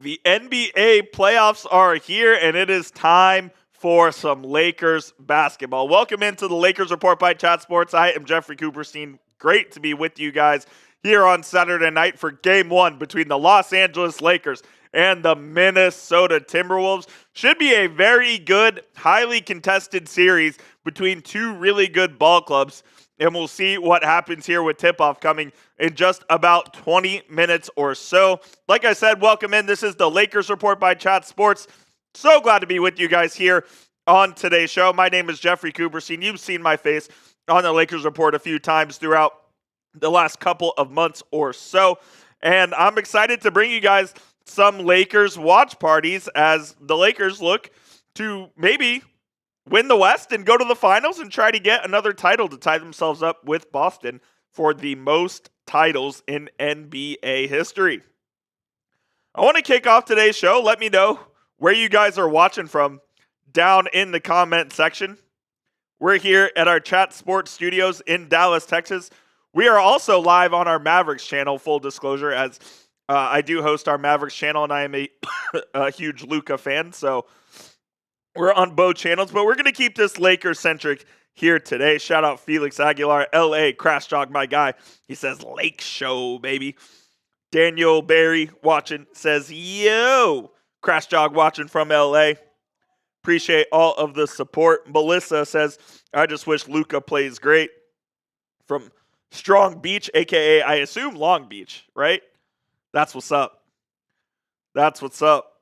The NBA playoffs are here, and it is time for some Lakers basketball. Welcome into the Lakers Report by Chat Sports. I am Jeffrey Cooperstein. Great to be with you guys here on Saturday night for Game 1 between the Los Angeles Lakers and the Minnesota Timberwolves. Should be a very good, highly contested series between two really good ball clubs. And we'll see what happens here with tip-off coming in just about 20 minutes or so. Like I said, welcome in. This is the Lakers Report by Chat Sports. So glad to be with you guys here on today's show. My name is Jeffrey Cooperstein. You've seen my face on the Lakers Report a few times throughout the last couple of months or so. And I'm excited to bring you guys some Lakers watch parties as the Lakers look to maybe win the West and go to the finals and try to get another title to tie themselves up with Boston for the most titles in NBA history. I want to kick off today's show. Let me know where you guys are watching from down in the comment section. We're here at our Chat Sports studios in Dallas, Texas. We are also live on our Mavericks channel, full disclosure, as I do host our Mavericks channel, and I am a huge Luka fan, so we're on both channels, but we're going to keep this Lakers-centric here today. Shout out Felix Aguilar, LA, Crash Jog, my guy. He says, Lake Show, baby. Daniel Barry watching says, yo. Crash Jog watching from LA. Appreciate all of the support. Melissa says, I just wish Luka plays great. From Strong Beach, a.k.a. I assume Long Beach, right? That's what's up. That's what's up.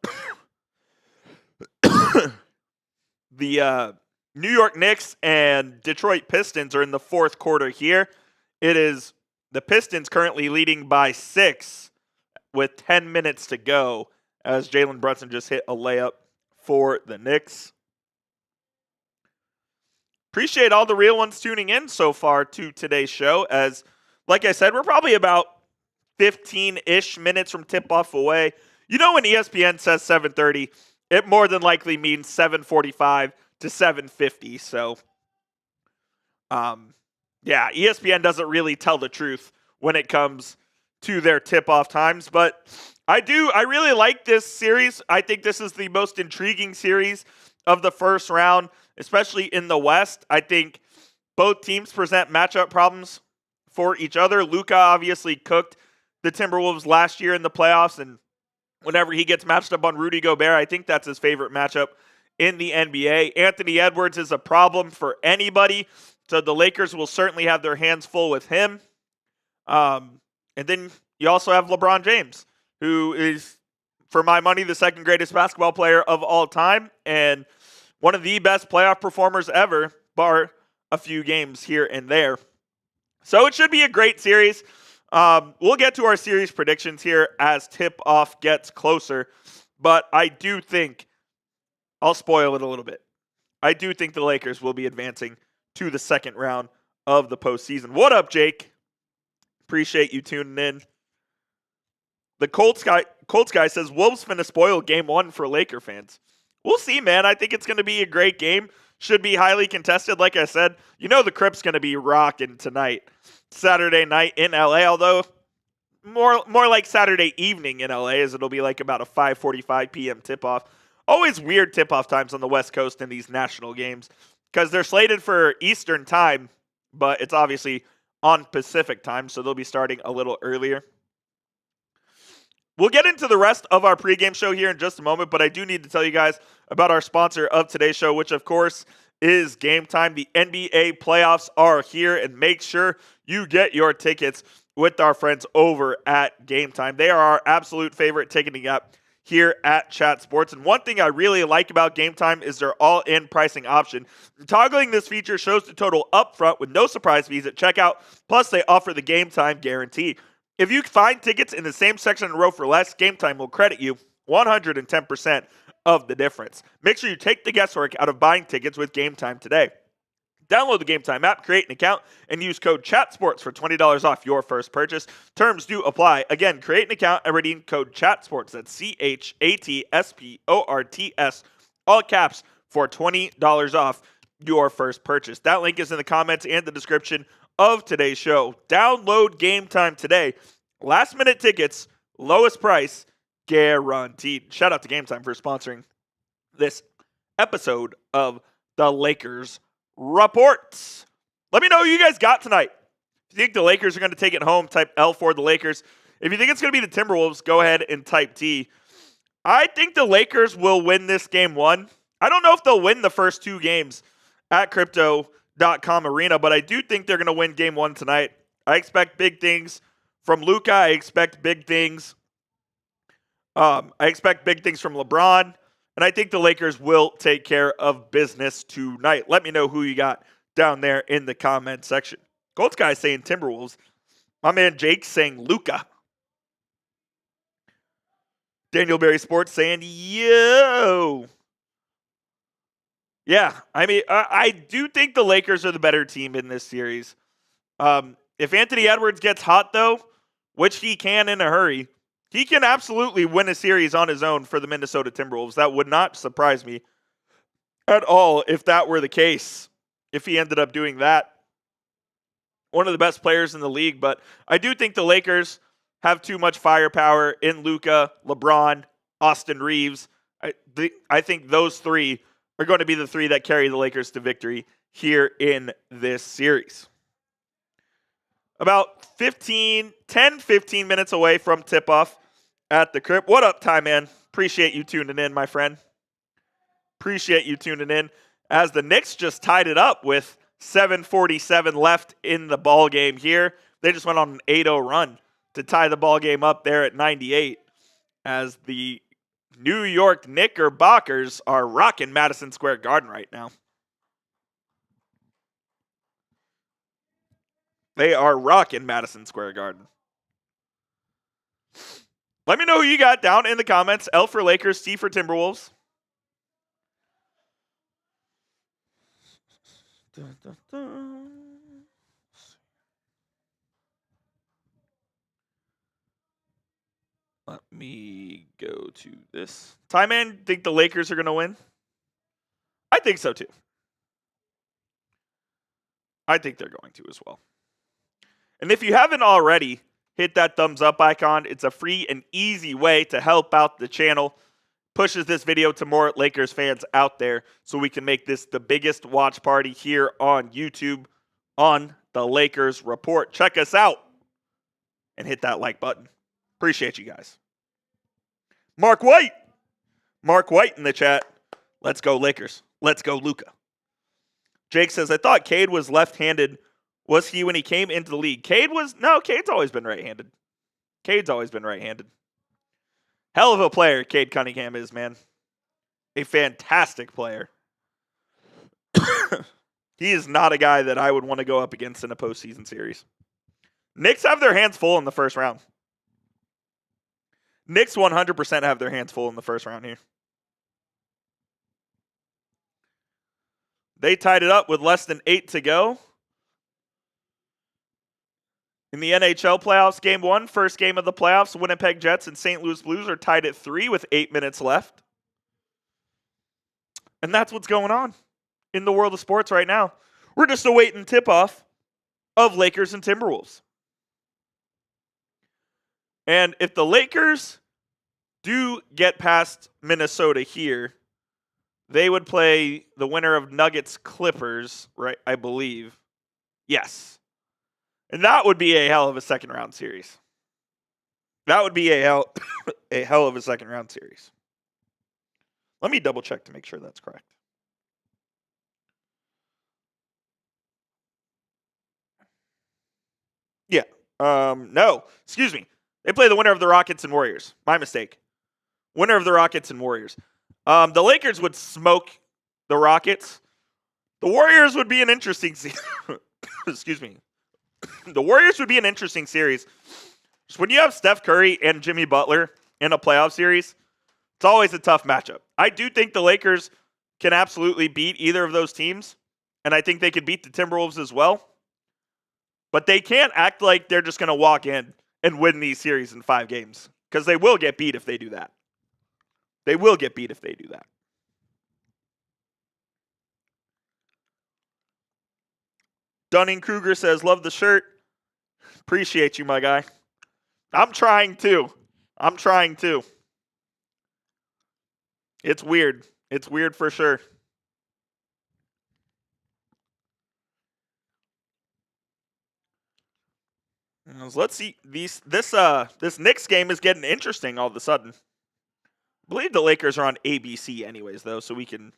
The New York Knicks and Detroit Pistons are in the fourth quarter here. It is the Pistons currently leading by 6 with 10 minutes to go as Jalen Brunson just hit a layup for the Knicks. Appreciate all the real ones tuning in so far to today's show as, like I said, we're probably about 15-ish minutes from tip-off away. You know when ESPN says 7:30, it more than likely means 7:45 to 7:50. So, yeah, ESPN doesn't really tell the truth when it comes to their tip-off times. But I really like this series. I think this is the most intriguing series of the first round, especially in the West. I think both teams present matchup problems for each other. Luka obviously cooked the Timberwolves last year in the playoffs, and whenever he gets matched up on Rudy Gobert, I think that's his favorite matchup in the NBA. Anthony Edwards is a problem for anybody, so the Lakers will certainly have their hands full with him. And then you also have LeBron James, who is, for my money, the second greatest basketball player of all time and one of the best playoff performers ever, bar a few games here and there. So it should be a great series. We'll get to our series predictions here as tip-off gets closer, but I do think, I'll spoil it a little bit, I do think the Lakers will be advancing to the second round of the postseason. What up, Jake? Appreciate you tuning in. The Colts guy says, Wolves finna spoil game 1 for Laker fans. We'll see, man. I think it's going to be a great game. Should be highly contested. Like I said, you know the Crips going to be rocking tonight. Saturday night in LA, although more like Saturday evening in LA, as it'll be like about a 5:45 p.m. tip-off. Always weird tip-off times on the West Coast in these national games because they're slated for Eastern time, but it's obviously on Pacific time, so they'll be starting a little earlier. We'll get into the rest of our pregame show here in just a moment, but I do need to tell you guys about our sponsor of today's show, which of course is Game Time. The NBA playoffs are here, and make sure you get your tickets with our friends over at Game Time. They are our absolute favorite ticketing app here at Chat Sports. And one thing I really like about Game Time is their all-in pricing option. Toggling this feature shows the total upfront with no surprise fees at checkout. Plus, they offer the Game Time guarantee. If you find tickets in the same section in a row for less, Game Time will credit you 110% of the difference. Make sure you take the guesswork out of buying tickets with Game Time today. Download the Game Time app, create an account, and use code CHATSPORTS for $20 off your first purchase. Terms do apply. Again, create an account and redeem code CHATSPORTS. That's CHATSPORTS, all caps, for $20 off your first purchase. That link is in the comments and the description of today's show. Download Game Time today. Last minute tickets, lowest price, guaranteed. Shout out to Game Time for sponsoring this episode of the Lakers Reports. Let me know who you guys got tonight. If you think the Lakers are going to take it home, type L for the Lakers. If you think it's going to be the Timberwolves, go ahead and type T. I think the Lakers will win this game one. I don't know if they'll win the first two games at Crypto.com Arena, but I do think they're going to win game one tonight. I expect big things from Luka. I expect big things. I expect big things from LeBron. And I think the Lakers will take care of business tonight. Let me know who you got down there in the comment section. Gold Sky saying Timberwolves. My man Jake saying Luka. Daniel Berry Sports saying, yo. Yeah, I mean, I do think the Lakers are the better team in this series. If Anthony Edwards gets hot, though, which he can in a hurry, he can absolutely win a series on his own for the Minnesota Timberwolves. That would not surprise me at all if that were the case, if he ended up doing that. One of the best players in the league, but I do think the Lakers have too much firepower in Luka, LeBron, Austin Reeves. I think those three are going to be the three that carry the Lakers to victory here in this series. About 10, 15 minutes away from tip-off at the Crib. What up, Ty Man? Appreciate you tuning in, my friend. Appreciate you tuning in. As the Knicks just tied it up with 7:47 left in the ball game here. They just went on an 8-0 run to tie the ball game up there at 98 as the New York Knickerbockers are rocking Madison Square Garden right now. They are rocking Madison Square Garden. Let me know who you got down in the comments. L for Lakers, T for Timberwolves. Dun, dun, dun. Let me go to this. Ty Man, think the Lakers are going to win? I think so too. I think they're going to as well. And if you haven't already, hit that thumbs up icon. It's a free and easy way to help out the channel. Pushes this video to more Lakers fans out there so we can make this the biggest watch party here on YouTube on the Lakers Report. Check us out and hit that like button. Appreciate you guys. Mark White in the chat. Let's go Lakers. Let's go Luka. Jake says, I thought Cade was left-handed. Was he when he came into the league? Cade's always been right-handed. Cade's always been right-handed. Hell of a player Cade Cunningham is, man. A fantastic player. He is not a guy that I would want to go up against in a postseason series. Knicks have their hands full in the first round. Knicks 100% have their hands full in the first round here. They tied it up with less than 8 to go. In the NHL playoffs, game one, first game of the playoffs, Winnipeg Jets and St. Louis Blues are tied at 3 with 8 minutes left. And that's what's going on in the world of sports right now. We're just awaiting tip-off of Lakers and Timberwolves. And if the Lakers do get past Minnesota here, they would play the winner of Nuggets Clippers, right? I believe. Yes. And that would be a hell of a second round series. That would be a hell of a second round series. Let me double check to make sure that's correct. Yeah. No. Excuse me. They play the winner of the Rockets and Warriors. My mistake. Winner of the Rockets and Warriors. The Lakers would smoke the Rockets. The Warriors would be an interesting excuse me. The Warriors would be an interesting series. Just when you have Steph Curry and Jimmy Butler in a playoff series, it's always a tough matchup. I do think the Lakers can absolutely beat either of those teams, and I think they could beat the Timberwolves as well. But they can't act like they're just going to walk in and win these series in 5 games, because they will get beat if they do that. They will get beat if they do that. Dunning-Kruger says, love the shirt. Appreciate you, my guy. I'm trying to. It's weird. It's weird for sure. Let's see. This Knicks game is getting interesting all of a sudden. I believe the Lakers are on ABC anyways, though, so we can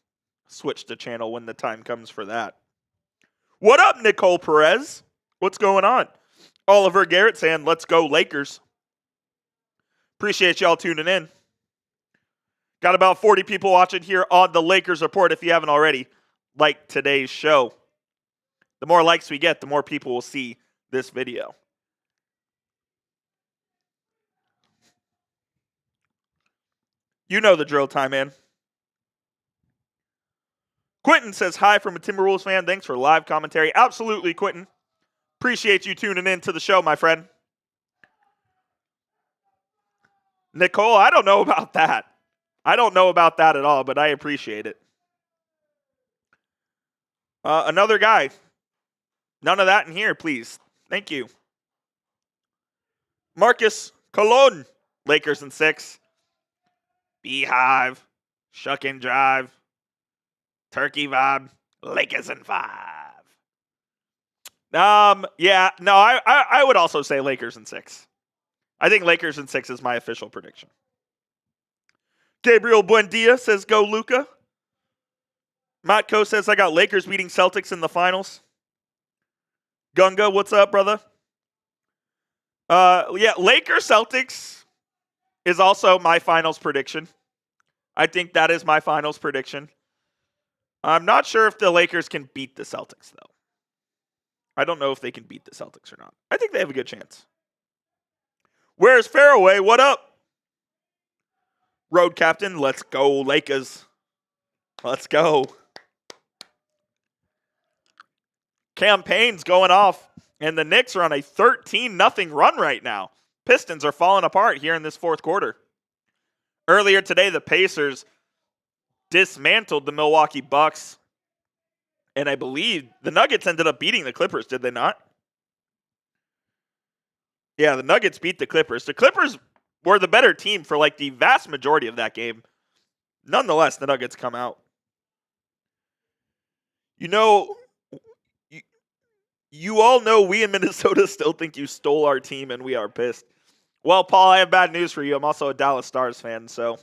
switch the channel when the time comes for that. What up, Nicole Perez? What's going on? Oliver Garrett saying, let's go Lakers. Appreciate y'all tuning in. Got about 40 people watching here on the Lakers Report. If you haven't already, like today's show. The more likes we get, the more people will see this video. You know the drill, time man. Quentin says hi from a Timberwolves fan. Thanks for live commentary. Absolutely, Quentin. Appreciate you tuning in to the show, my friend. Nicole, I don't know about that. I don't know about that at all, but I appreciate it. Another guy. None of that in here, please. Thank you. Marcus Colon, Lakers in 6. Beehive, Shuck and Drive, Turkey Vibe, Lakers in 5. I would also say Lakers in 6. I think Lakers in 6 is my official prediction. Gabriel Buendia says, go Luka. Matko says, I got Lakers beating Celtics in the finals. Gunga, what's up, brother? Lakers Celtics is also my finals prediction. I think that is my finals prediction. I'm not sure if the Lakers can beat the Celtics, though. I don't know if they can beat the Celtics or not. I think they have a good chance. Where's Fairway? What up? Road captain, let's go Lakers. Let's go. Campaign's going off, and the Knicks are on a 13-0 run right now. Pistons are falling apart here in this fourth quarter. Earlier today, the Pacers dismantled the Milwaukee Bucks, and I believe the Nuggets ended up beating the Clippers, did they not? Yeah, the Nuggets beat the Clippers. The Clippers were the better team for like the vast majority of that game. Nonetheless, the Nuggets come out. You know, you all know we in Minnesota still think you stole our team, and we are pissed. Well, Paul, I have bad news for you. I'm also a Dallas Stars fan, so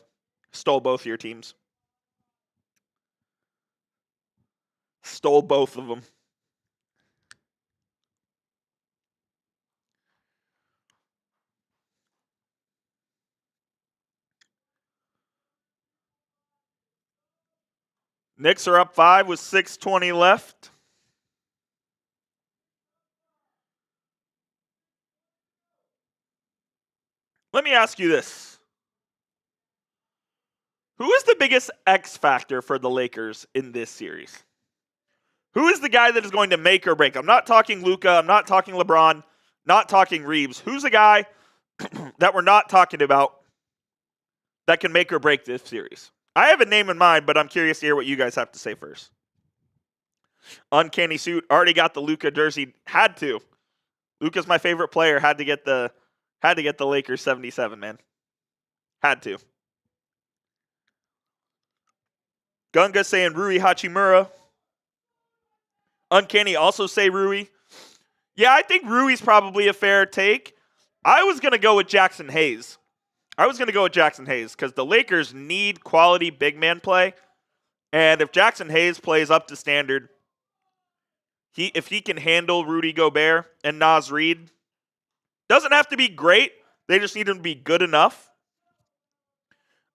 stole both of your teams. Stole both of them. Knicks are up 5 with 6:20 left. Let me ask you this. Who is the biggest X factor for the Lakers in this series? Who is the guy that is going to make or break? I'm not talking Luka. I'm not talking LeBron. Not talking Reeves. Who's the guy that we're not talking about that can make or break this series? I have a name in mind, but I'm curious to hear what you guys have to say first. Uncanny Suit already got the Luka jersey. Had to. Luka's my favorite player. Had to get the Lakers 77, man. Had to. Gunga saying Rui Hachimura. Uncanny also say Rui. Yeah, I think Rui's probably a fair take. I was going to go with Jackson Hayes. Because the Lakers need quality big man play. And if Jackson Hayes plays up to standard, if he can handle Rudy Gobert and Naz Reid, doesn't have to be great. They just need him to be good enough.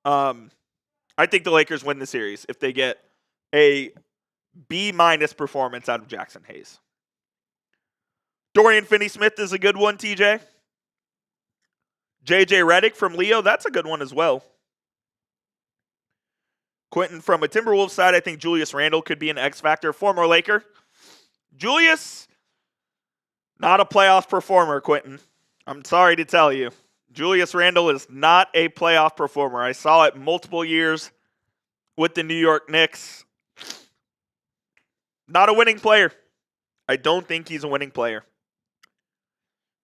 I think the Lakers win the series if they get a B- performance out of Jackson Hayes. Dorian Finney-Smith is a good one, TJ. JJ Redick from Leo, that's a good one as well. Quentin from a Timberwolves side, I think Julius Randle could be an X factor. Former Laker. Julius, not a playoff performer, Quentin. I'm sorry to tell you. Julius Randle is not a playoff performer. I saw it multiple years with the New York Knicks. Not a winning player. I don't think he's a winning player.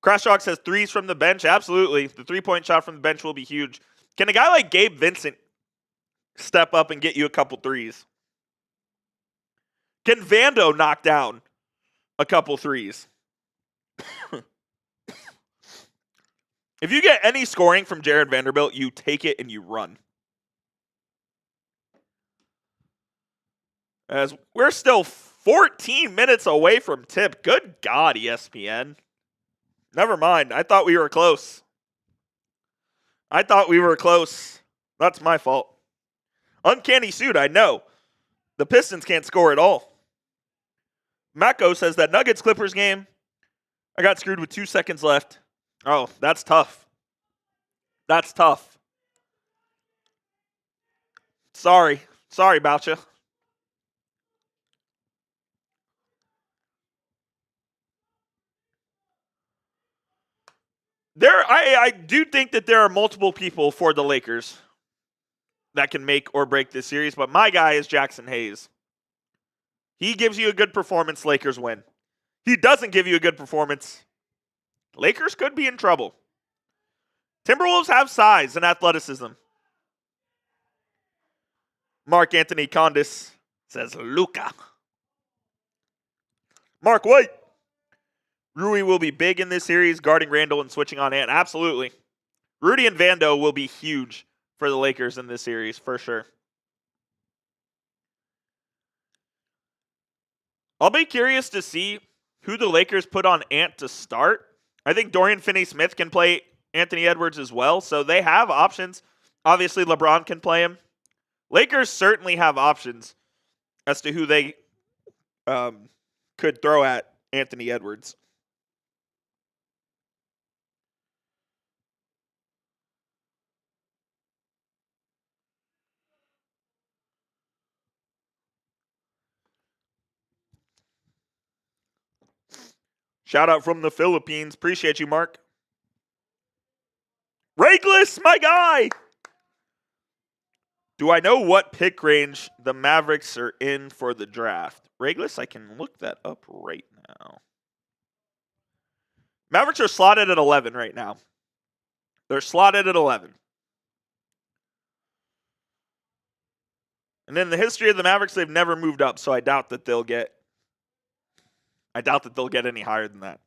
Crash Talk says threes from the bench. Absolutely. The 3-point shot from the bench will be huge. Can a guy like Gabe Vincent step up and get you a couple threes? Can Vando knock down a couple threes? If you get any scoring from Jared Vanderbilt, you take it and you run. As we're still 14 minutes away from tip. Good God, ESPN. Never mind. I thought we were close. That's my fault. Uncanny suit, I know. The Pistons can't score at all. Mako says that Nuggets Clippers game, I got screwed with 2 seconds left. Oh, that's tough. Sorry about you. I do think that there are multiple people for the Lakers that can make or break this series, but my guy is Jackson Hayes. He gives you a good performance, Lakers win. He doesn't give you a good performance, Lakers could be in trouble. Timberwolves have size and athleticism. Mark Anthony Condis says Luka. Mark White. Rui will be big in this series, guarding Randall and switching on Ant. Absolutely. Rudy and Vando will be huge for the Lakers in this series, for sure. I'll be curious to see who the Lakers put on Ant to start. I think Dorian Finney-Smith can play Anthony Edwards as well, so they have options. Obviously, LeBron can play him. Lakers certainly have options as to who they could throw at Anthony Edwards. Shout out from the Philippines. Appreciate you, Mark. Ragless, my guy. Do I know what pick range the Mavericks are in for the draft? Ragless, I can look that up right now. Mavericks are slotted at 11 right now. They're slotted at 11. And in the history of the Mavericks, they've never moved up, so I doubt that they'll get any higher than that.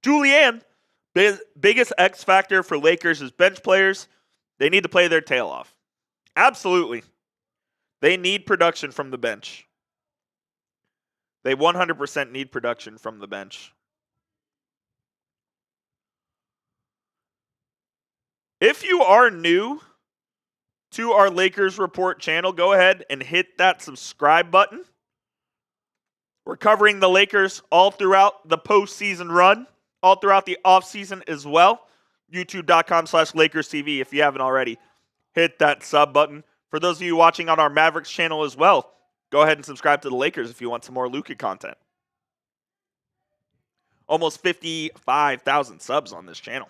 Julianne, biggest X factor for Lakers is bench players. They need to play their tail off. Absolutely. They need production from the bench. They 100% need production from the bench. If you are new to our Lakers Report channel, go ahead and hit that subscribe button. We're covering the Lakers all throughout the postseason run, all throughout the offseason as well. YouTube.com/LakersTV if you haven't already. Hit that sub button. For those of you watching on our Mavericks channel as well, go ahead and subscribe to the Lakers if you want some more Luka content. Almost 55,000 subs on this channel.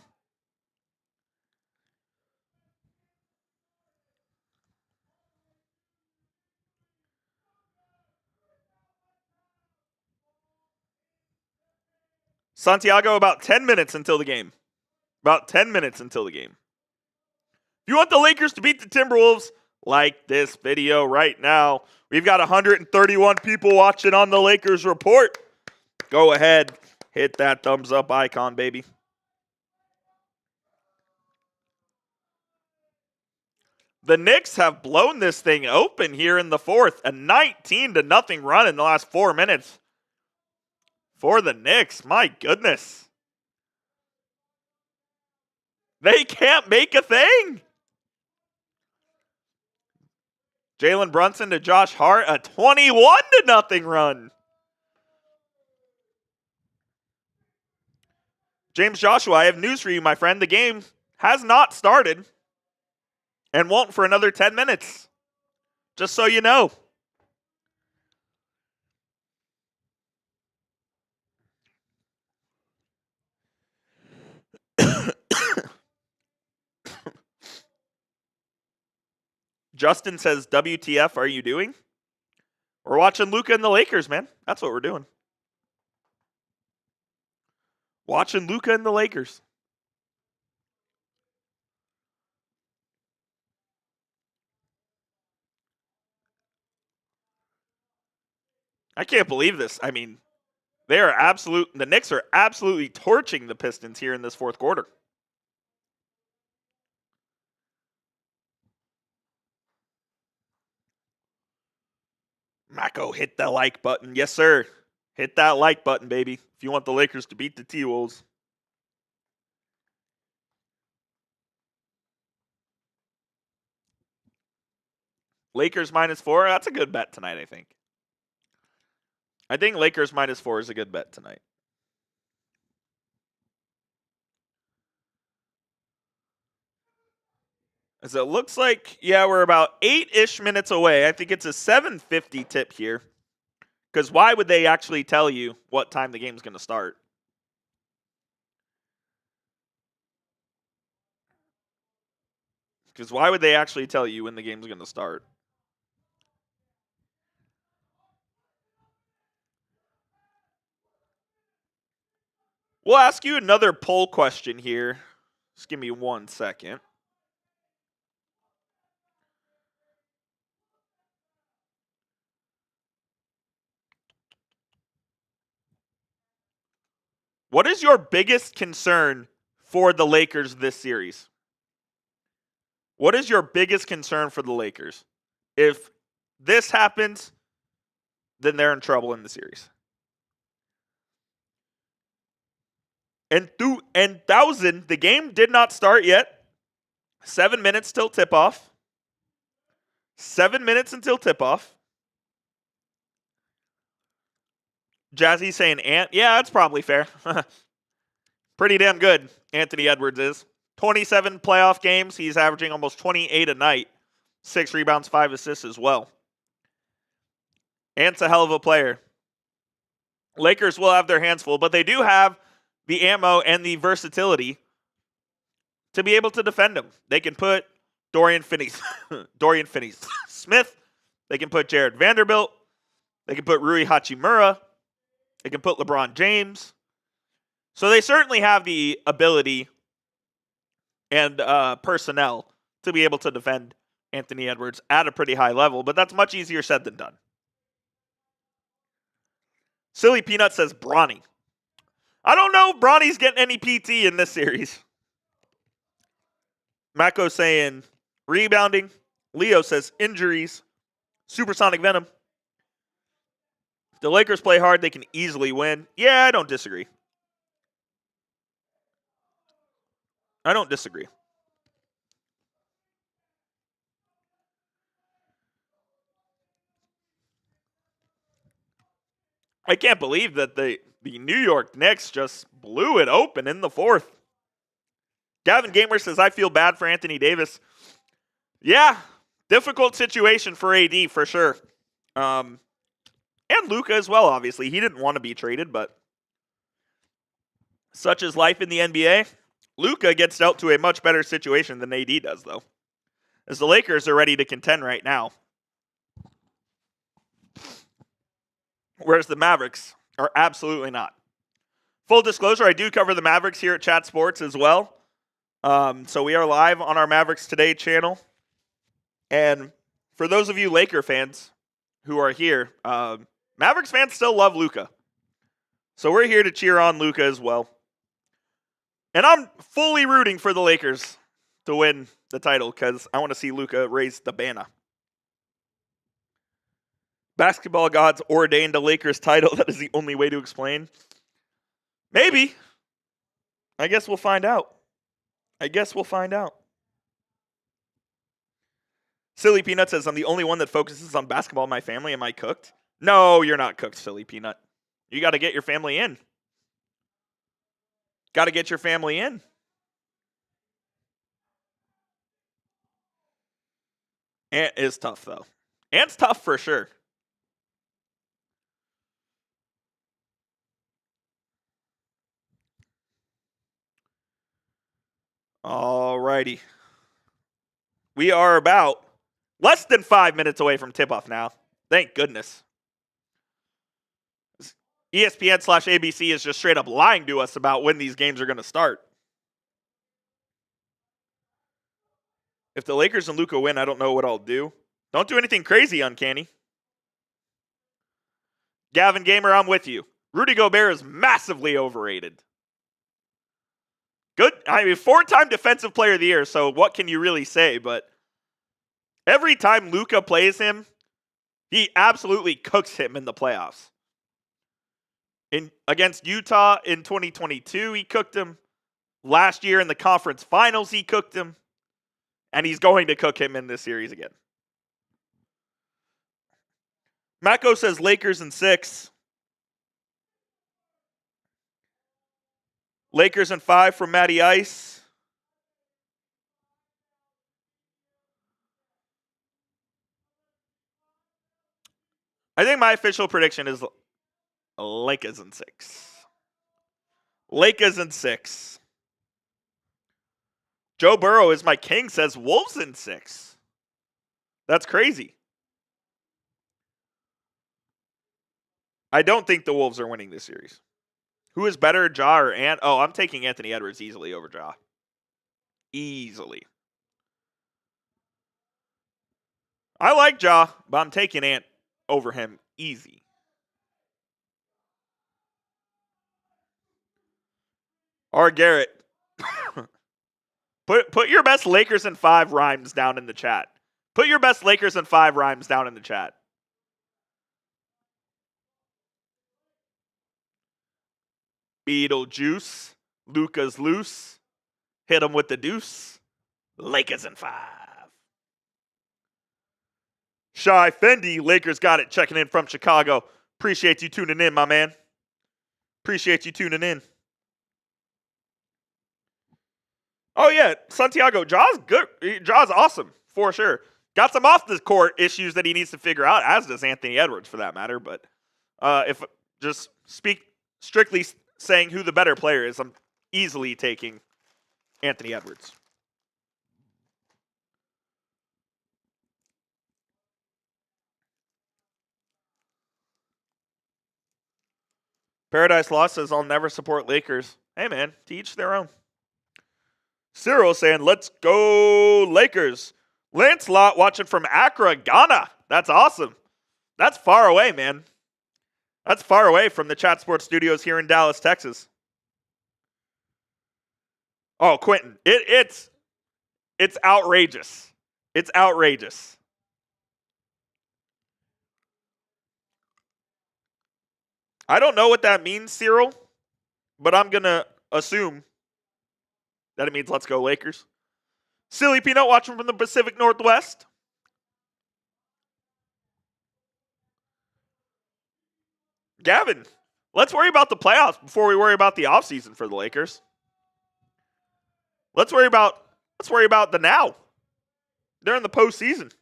Santiago, about 10 minutes until the game. If you want the Lakers to beat the Timberwolves, like this video right now. We've got 131 people watching on the Lakers Report. Go ahead, hit that thumbs up icon, baby. The Knicks have blown this thing open here in the fourth. A 19-0 run in the last 4 minutes for the Knicks. My goodness. They can't make a thing. Jalen Brunson to Josh Hart, a 21-0 run. James Joshua, I have news for you, my friend. The game has not started and won't for another 10 minutes. Just so you know. Justin says, WTF are you doing? We're watching Luka and the Lakers, man. That's what we're doing. Watching Luka and the Lakers. I can't believe this. I mean, the Knicks are absolutely torching the Pistons here in this fourth quarter. Mako, hit the like button. Yes, sir. Hit that like button, baby, if you want the Lakers to beat the T-Wolves. Lakers -4. That's a good bet tonight, I think. I think Lakers -4 is a good bet tonight. As it looks like, yeah, we're about 8-ish minutes away. I think it's a 7:50 tip here. Because why would they actually tell you what time the game's going to start? Because why would they actually tell you when the game's going to start? We'll ask you another poll question here. Just give me 1 second. What is your biggest concern for the Lakers this series? What is your biggest concern for the Lakers? If this happens, then they're in trouble in the series. And 1,000, the game did not start yet. 7 minutes till tip-off. 7 minutes until tip-off. Jazzy saying Ant. Yeah, that's probably fair. Pretty damn good, Anthony Edwards is. 27 playoff games. He's averaging almost 28 a night. 6 rebounds, 5 assists as well. Ant's a hell of a player. Lakers will have their hands full, but they do have the ammo and the versatility to be able to defend him. They can put Dorian Finney-Smith. They can put Jared Vanderbilt. They can put Rui Hachimura. They can put LeBron James. So they certainly have the ability and personnel to be able to defend Anthony Edwards at a pretty high level, but that's much easier said than done. Silly Peanut says Bronny. I don't know if Bronny's getting any PT in this series. Mako saying rebounding. Leo says injuries. Supersonic Venom. If the Lakers play hard, they can easily win. Yeah, I don't disagree. I can't believe that the New York Knicks just blew it open in the fourth. Gavin Gamer says, I feel bad for Anthony Davis. Yeah, difficult situation for AD for sure. And Luka as well, obviously. He didn't want to be traded, but such is life in the NBA. Luka gets dealt to a much better situation than AD does, though, as the Lakers are ready to contend right now. Whereas the Mavericks are absolutely not. Full disclosure, I do cover the Mavericks here at Chat Sports as well. So we are live on our Mavericks Today channel. And for those of you Laker fans who are here, Mavericks fans still love Luka. So we're here to cheer on Luka as well. And I'm fully rooting for the Lakers to win the title because I want to see Luka raise the banner. Basketball gods ordained a Lakers title. That is the only way to explain. Maybe. I guess we'll find out. Silly Peanut says, I'm the only one that focuses on basketball in my family. Am I cooked? No, you're not cooked, Silly Peanut. You got to get your family in. Ant is tough, though. Ant's tough for sure. Alrighty. We are about Less than 5 minutes away from tip-off now. Thank goodness. ESPN/ABC is just straight up lying to us about when these games are going to start. If the Lakers and Luka win, I don't know what I'll do. Don't do anything crazy, Uncanny. Gavin Gamer, I'm with you. Rudy Gobert is massively overrated. Good. I mean, 4-time Defensive Player of the Year, so what can you really say? But every time Luka plays him, he absolutely cooks him in the playoffs. Against Utah in 2022, he cooked him. Last year in the conference finals, he cooked him. And he's going to cook him in this series again. Mako says Lakers in 6. Lakers in 5 from Matty Ice. I think my official prediction is Lakers in 6. Lakers in 6. Joe Burrow is my king, says Wolves in 6. That's crazy. I don't think the Wolves are winning this series. Who is better, Ja or Ant? Oh, I'm taking Anthony Edwards easily over Ja. Easily. I like Ja, but I'm taking Ant over him easy. R. Garrett. Put your best Lakers in 5 rhymes down in the chat. Put your best Lakers in 5 rhymes down in the chat. Beetlejuice. Luka's loose. Hit him with the deuce. Lakers in 5. Shy Fendi. Lakers got it. Checking in from Chicago. Appreciate you tuning in, my man. Appreciate you tuning in. Oh, yeah. Santiago. Ja's good. Ja's awesome. For sure. Got some off the court issues that he needs to figure out, as does Anthony Edwards for that matter. But if just speak strictly saying who the better player is, I'm easily taking Anthony Edwards. Paradise Lost says, I'll never support Lakers. Hey, man, to each their own. Cyril saying, let's go Lakers. Lancelot watching from Accra, Ghana. That's awesome. That's far away, man. That's far away from the Chat Sports Studios here in Dallas, Texas. Oh, Quentin. It's outrageous. It's outrageous. I don't know what that means, Cyril, but I'm going to assume that it means let's go Lakers. Silly Peanut watching from the Pacific Northwest. Gavin, let's worry about the playoffs before we worry about the offseason for the Lakers. Let's worry about the now. They're in the postseason.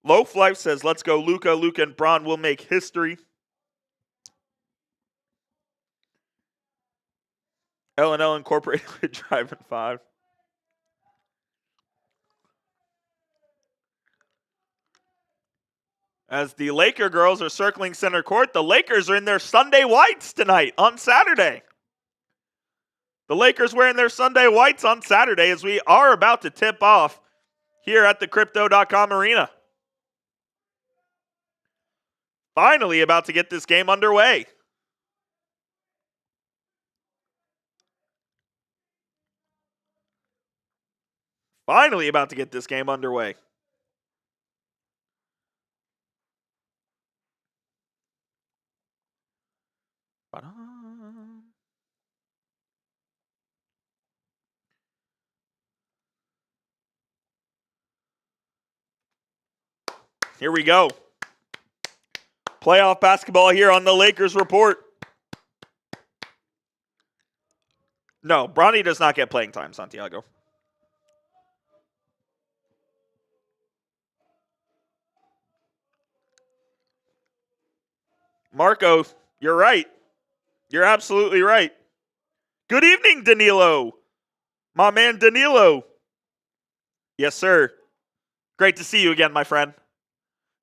Loaf Life says, let's go Luka. Luka and Bron will make history. L&L Incorporated driving 5. As the Laker girls are circling center court, the Lakers are in their Sunday whites tonight on Saturday. The Lakers wearing their Sunday whites on Saturday as we are about to tip off here at the Crypto.com Arena. Finally about to get this game underway. Finally about to get this game underway. Here we go. Playoff basketball here on the Lakers Report. No, Bronny does not get playing time, Santiago. Marco, you're right. You're absolutely right. Good evening, Danilo. My man Danilo. Yes, sir. Great to see you again, my friend.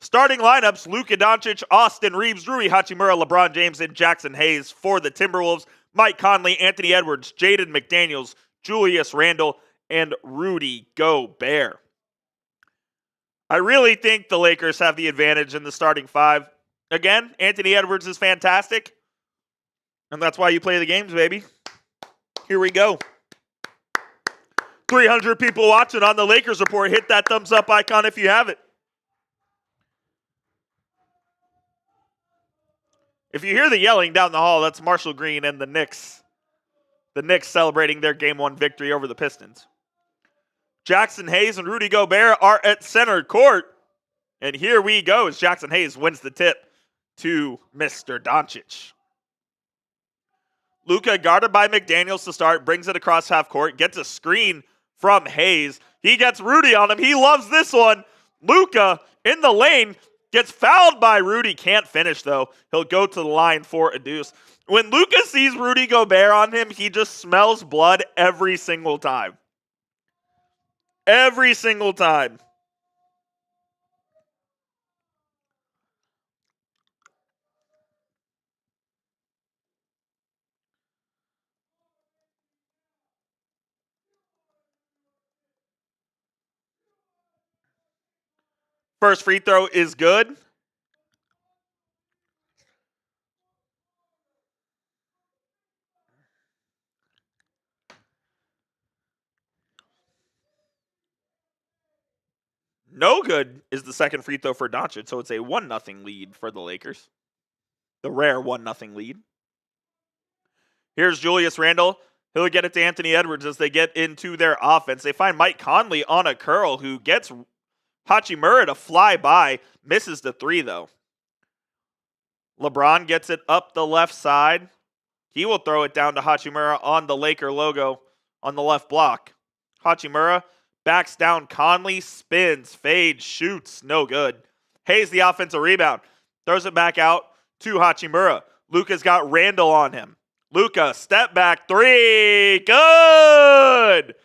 Starting lineups, Luka Doncic, Austin Reeves, Rui Hachimura, LeBron James, and Jackson Hayes for the Timberwolves. Mike Conley, Anthony Edwards, Jaden McDaniels, Julius Randle, and Rudy Gobert. I really think the Lakers have the advantage in the starting five. Again, Anthony Edwards is fantastic, and that's why you play the games, baby. Here we go. 300 people watching on the Lakers Report. Hit that thumbs up icon if you have it. If you hear the yelling down the hall, that's Marshall Green and the Knicks. The Knicks celebrating their Game 1 victory over the Pistons. Jackson Hayes and Rudy Gobert are at center court. And here we go as Jackson Hayes wins the tip to Mr. Doncic. Luka, guarded by McDaniels to start, brings it across half court, gets a screen from Hayes. He gets Rudy on him. He loves this one. Luka in the lane. Gets fouled by Rudy. Can't finish, though. He'll go to the line for a deuce. When Luka sees Rudy Gobert on him, he just smells blood every single time. Every single time. First free throw is good. No good is the second free throw for Doncic, so it's a 1-0 lead for the Lakers. The rare 1-0 lead. Here's Julius Randle. He'll get it to Anthony Edwards as they get into their offense. They find Mike Conley on a curl who gets Hachimura to fly by. Misses the three, though. LeBron gets it up the left side. He will throw it down to Hachimura on the Laker logo on the left block. Hachimura backs down Conley, spins, fades, shoots. No good. Hayes the offensive rebound. Throws it back out to Hachimura. Luka's got Randle on him. Luka, step back three. Good!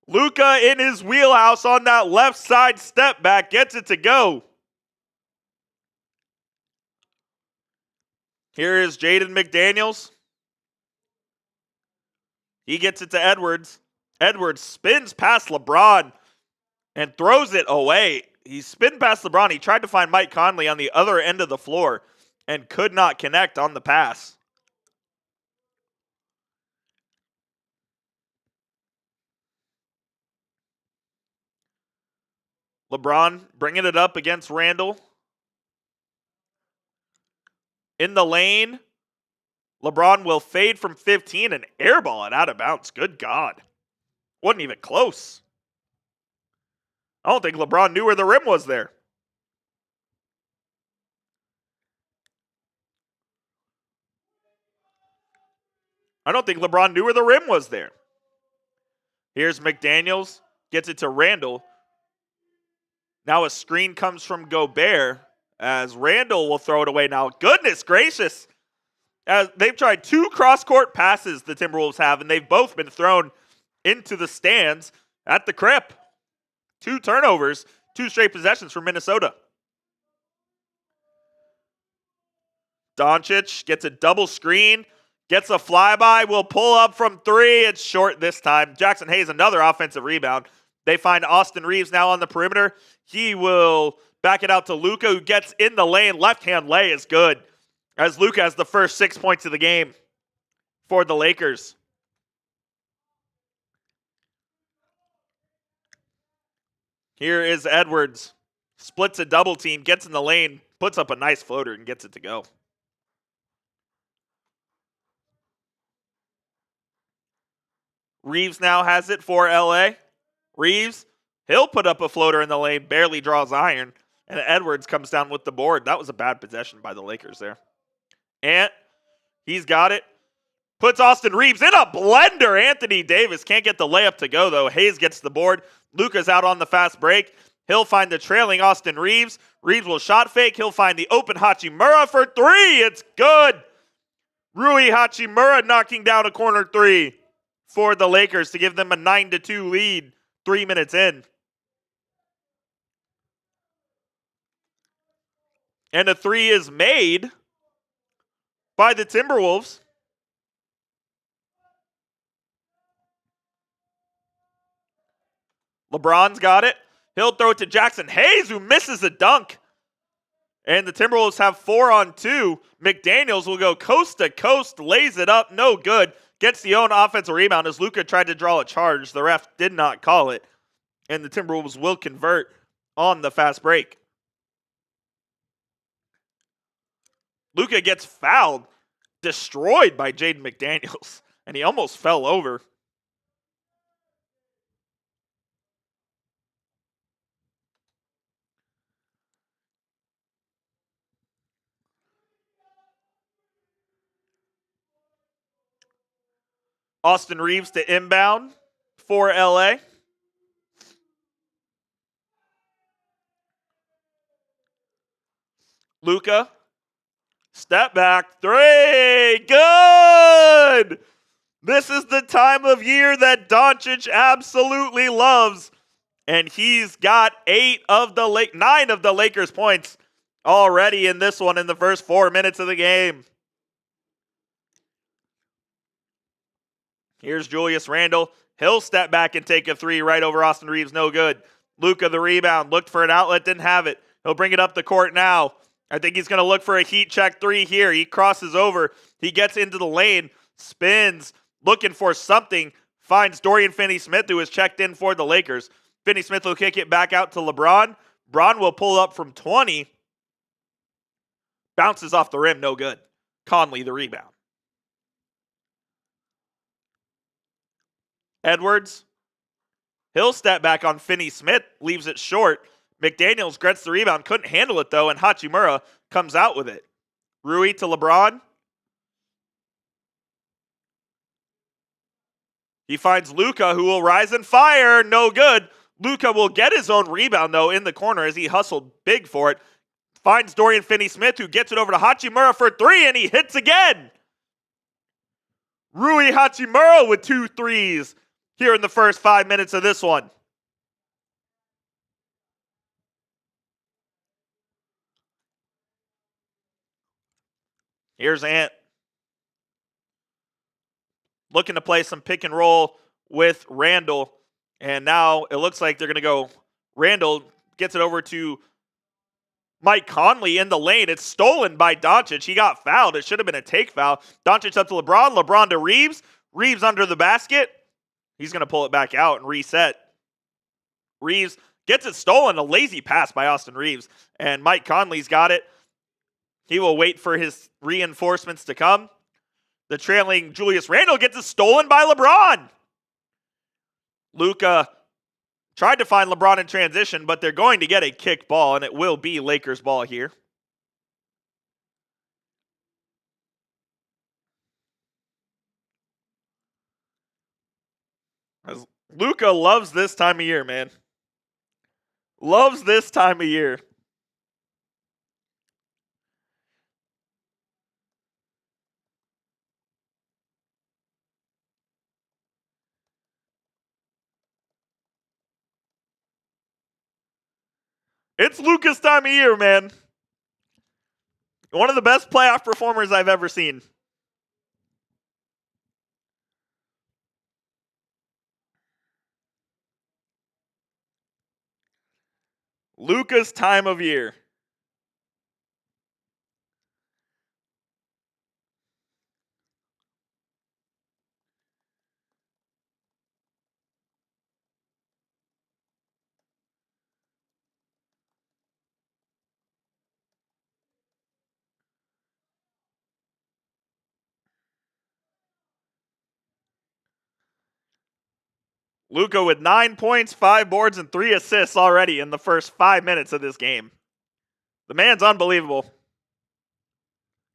Luka in his wheelhouse on that left side step back. Gets it to go. Here is Jaden McDaniels. He gets it to Edwards. Edwards spins past LeBron and throws it away. He spun past LeBron. He tried to find Mike Conley on the other end of the floor and could not connect on the pass. LeBron bringing it up against Randle. In the lane, LeBron will fade from 15 and airball it out of bounds. Good God. Wasn't even close. I don't think LeBron knew where the rim was there. I don't think LeBron knew where the rim was there. Here's McDaniels. Gets it to Randle. Now a screen comes from Gobert as Randle will throw it away now. Goodness gracious. As they've tried 2 cross-court passes the Timberwolves have, and they've both been thrown into the stands at the Crip. 2 turnovers, 2 straight possessions for Minnesota. Doncic gets a double screen, gets a flyby, will pull up from 3. It's short this time. Jackson Hayes, another offensive rebound. They find Austin Reeves now on the perimeter. He will back it out to Luka, who gets in the lane. Left-hand lay is good, as Luka has the first 6 points of the game for the Lakers. Here is Edwards. Splits a double team, gets in the lane, puts up a nice floater, and gets it to go. Reeves now has it for LA. Reeves, he'll put up a floater in the lane, barely draws iron, and Edwards comes down with the board. That was a bad possession by the Lakers there. And he's got it. Puts Austin Reeves in a blender. Anthony Davis can't get the layup to go, though. Hayes gets the board. Luka's out on the fast break. He'll find the trailing Austin Reeves. Reeves will shot fake. He'll find the open Hachimura for 3. It's good. Rui Hachimura knocking down a corner 3 for the Lakers to give them a 9-2 lead 3 minutes in. And a three is made by the Timberwolves. LeBron's got it. He'll throw it to Jackson Hayes, who misses a dunk. And the Timberwolves have 4 on 2. McDaniels will go coast to coast, lays it up, no good. Gets the own offensive rebound as Luka tried to draw a charge. The ref did not call it. And the Timberwolves will convert on the fast break. Luka gets fouled, destroyed by Jaden McDaniels, and he almost fell over. Austin Reeves to inbound for LA. Luka, step back, three, good! This is the time of year that Doncic absolutely loves, and he's got 9 of the Lakers' points already in this one in the first 4 minutes of the game. Here's Julius Randle. He'll step back and take a three right over Austin Reeves. No good. Luka the rebound. Looked for an outlet. Didn't have it. He'll bring it up the court now. I think he's going to look for a heat check three here. He crosses over. He gets into the lane. Spins. Looking for something. Finds Dorian Finney-Smith, who is checked in for the Lakers. Finney-Smith will kick it back out to LeBron. Bron will pull up from 20. Bounces off the rim. No good. Conley the rebound. Edwards, he'll step back on Finney-Smith, leaves it short. McDaniels gets the rebound, couldn't handle it though, and Hachimura comes out with it. Rui to LeBron. He finds Luka, who will rise and fire. No good. Luka will get his own rebound though in the corner as he hustled big for it. Finds Dorian Finney-Smith, who gets it over to Hachimura for three, and he hits again. Rui Hachimura with 2 threes. Here in the first 5 minutes of this one. Here's Ant. Looking to play some pick and roll with Randle. And now it looks like they're going to go. Randle gets it over to Mike Conley in the lane. It's stolen by Doncic. He got fouled. It should have been a take foul. Doncic up to LeBron. LeBron to Reeves. Reeves under the basket. He's going to pull it back out and reset. Reeves gets it stolen. A lazy pass by Austin Reeves. And Mike Conley's got it. He will wait for his reinforcements to come. The trailing Julius Randle gets it stolen by LeBron. Luka tried to find LeBron in transition, but they're going to get a kick ball, and it will be Lakers ball here. Luka loves this time of year, man. Loves this time of year. It's Luka's time of year, man. One of the best playoff performers I've ever seen. Luka's time of year. Luka with 9 points, 5 boards, and 3 assists already in the first 5 minutes of this game. The man's unbelievable.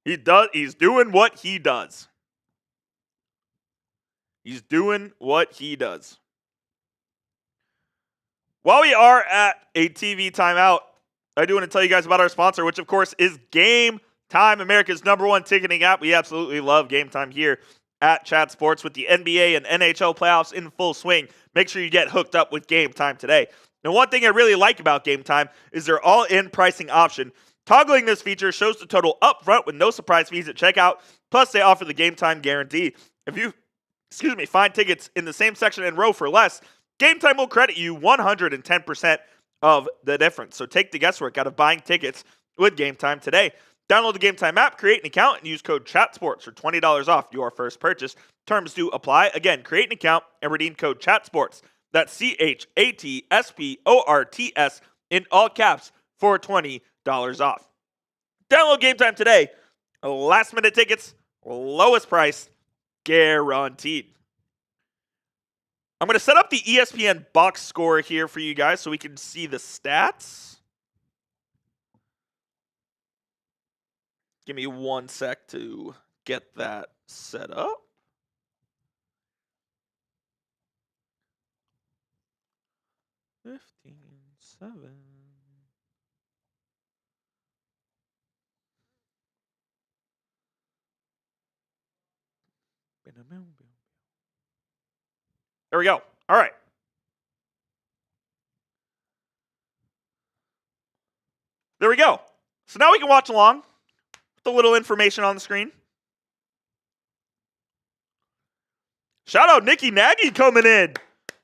He's doing what he does. He's doing what he does. While we are at a TV timeout, I do want to tell you guys about our sponsor, which of course is Game Time, America's #1 ticketing app. We absolutely love Game Time here at Chat Sports with the NBA and NHL playoffs in full swing. Make sure you get hooked up with Game Time today. Now, one thing I really like about Game Time is their all-in pricing option. Toggling this feature shows the total up front with no surprise fees at checkout. Plus, they offer the Game Time guarantee. If you, find tickets in the same section and row for less, Game Time will credit you 110% of the difference. So take the guesswork out of buying tickets with Game Time today. Download the Game Time app, create an account, and use code CHATSPORTS for $20 off your first purchase. Terms do apply. Again, create an account and redeem code CHATSPORTS. That's CHATSPORTS in all caps for $20 off. Download Game Time today. Last minute tickets, lowest price, guaranteed. I'm going to set up the ESPN box score here for you guys so we can see the stats. Give me 1 sec to get that set up. $15.7. There we go. All right. There we go. So now we can watch along with the little information on the screen. Shout out Nikki Nagy coming in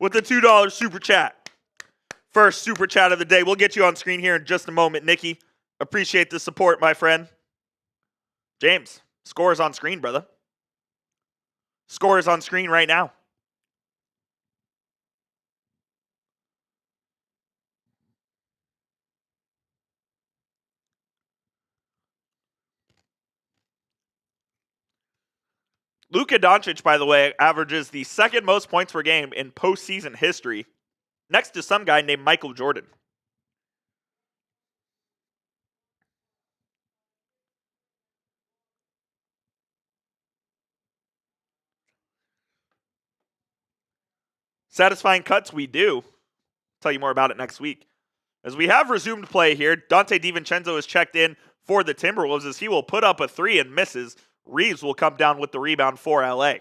with the $2 super chat. First super chat of the day. We'll get you on screen here in just a moment, Nikki. Appreciate the support, my friend. James, score is on screen, brother. Score is on screen right now. Luka Doncic, by the way, averages the second most points per game in postseason history, next to some guy named Michael Jordan. Satisfying cuts, we do. Tell you more about it next week. As we have resumed play here, Dante DiVincenzo is checked in for the Timberwolves as he will put up a three and misses. Reeves will come down with the rebound for LA.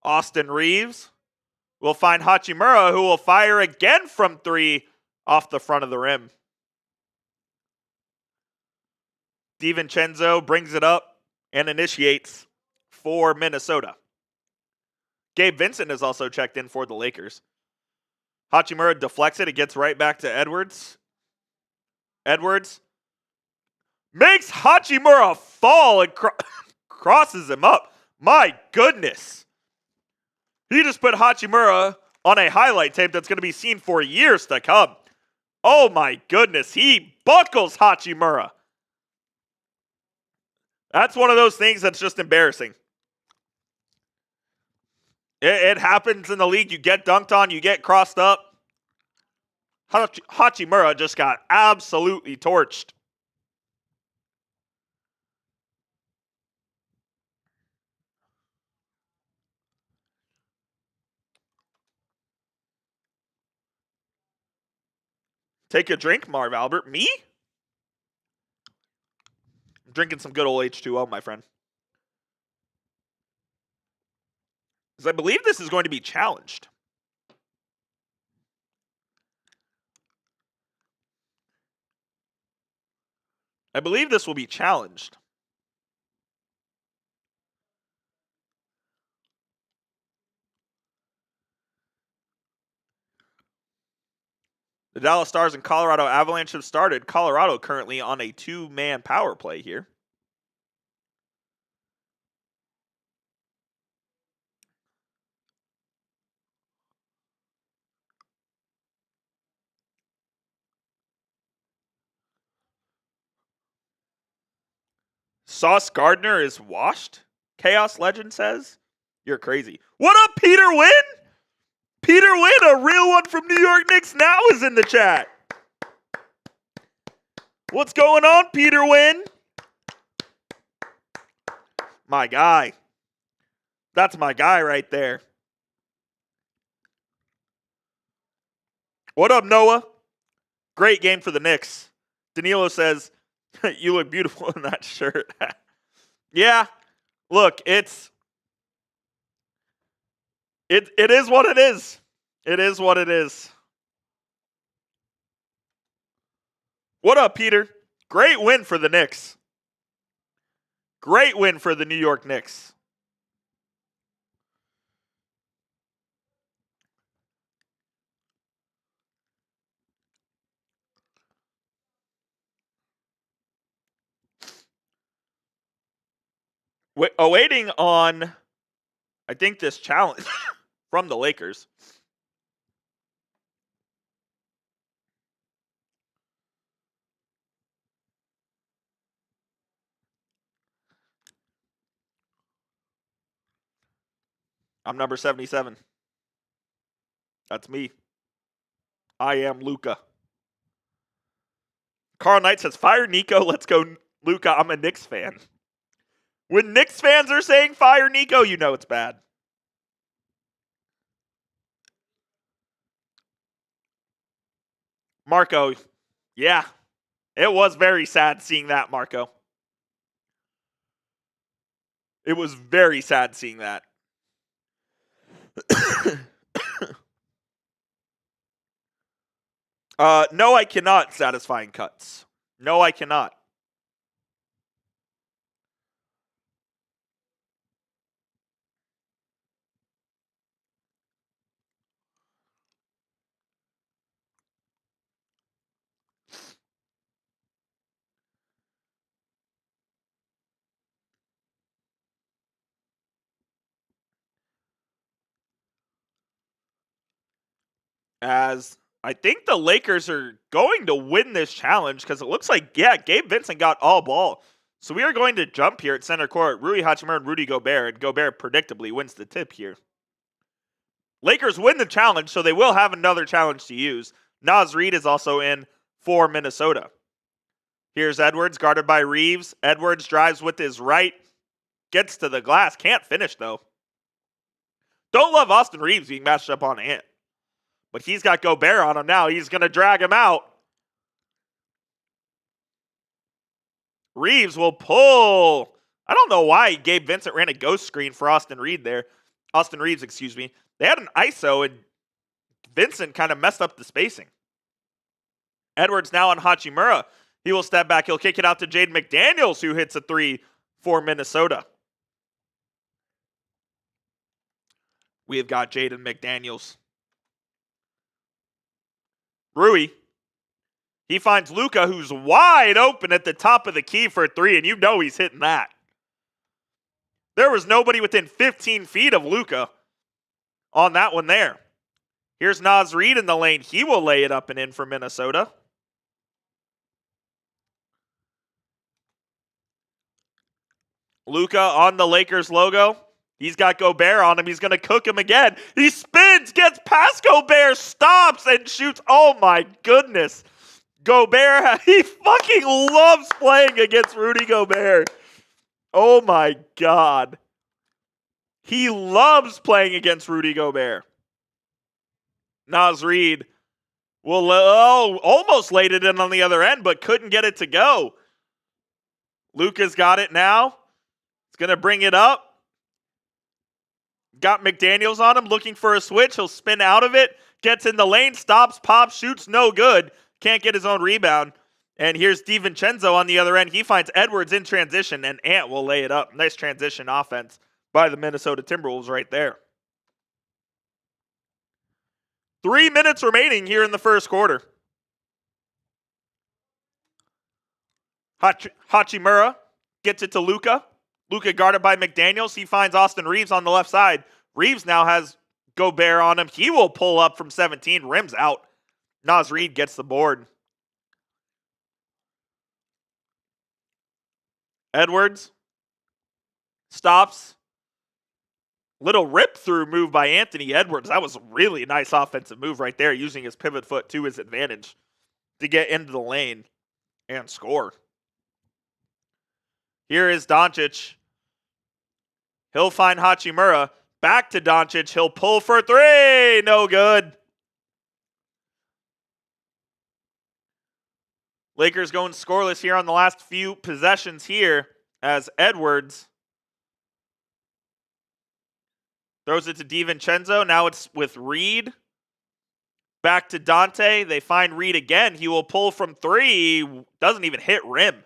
Austin Reeves will find Hachimura, who will fire again from three off the front of the rim. DiVincenzo brings it up and initiates for Minnesota. Gabe Vincent is also checked in for the Lakers. Hachimura deflects it. It gets right back to Edwards. Edwards makes Hachimura fall and crosses him up. My goodness. He just put Hachimura on a highlight tape that's going to be seen for years to come. Oh my goodness. He buckles Hachimura. That's one of those things that's just embarrassing. It happens in the league. You get dunked on, you get crossed up. Hachimura just got absolutely torched. Take a drink, Marv Albert. Me? I'm drinking some good old H2O, my friend. Because I believe this is going to be challenged. I believe this will be challenged. The Dallas Stars and Colorado Avalanche have started. Colorado currently on a two-man power play here. Sauce Gardner is washed, Chaos Legend says. You're crazy. What up, Peter Wynn? Peter Wynn, a real one from New York Knicks now, is in the chat. What's going on, Peter Wynn? My guy. That's my guy right there. What up, Noah? Great game for the Knicks. Danilo says, you look beautiful in that shirt. Yeah, look, it is what it is. It is what it is. What up, Peter? Great win for the Knicks. Great win for the New York Knicks. Awaiting on, I think, this challenge from the Lakers. I'm number 77. That's me. I am Luka. Carl Knight says, fire Nico, let's go Luka. I'm a Knicks fan. When Knicks fans are saying fire Nico, you know it's bad. Marco, yeah. It was very sad seeing that, Marco. It was very sad seeing that. No, I cannot. Satisfying cuts. No, I cannot. As I think the Lakers are going to win this challenge because it looks like, yeah, Gabe Vincent got all ball. So we are going to jump here at center court. Rui Hachimura and Rudy Gobert. And Gobert predictably wins the tip here. Lakers win the challenge, so they will have another challenge to use. Naz Reid is also in for Minnesota. Here's Edwards, guarded by Reeves. Edwards drives with his right. Gets to the glass. Can't finish, though. Don't love Austin Reeves being matched up on Ant. But he's got Gobert on him now. He's going to drag him out. Reeves will pull. I don't know why Gabe Vincent ran a ghost screen for Austin Reeves, excuse me. They had an ISO, and Vincent kind of messed up the spacing. Edwards now on Hachimura. He will step back. He'll kick it out to Jaden McDaniels, who hits a three for Minnesota. We have got Jaden McDaniels. Rui. He finds Luka, who's wide open at the top of the key for a three, and you know he's hitting that. There was nobody within 15 feet of Luka on that one there. Here's Naz Reid in the lane. He will lay it up and in for Minnesota. Luka on the Lakers logo. He's got Gobert on him. He's going to cook him again. He spins, gets past Gobert, stops, and shoots. Oh, my goodness. Gobert, he fucking loves playing against Rudy Gobert. Oh, my God. He loves playing against Rudy Gobert. Naz Reid will almost laid it in on the other end, but couldn't get it to go. Luka's got it now. He's going to bring it up. Got McDaniels on him, looking for a switch. He'll spin out of it, gets in the lane, stops, pops, shoots, no good. Can't get his own rebound. And here's DiVincenzo on the other end. He finds Edwards in transition, and Ant will lay it up. Nice transition offense by the Minnesota Timberwolves right there. 3 minutes remaining here in the first quarter. Hachimura gets it to Luka. Luka guarded by McDaniels. He finds Austin Reeves on the left side. Reeves now has Gobert on him. He will pull up from 17. Rims out. Naz Reid gets the board. Edwards stops. Little rip-through move by Anthony Edwards. That was a really nice offensive move right there, using his pivot foot to his advantage to get into the lane and score. Here is Doncic. He'll find Hachimura. Back to Doncic. He'll pull for three. No good. Lakers going scoreless here on the last few possessions here as Edwards throws it to DiVincenzo. Now it's with Reed. Back to Dante. They find Reed again. He will pull from three. Doesn't even hit rim.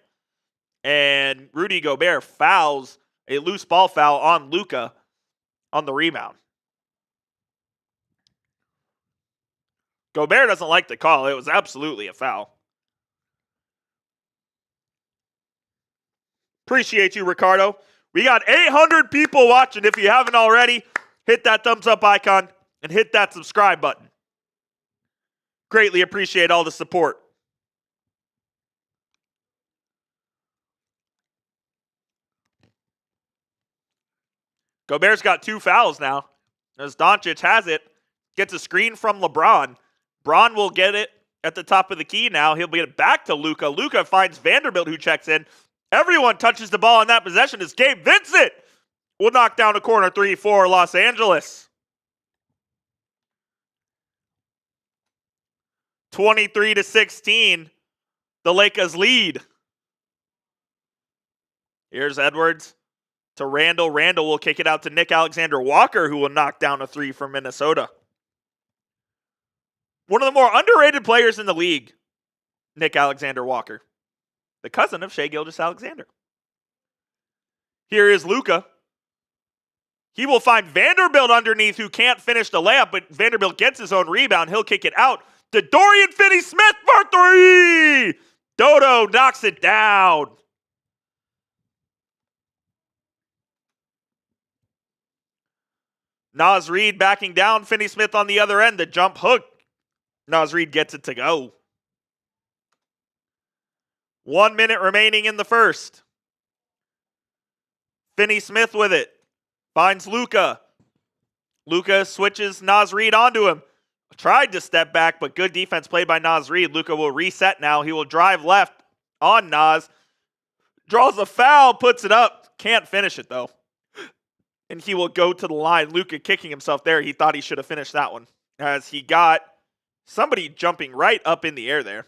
And Rudy Gobert fouls a loose ball foul on Luka on the rebound. Gobert doesn't like the call. It was absolutely a foul. Appreciate you, Ricardo. We got 800 people watching. If you haven't already, hit that thumbs up icon and hit that subscribe button. Greatly appreciate all the support. Gobert's got 2 fouls now, as Doncic has it. Gets a screen from LeBron. Bron will get it at the top of the key now. He'll get it back to Luka. Luka finds Vanderbilt, who checks in. Everyone touches the ball on that possession as Gabe Vincent will knock down a corner 3 for Los Angeles. 23-16, the Lakers lead. Here's Edwards to Randall. Randall will kick it out to Nick Alexander-Walker, who will knock down a 3 from Minnesota. One of the more underrated players in the league, Nick Alexander-Walker, the cousin of Shai Gilgeous-Alexander. Here is Luka. He will find Vanderbilt underneath, who can't finish the layup, but Vanderbilt gets his own rebound. He'll kick it out to Dorian Finney-Smith for 3! Dodo knocks it down. Naz Reid backing down. Finney-Smith on the other end. The jump hook. Naz Reid gets it to go. 1 minute remaining in the first. Finney-Smith with it. Finds Luka. Luka switches Naz Reid onto him. Tried to step back, but good defense played by Naz Reid. Luka will reset now. He will drive left on Naz. Draws a foul, puts it up. Can't finish it, though. And he will go to the line. Luka kicking himself there. He thought he should have finished that one, as he got somebody jumping right up in the air there.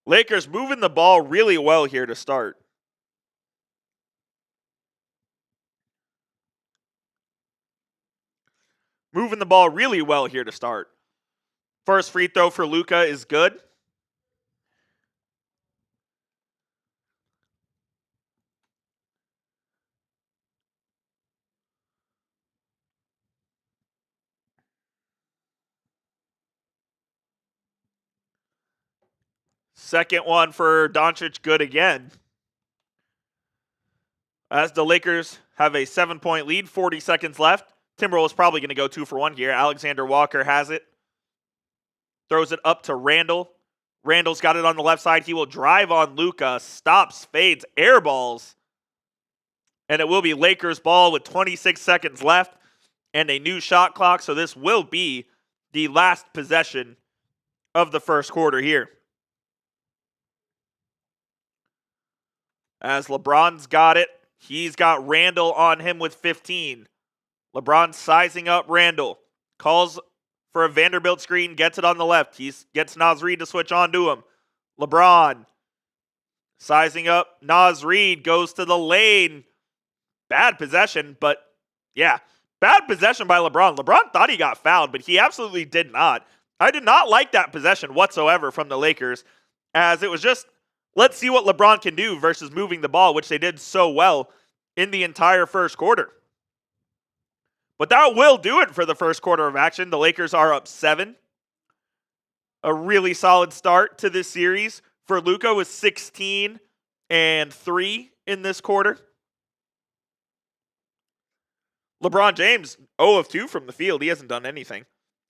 Lakers moving the ball really well here to start. Moving the ball really well here to start. First free throw for Luka is good. Second one for Doncic, good again. As the Lakers have a 7-point lead, 40 seconds left. Timberwolves probably going to go 2 for 1 here. Alexander Walker has it. Throws it up to Randall. Randall's got it on the left side. He will drive on Luka. Stops, fades, air balls. And it will be Lakers ball with 26 seconds left and a new shot clock. So this will be the last possession of the first quarter here. As LeBron's got it, he's got Randall on him with 15. LeBron sizing up Randall. Calls for a Vanderbilt screen, gets it on the left. He gets Naz Reid to switch on to him. LeBron sizing up Naz Reid, goes to the lane. Bad possession, but yeah, bad possession by LeBron. LeBron thought he got fouled, but he absolutely did not. I did not like that possession whatsoever from the Lakers, as it was just, let's see what LeBron can do versus moving the ball, which they did so well in the entire first quarter. But that will do it for the first quarter of action. The Lakers are up 7. A really solid start to this series for Luka with 16 and 3 in this quarter. LeBron James, 0 of 2 from the field. He hasn't done anything.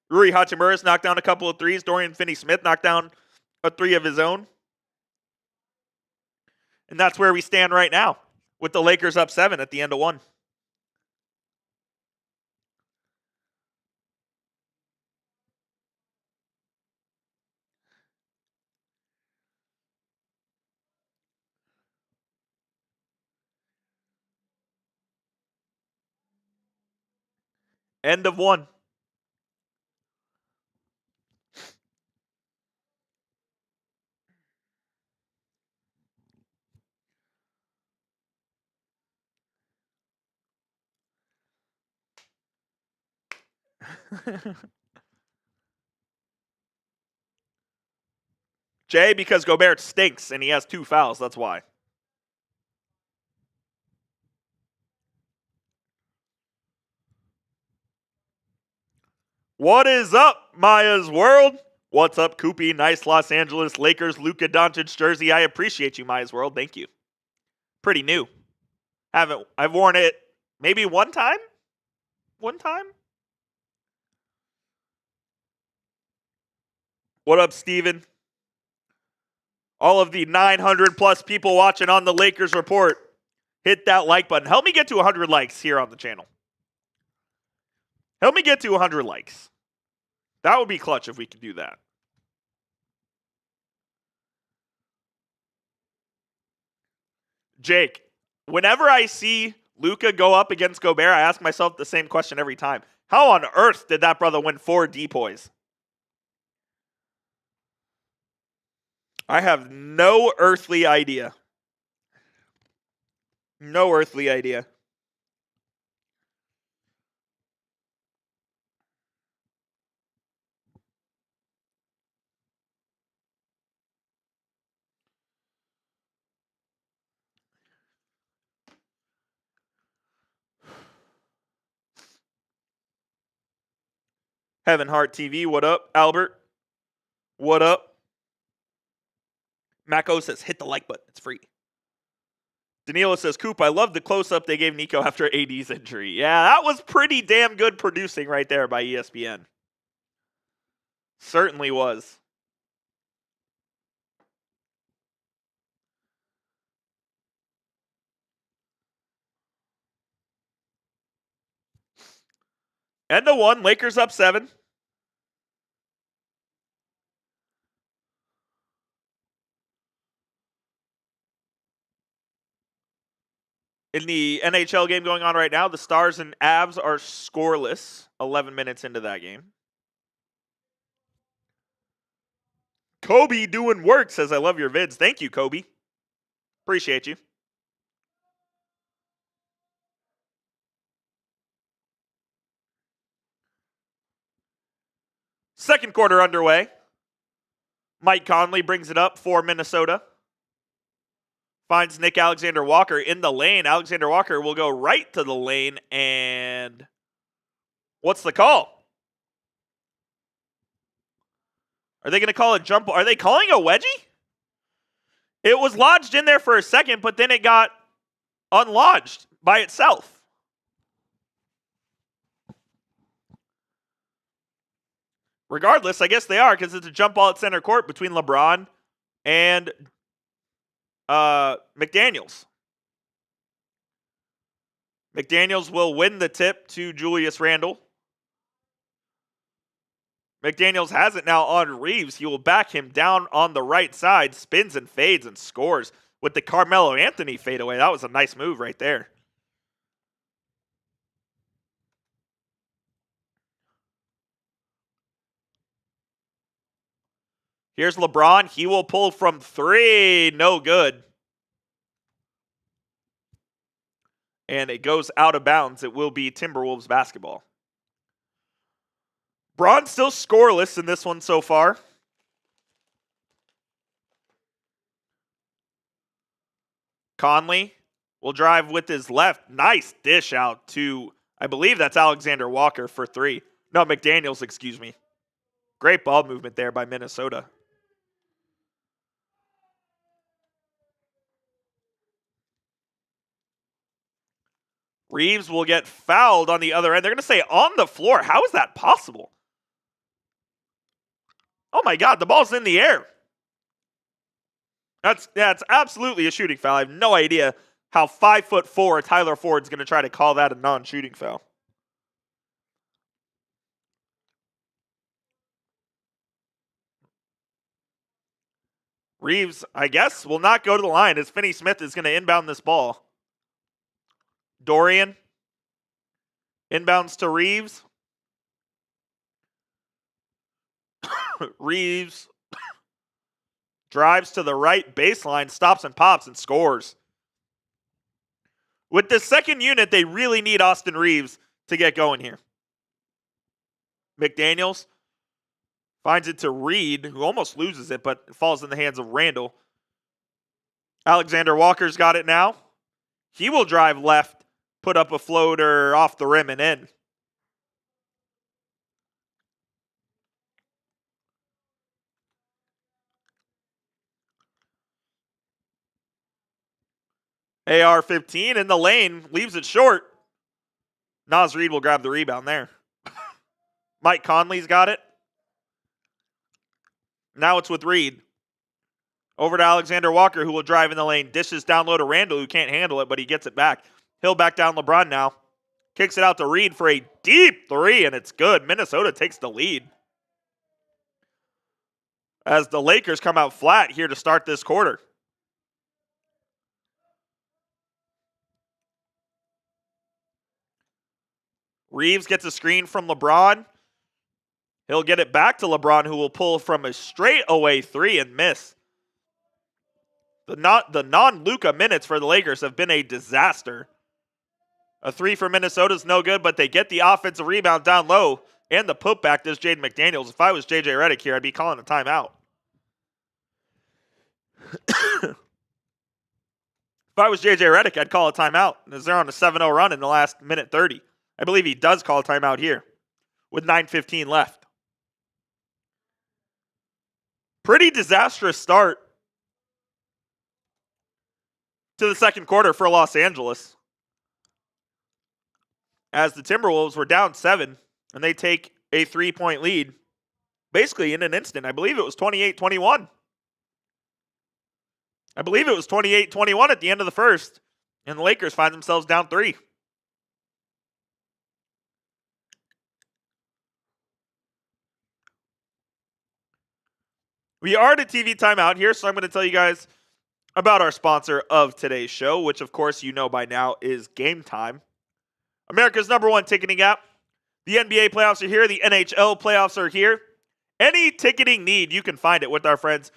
Rui Hachimura's knocked down a couple of threes. Dorian Finney-Smith knocked down a 3 of his own. And that's where we stand right now, with the Lakers up 7 at the end of 1. End of 1. Jay, because Gobert stinks and he has 2 fouls. That's why. What is up, Maya's World? What's up, Koopy? Nice Los Angeles Lakers Luka Doncic jersey. I appreciate you, Maya's World. Thank you. Pretty new. I've worn it maybe one time? One time? What up, Steven? All of the 900 plus people watching on the Lakers Report, hit that like button. Help me get to 100 likes here on the channel. Help me get to 100 likes. That would be clutch if we could do that. Jake, whenever I see Luka go up against Gobert, I ask myself the same question every time. How on earth did that brother win 4 depoys? I have no earthly idea. No earthly idea. Heaven Heart TV, what up? Albert, what up? Mako says, hit the like button. It's free. Danilo says, Coop, I love the close-up they gave Nico after AD's injury. Yeah, that was pretty damn good producing right there by ESPN. Certainly was. End of 1, Lakers up 7. In the NHL game going on right now, the Stars and Avs are scoreless 11 minutes into that game. Kobe doing work says, I love your vids. Thank you, Kobe. Appreciate you. Second quarter underway. Mike Conley brings it up for Minnesota. Finds Nick Alexander-Walker in the lane. Alexander-Walker will go right to the lane, and what's the call? Are they going to call a jump? Are they calling a wedgie? It was lodged in there for a second, but then it got unlodged by itself. Regardless, I guess they are, because it's a jump ball at center court between LeBron and McDaniels. McDaniels will win the tip to Julius Randle. McDaniels has it now on Reeves. He will back him down on the right side, spins and fades and scores with the Carmelo Anthony fadeaway. That was a nice move right there. Here's LeBron. He will pull from 3. No good. And it goes out of bounds. It will be Timberwolves basketball. Braun still scoreless in this one so far. Conley will drive with his left. Nice dish out to, I believe that's Alexander Walker for 3. No, McDaniels, excuse me. Great ball movement there by Minnesota. Reeves will get fouled on the other end. They're going to say on the floor. How is that possible? Oh my God, the ball's in the air. That's absolutely a shooting foul. I have no idea how 5'4" Tyler Ford's going to try to call that a non-shooting foul. Reeves, I guess, will not go to the line as Finney Smith is going to inbound this ball. Dorian inbounds to Reeves. Reeves drives to the right baseline, stops and pops and scores. With the second unit, they really need Austin Reeves to get going here. McDaniels finds it to Reed, who almost loses it, but it falls in the hands of Randall. Alexander Walker's got it now. He will drive left, put up a floater off the rim and in. AR-15 in the lane, leaves it short. Naz Reid will grab the rebound there. Mike Conley's got it. Now it's with Reed. Over to Alexander Walker, who will drive in the lane. Dishes down low to Randall, who can't handle it, but he gets it back. He'll back down LeBron now. Kicks it out to Reed for a deep three, and it's good. Minnesota takes the lead. As the Lakers come out flat here to start this quarter. Reeves gets a screen from LeBron. He'll get it back to LeBron, who will pull from a straightaway three and miss. The non-Luka minutes for the Lakers have been a disaster. A three for Minnesota is no good, but they get the offensive rebound down low and the putback to Jaden McDaniels. If I was JJ Redick here, I'd be calling a timeout. If I was JJ Redick, I'd call a timeout, as they're on a 7-0 run in the last minute 30. I believe he does call a timeout here with 9:15 left. Pretty disastrous start to the second quarter for Los Angeles, as the Timberwolves were down 7, and they take a 3-point lead basically in an instant. I believe it was 28-21. I believe it was 28-21 at the end of the first, and the Lakers find themselves down 3. We are at a TV timeout here, so I'm going to tell you guys about our sponsor of today's show, which of course you know by now is Game Time. America's #1 ticketing app. The NBA playoffs are here. The NHL playoffs are here. Any ticketing need, you can find it with our friends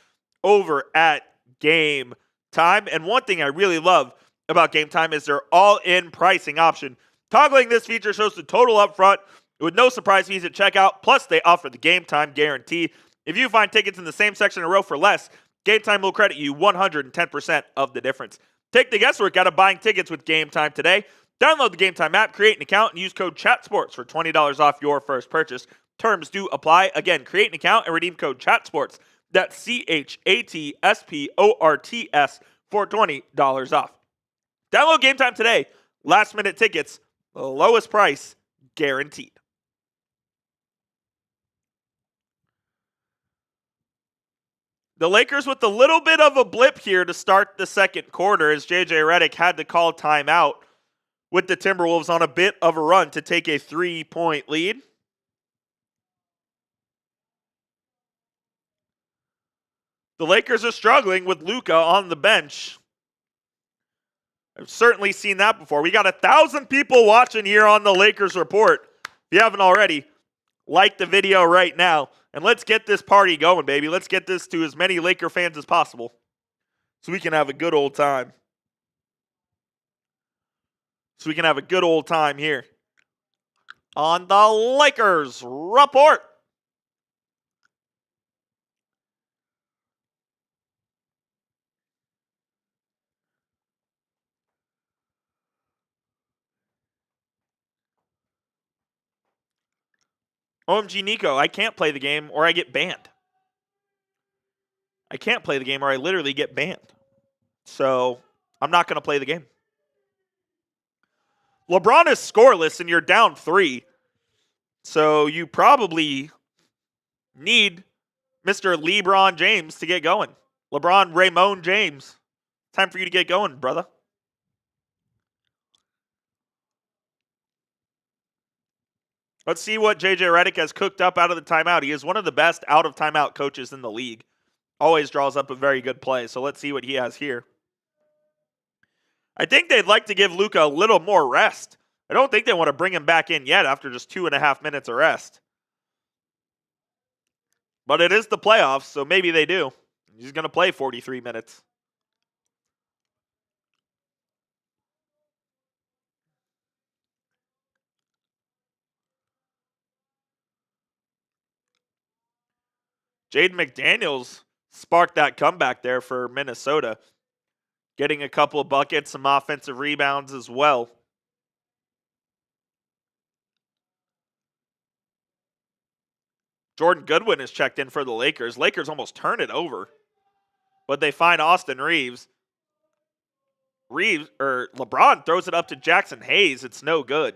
over at Game Time. And one thing I really love about Game Time is their all-in pricing option. Toggling this feature shows the total up front with no surprise fees at checkout. Plus, they offer the Game Time guarantee. If you find tickets in the same section in a row for less, Game Time will credit you 110% of the difference. Take the guesswork out of buying tickets with Game Time today. Download the Game Time app, create an account, and use code CHATSPORTS for $20 off your first purchase. Terms do apply. Again, create an account and redeem code CHATSPORTS. That's CHATSPORTS for $20 off. Download Game Time today. Last minute tickets, the lowest price guaranteed. The Lakers with a little bit of a blip here to start the second quarter, as JJ Redick had to call timeout with the Timberwolves on a bit of a run to take a 3-point lead. The Lakers are struggling with Luka on the bench. I've certainly seen that before. We got 1,000 people watching here on the Lakers Report. If you haven't already, like the video right now. And let's get this party going, baby. Let's get this to as many Laker fans as possible so we can have a good old time. Here on the Lakers Report. OMG Nico, I can't play the game or I get banned. I can't play the game or I literally get banned. So I'm not going to play the game. LeBron is scoreless and you're down 3. So you probably need Mr. LeBron James to get going. LeBron Raymond James. Time for you to get going, brother. Let's see what JJ Redick has cooked up out of the timeout. He is one of the best out of timeout coaches in the league. Always draws up a very good play. So let's see what he has here. I think they'd like to give Luka a little more rest. I don't think they want to bring him back in yet after just 2.5 minutes of rest. But it is the playoffs, so maybe they do. He's going to play 43 minutes. Jaden McDaniels sparked that comeback there for Minnesota, getting a couple of buckets, some offensive rebounds as well. Jordan Goodwin is checked in for the Lakers. Lakers almost turn it over, but they find Austin Reeves. LeBron throws it up to Jackson Hayes. It's no good.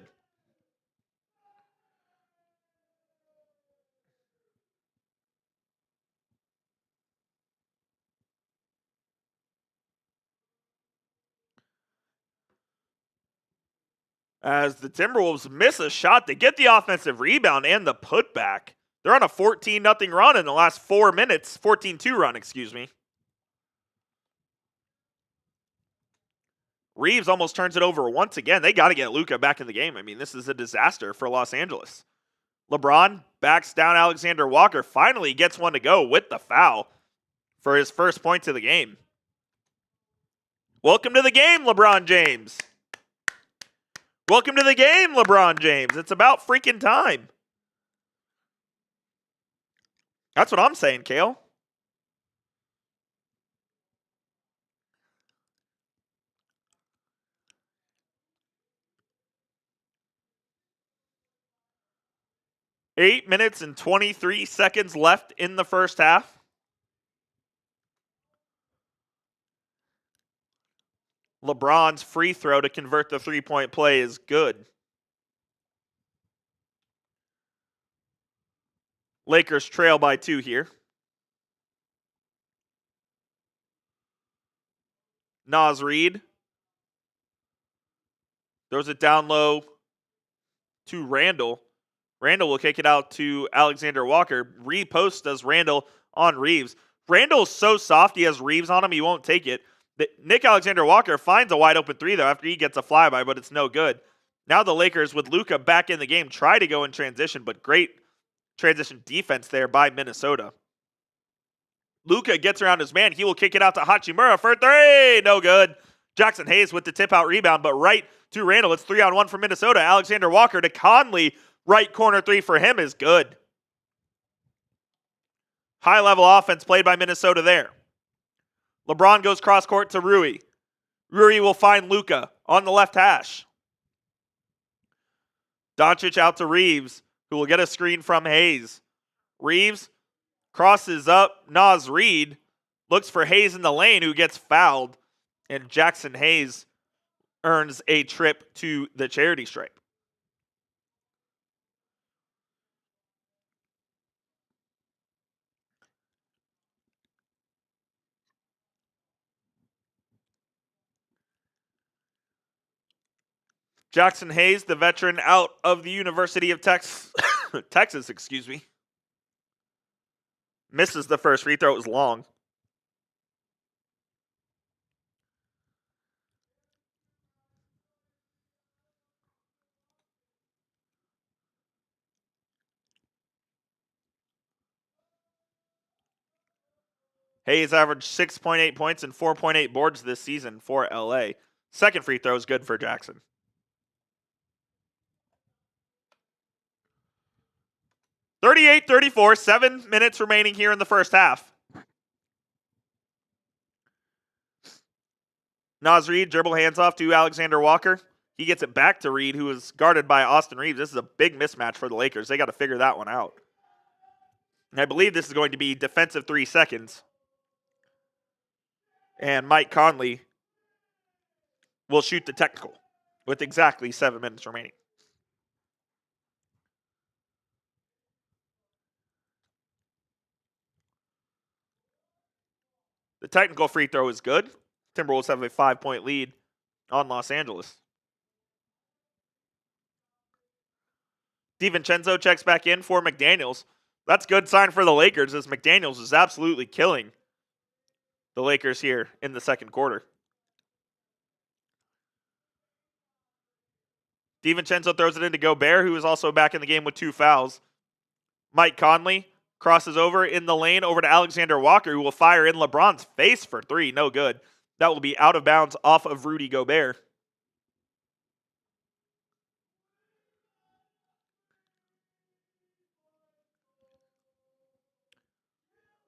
As the Timberwolves miss a shot, they get the offensive rebound and the putback. They're on a 14-0 run in the last 4 minutes. 14-2 run, excuse me. Reeves almost turns it over once again. They got to get Luka back in the game. I mean, this is a disaster for Los Angeles. LeBron backs down Alexander Walker. Finally gets one to go with the foul for his first points of the game. Welcome to the game, LeBron James. Welcome to the game, LeBron James. It's about freaking time. That's what I'm saying, Kale. Eight minutes and 23 seconds left in the first half. LeBron's free throw to convert the three-point play is good. Lakers trail by 2 here. Naz Reid throws it down low to Randall. Randall will kick it out to Alexander Walker. Repost does Randall on Reeves. Randall's so soft, he has Reeves on him, he won't take it. Nick Alexander Walker finds a wide open 3 though after he gets a flyby, but it's no good. Now the Lakers with Luka back in the game try to go in transition, but great transition defense there by Minnesota. Luka gets around his man. He will kick it out to Hachimura for 3. No good. Jackson Hayes with the tip-out rebound, but right to Randall. It's 3-on-1 for Minnesota. Alexander Walker to Conley. Right corner 3 for him is good. High-level offense played by Minnesota there. LeBron goes cross-court to Rui. Rui will find Luka on the left hash. Doncic out to Reeves, who will get a screen from Hayes. Reeves crosses up. Naz Reid looks for Hayes in the lane, who gets fouled. And Jackson Hayes earns a trip to the charity stripe. Jackson Hayes, the veteran out of the University of Texas, misses the first free throw. It was long. Hayes averaged 6.8 points and 4.8 boards this season for LA. Second free throw is good for Jackson. 38-34, 7 minutes remaining here in the first half. Naz Reid dribble hands off to Alexander Walker. He gets it back to Reid, who is guarded by Austin Reeves. This is a big mismatch for the Lakers. They got to figure that one out. And I believe this is going to be defensive 3 seconds. And Mike Conley will shoot the technical with exactly 7 minutes remaining. The technical free throw is good. Timberwolves have a 5-point lead on Los Angeles. DiVincenzo checks back in for McDaniels. That's a good sign for the Lakers, as McDaniels is absolutely killing the Lakers here in the second quarter. DiVincenzo throws it into Gobert, who is also back in the game with 2 fouls. Mike Conley crosses over in the lane over to Alexander Walker, who will fire in LeBron's face for 3. No good. That will be out of bounds off of Rudy Gobert.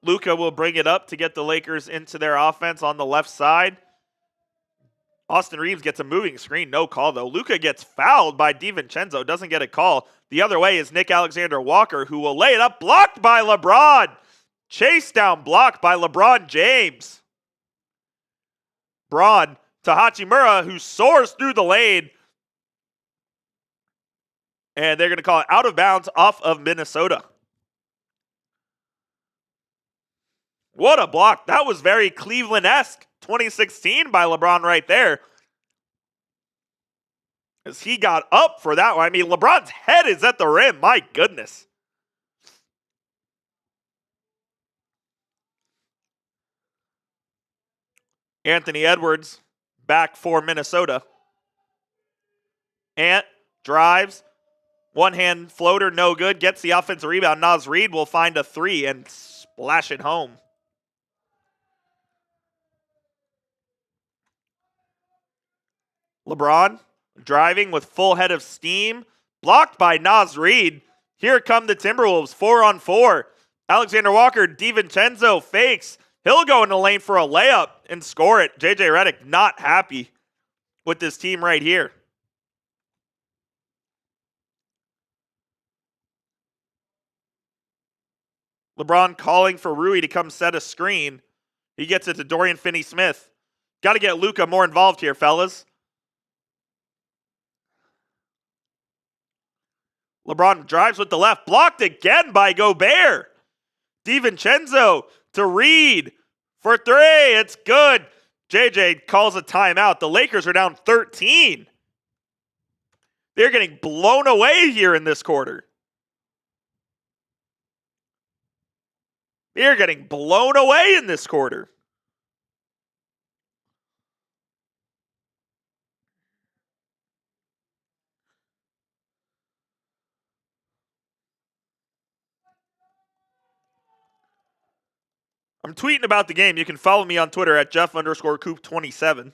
Luka will bring it up to get the Lakers into their offense on the left side. Austin Reeves gets a moving screen. No call, though. Luka gets fouled by DiVincenzo. Doesn't get a call. The other way is Nick Alexander-Walker, who will lay it up. Blocked by LeBron. Chase down block by LeBron James. Braun to Hachimura, who soars through the lane. And they're going to call it out of bounds off of Minnesota. What a block. That was very Cleveland-esque 2016 by LeBron right there. As he got up for that one. I mean, LeBron's head is at the rim. My goodness. Anthony Edwards back for Minnesota. Ant drives. One-hand floater, no good. Gets the offensive rebound. Naz Reid will find a three and splash it home. LeBron driving with full head of steam. Blocked by Naz Reid. Here come the Timberwolves, 4-on-4. Alexander Walker, DiVincenzo fakes. He'll go in the lane for a layup and score it. JJ Redick not happy with this team right here. LeBron calling for Rui to come set a screen. He gets it to Dorian Finney-Smith. Got to get Luka more involved here, fellas. LeBron drives with the left. Blocked again by Gobert. DiVincenzo to Reed for three. It's good. JJ calls a timeout. The Lakers are down 13. They're getting blown away here in this quarter. They're getting blown away in this quarter. I'm tweeting about the game. You can follow me on Twitter at Jeff_Coop27.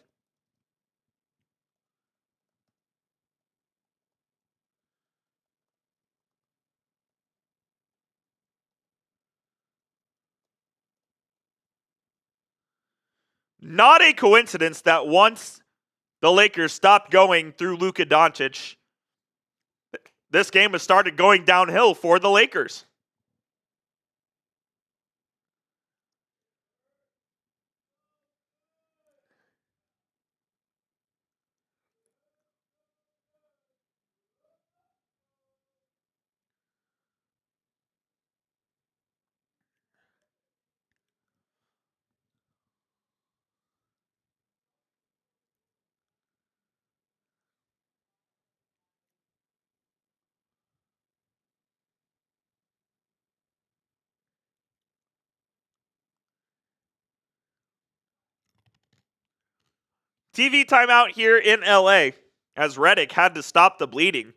Not a coincidence that once the Lakers stopped going through Luka Doncic, this game has started going downhill for the Lakers. TV timeout here in LA as Redick had to stop the bleeding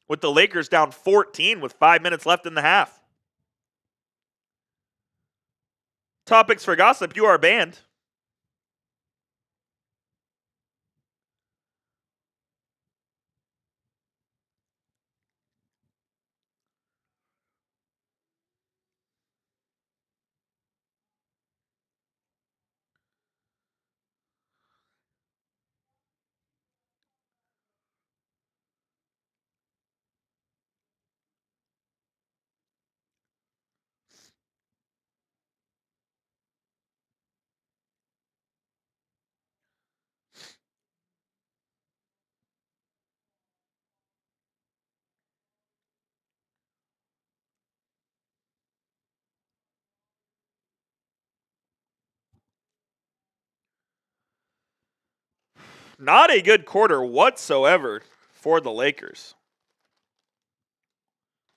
with the Lakers down 14 with 5 minutes left in the half. Topics for gossip, you are banned. Not a good quarter whatsoever for the Lakers.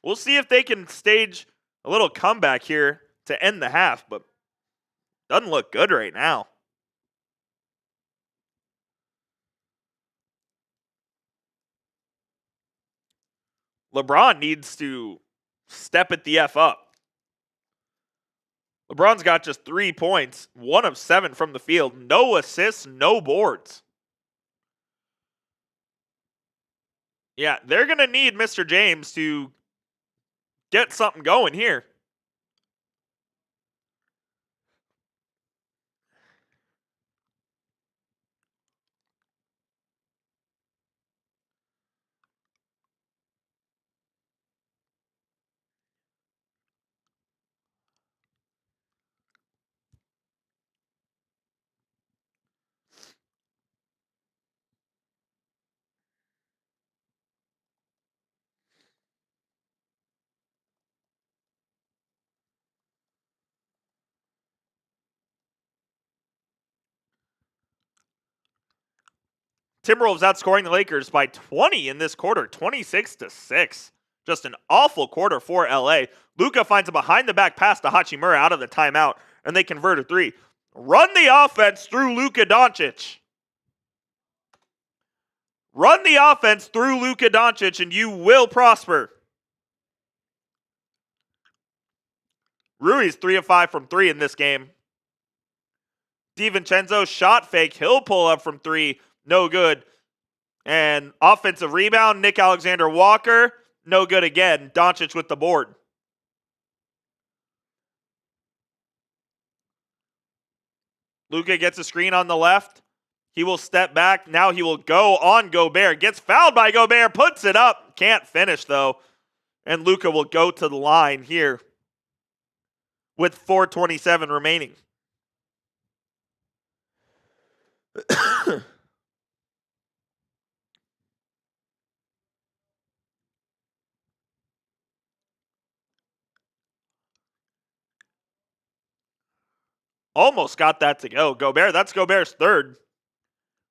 We'll see if they can stage a little comeback here to end the half, but doesn't look good right now. LeBron needs to step it the F up. LeBron's got just 3 points, 1 of 7 from the field, no assists, no boards. Yeah, they're going to need Mr. James to get something going here. Timberwolves outscoring the Lakers by 20 in this quarter, 26-6. Just an awful quarter for LA. Luka finds a behind-the-back pass to Hachimura out of the timeout, and they convert a three. Run the offense through Luka Doncic. Run the offense through Luka Doncic, and you will prosper. Rui's 3 of 5 from 3 in this game. DiVincenzo shot fake. He'll pull up from 3. No good. And offensive rebound, Nick Alexander-Walker. No good again. Doncic with the board. Luka gets a screen on the left. He will step back. Now he will go on Gobert. Gets fouled by Gobert. Puts it up. Can't finish, though. And Luka will go to the line here with 4:27 remaining. Almost got that to go. Gobert, that's Gobert's third.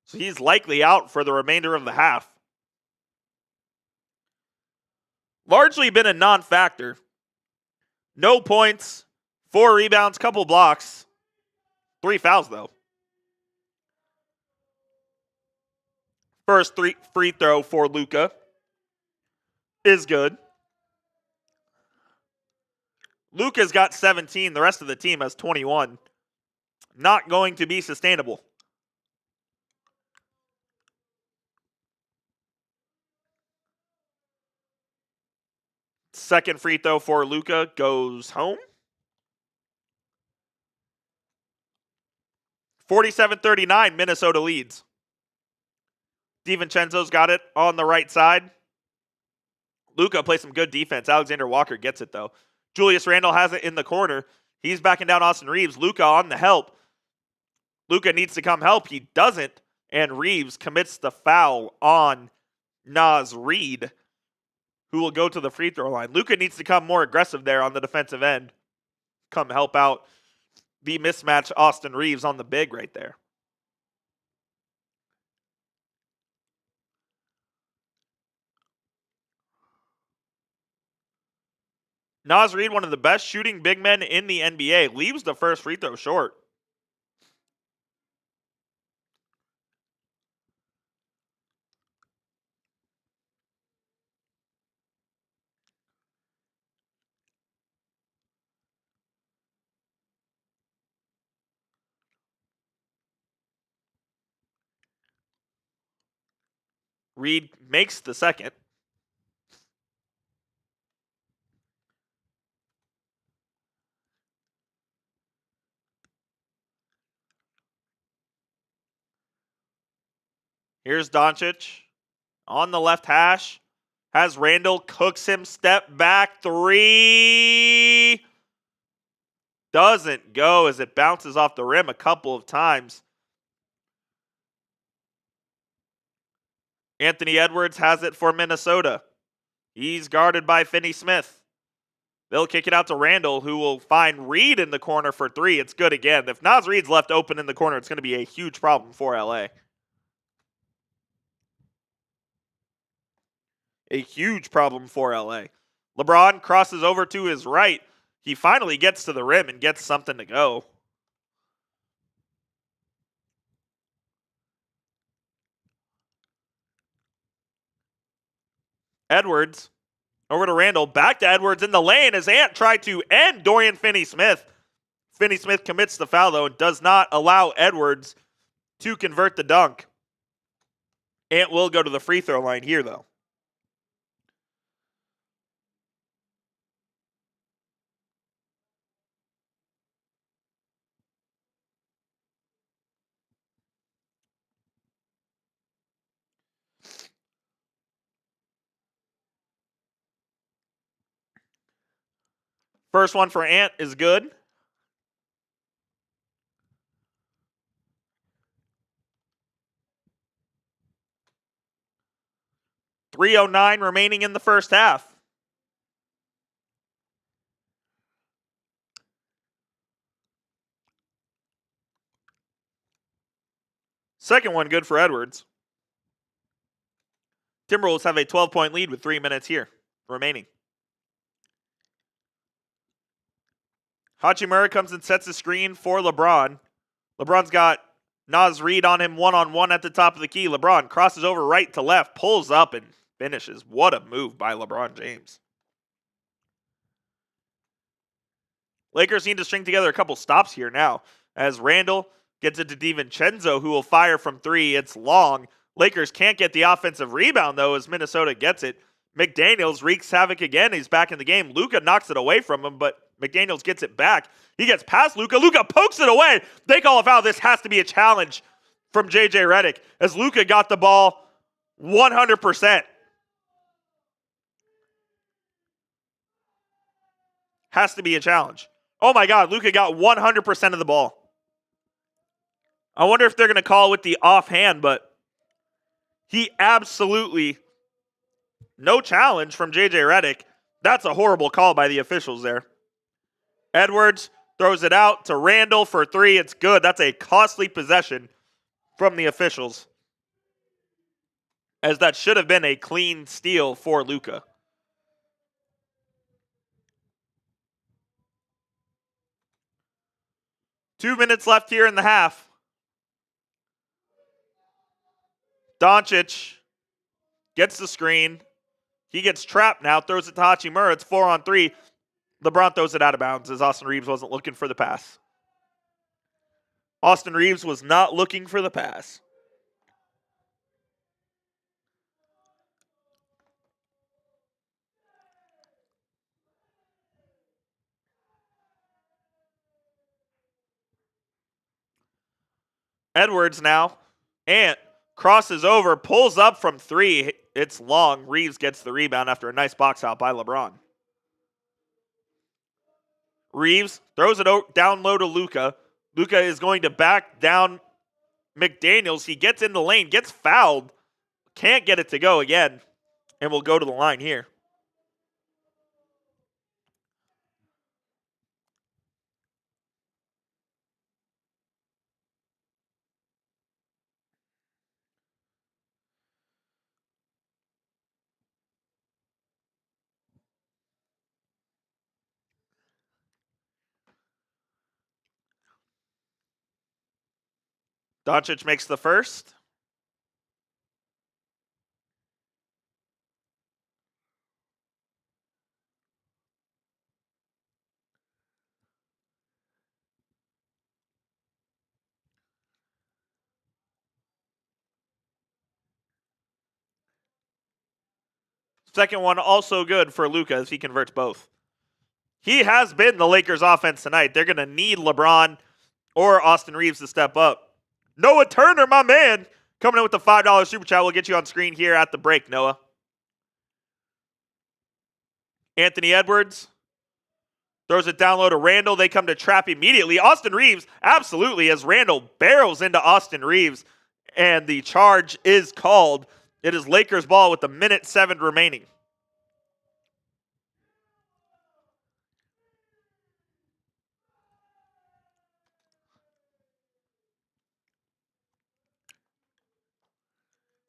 So he's likely out for the remainder of the half. Largely been a non-factor. No points, 4 rebounds, couple blocks, 3 fouls though. First free throw for Luka is good. Luka's got 17. The rest of the team has 21. Not going to be sustainable. Second free throw for Luka goes home. 47-39, Minnesota leads. DiVincenzo's got it on the right side. Luka plays some good defense. Alexander Walker gets it, though. Julius Randle has it in the corner. He's backing down Austin Reeves. Luka on the help. Luka needs to come help. He doesn't. And Reeves commits the foul on Naz Reid, who will go to the free throw line. Luka needs to come more aggressive there on the defensive end. Come help out the mismatch Austin Reeves on the big right there. Naz Reid, one of the best shooting big men in the NBA, leaves the first free throw short. Reid makes the second. Here's Doncic on the left hash. Has Randle, cooks him, step back, 3. Doesn't go as it bounces off the rim a couple of times. Anthony Edwards has it for Minnesota. He's guarded by Finney Smith. They'll kick it out to Randle, who will find Reid in the corner for 3. It's good again. If Naz Reid's left open in the corner, it's going to be a huge problem for LA. A huge problem for LA. LeBron crosses over to his right. He finally gets to the rim and gets something to go. Edwards over to Randle. Back to Edwards in the lane as Ant tried to end Dorian Finney-Smith. Finney-Smith commits the foul, though, and does not allow Edwards to convert the dunk. Ant will go to the free throw line here, though. First one for Ant is good. .309 remaining in the first half. Second one good for Edwards. Timberwolves have a 12-point lead with 3 minutes here remaining. Hachimura comes and sets the screen for LeBron. LeBron's got Naz Reid on him one-on-one at the top of the key. LeBron crosses over right to left, pulls up, and finishes. What a move by LeBron James. Lakers need to string together a couple stops here now as Randall gets it to DiVincenzo, who will fire from three. It's long. Lakers can't get the offensive rebound, though, as Minnesota gets it. McDaniels wreaks havoc again. He's back in the game. Luka knocks it away from him, but McDaniels gets it back. He gets past Luka. Luka pokes it away. They call a foul. This has to be a challenge from J.J. Redick as Luka got the ball 100%. Has to be a challenge. Oh my God, Luka got 100% of the ball. I wonder if they're going to call with the offhand, but he absolutely, no challenge from J.J. Redick. That's a horrible call by the officials there. Edwards throws it out to Randall for three. It's good. That's a costly possession from the officials, as that should have been a clean steal for Luka. Two minutes left here in the half. Doncic gets the screen. He gets trapped now, throws it to Hachimura. It's 4-on-3. LeBron throws it out of bounds as Austin Reeves wasn't looking for the pass. Austin Reeves was not looking for the pass. Edwards now, and crosses over, pulls up from three. It's long. Reeves gets the rebound after a nice box out by LeBron. Reeves throws it down low to Luka. Luka is going to back down McDaniels. He gets in the lane, gets fouled, can't get it to go again, and will go to the line here. Doncic makes the first. Second one also good for Luka as he converts both. He has been the Lakers offense tonight. They're going to need LeBron or Austin Reeves to step up. Noah Turner, my man, coming in with the $5 super chat. We'll get you on screen here at the break, Noah. Anthony Edwards throws it down low to Randall. They come to trap immediately. Austin Reeves, absolutely, as Randall barrels into Austin Reeves, and the charge is called. It is Lakers ball with 1:07 remaining.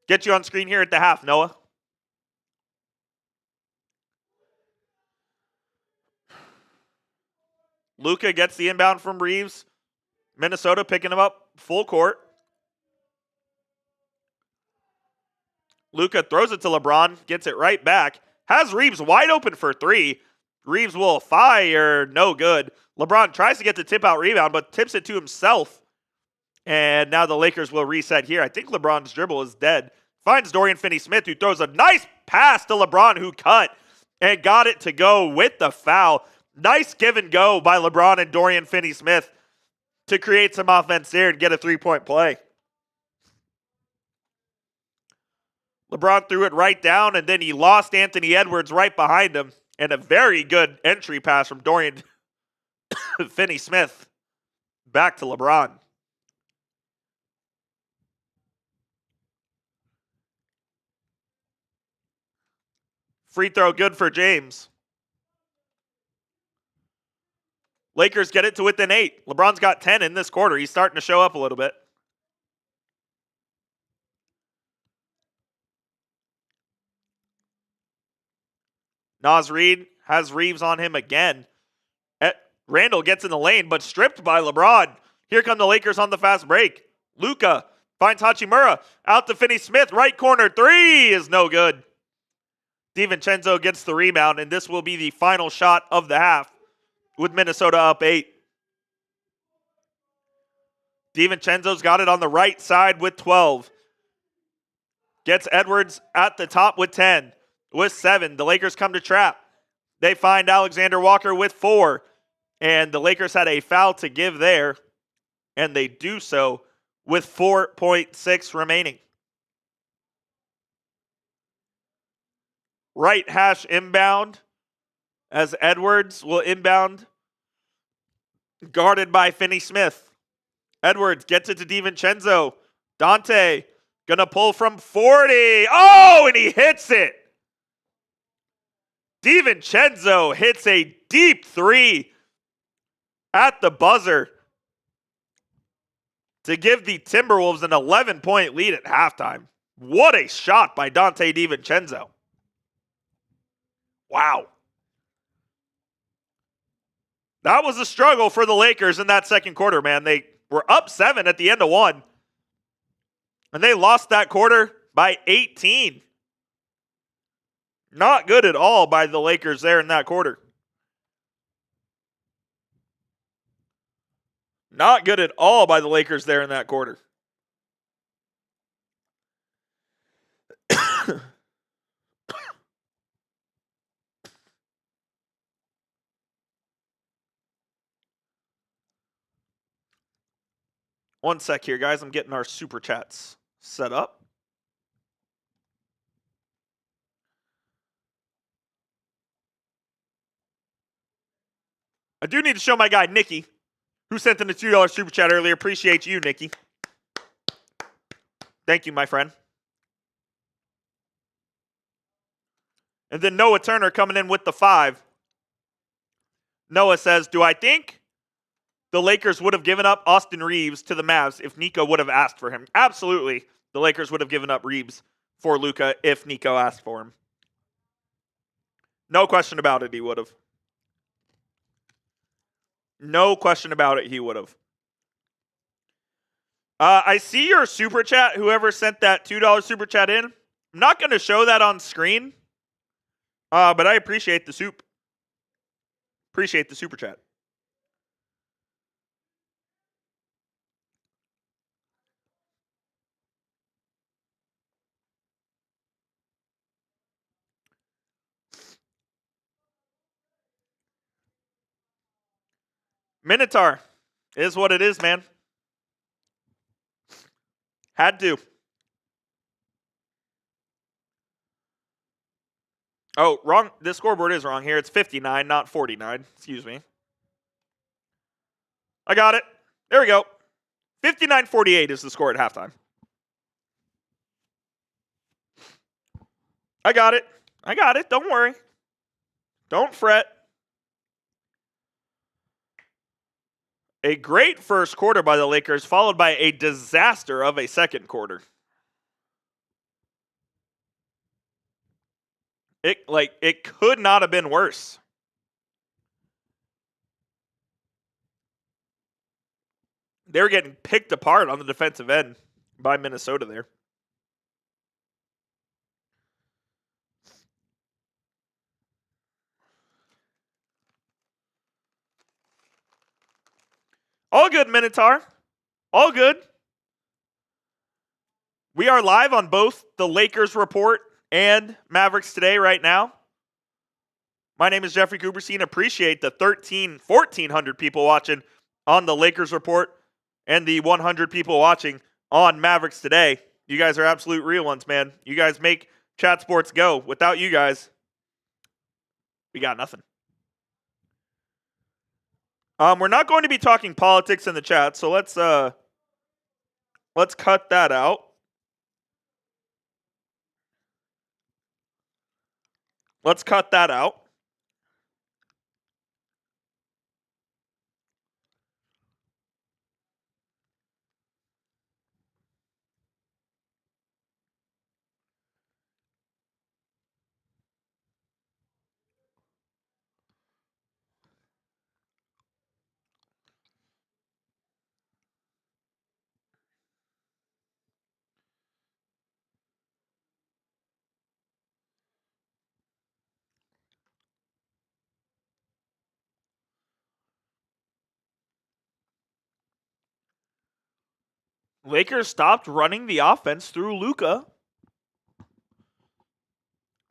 Get you on screen here at the half, Noah. Luka gets the inbound from Reeves. Minnesota picking him up full court. Luka throws it to LeBron, gets it right back. Has Reeves wide open for three. Reeves will fire, no good. LeBron tries to get the tip-out rebound, but tips it to himself. And now the Lakers will reset here. I think LeBron's dribble is dead. Finds Dorian Finney-Smith, who throws a nice pass to LeBron, who cut and got it to go with the foul. Nice give and go by LeBron and Dorian Finney-Smith to create some offense there and get a three-point play. LeBron threw it right down, and then he lost Anthony Edwards right behind him. And a very good entry pass from Dorian Finney-Smith back to LeBron. Free throw good for James. Lakers get it to within 8. LeBron's got 10 in this quarter. He's starting to show up a little bit. Naz Reid has Reeves on him again. Randall gets in the lane, but stripped by LeBron. Here come the Lakers on the fast break. Luka finds Hachimura. Out to Finney-Smith. Right corner. Three is no good. DiVincenzo gets the rebound, and this will be the final shot of the half with Minnesota up 8. DiVincenzo's got it on the right side with 12. Gets Edwards at the top with 10. With 7, the Lakers come to trap. They find Alexander Walker with 4. And the Lakers had a foul to give there, and they do so with 4.6 remaining. Right hash inbound as Edwards will inbound, guarded by Finney-Smith. Edwards gets it to DiVincenzo. Dante gonna pull from 40. Oh, and he hits it. DiVincenzo hits a deep 3 at the buzzer to give the Timberwolves an 11-point lead at halftime. What a shot by Dante DiVincenzo. Wow. That was a struggle for the Lakers in that second quarter, man. They were up 7 at the end of 1. And they lost that quarter by 18. Not good at all by the Lakers there in that quarter. Not good at all by the Lakers there in that quarter. One sec here, guys. I'm getting our super chats set up. I do need to show my guy, Nikki, who sent in a $2 super chat earlier. Appreciate you, Nikki. Thank you, my friend. And then Noah Turner coming in with the 5. Noah says, do I think the Lakers would have given up Austin Reeves to the Mavs if Nico would have asked for him? Absolutely. The Lakers would have given up Reeves for Luka if Nico asked for him. No question about it, he would have. No question about it, he would have. I see your super chat, whoever sent that $2 super chat in. I'm not going to show that on screen, but I appreciate the soup. Appreciate the super chat. Minotaur is what it is, man. Had to. Oh, wrong. This scoreboard is wrong here. It's 59, not 49. Excuse me. I got it. There we go. 59-48 is the score at halftime. I got it. I got it. Don't worry. Don't fret. A great first quarter by the Lakers, followed by a disaster of a second quarter. It could not have been worse. They were getting picked apart on the defensive end by Minnesota there. All good, Minotaur. All good. We are live on both the Lakers Report and Mavericks Today right now. My name is Jeffrey Cooperstein. Appreciate the 1,400 people watching on the Lakers Report and the 100 people watching on Mavericks Today. You guys are absolute real ones, man. You guys make chat sports go. Without you guys, we got nothing. We're not going to be talking politics in the chat, so let's cut that out. Let's cut that out. Lakers stopped running the offense through Luka.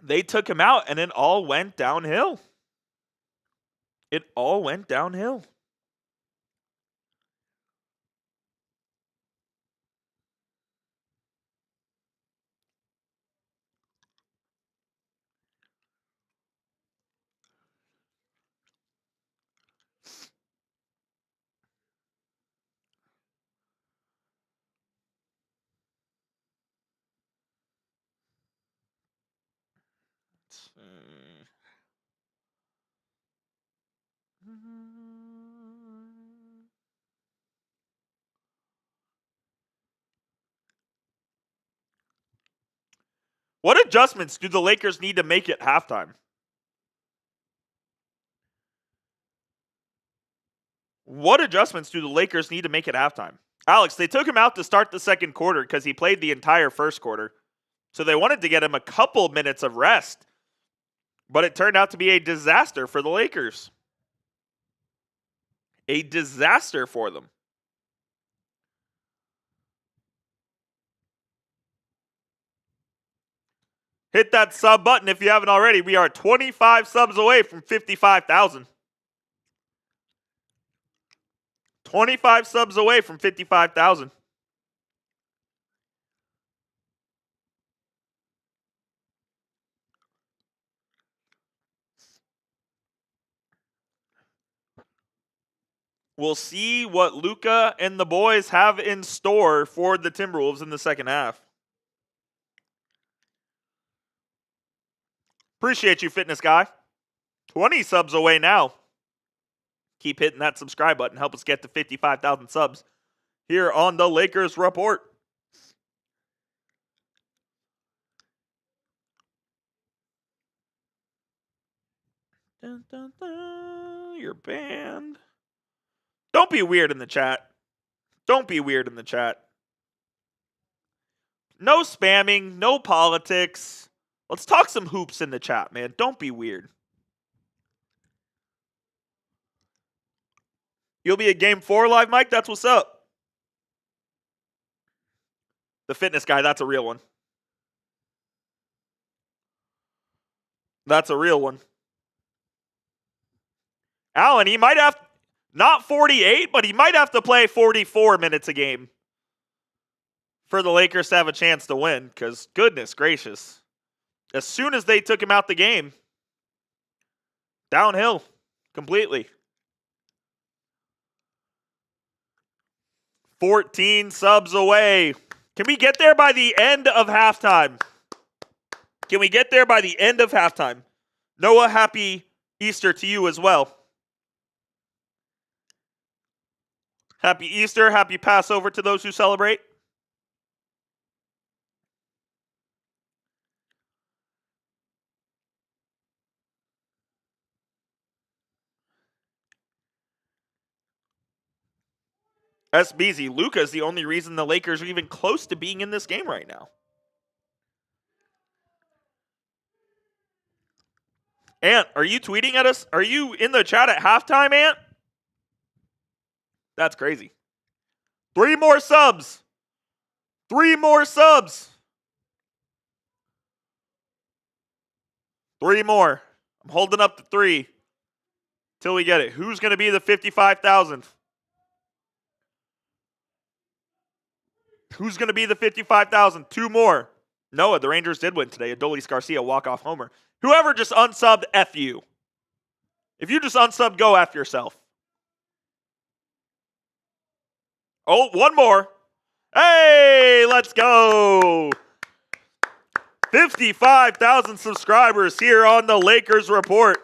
They took him out, and it all went downhill. It all went downhill. What adjustments do the Lakers need to make at halftime? What adjustments do the Lakers need to make at halftime? Alex, they took him out to start the second quarter because he played the entire first quarter. So they wanted to get him a couple minutes of rest. But it turned out to be a disaster for the Lakers. A disaster for them. Hit that sub button if you haven't already. We are 25 subs away from 55,000. 25 subs away from 55,000. We'll see what Luka and the boys have in store for the Timberwolves in the second half. Appreciate you, fitness guy. 20 subs away now. Keep hitting that subscribe button. Help us get to 55,000 subs here on the Lakers Report. Dun, dun, dun, you're banned. Don't be weird in the chat. Don't be weird in the chat. No spamming, no politics. Let's talk some hoops in the chat, man. Don't be weird. You'll be at Game 4 live, Mike? That's what's up. The fitness guy, that's a real one. That's a real one. Allen, he might have, not 48, but he might have to play 44 minutes a game for the Lakers to have a chance to win, because goodness gracious. As soon as they took him out the game, downhill completely. 14 subs away. Can we get there by the end of halftime? Can we get there by the end of halftime? Noah, happy Easter to you as well. Happy Easter, happy Passover to those who celebrate. SBZ, Luka is the only reason the Lakers are even close to being in this game right now. Ant, are you tweeting at us? Are you in the chat at halftime, Ant? That's crazy. 3 more subs. 3 more subs. 3 more. I'm holding up to 3 till we get it. Who's going to be the 55,000th? Who's going to be the 55,000? 2 more. Noah, the Rangers did win today. Adolis Garcia walk-off homer. Whoever just unsubbed, F you. If you just unsubbed, go F yourself. Oh, 1 more. Hey, let's go. 55,000 subscribers here on the Lakers Report.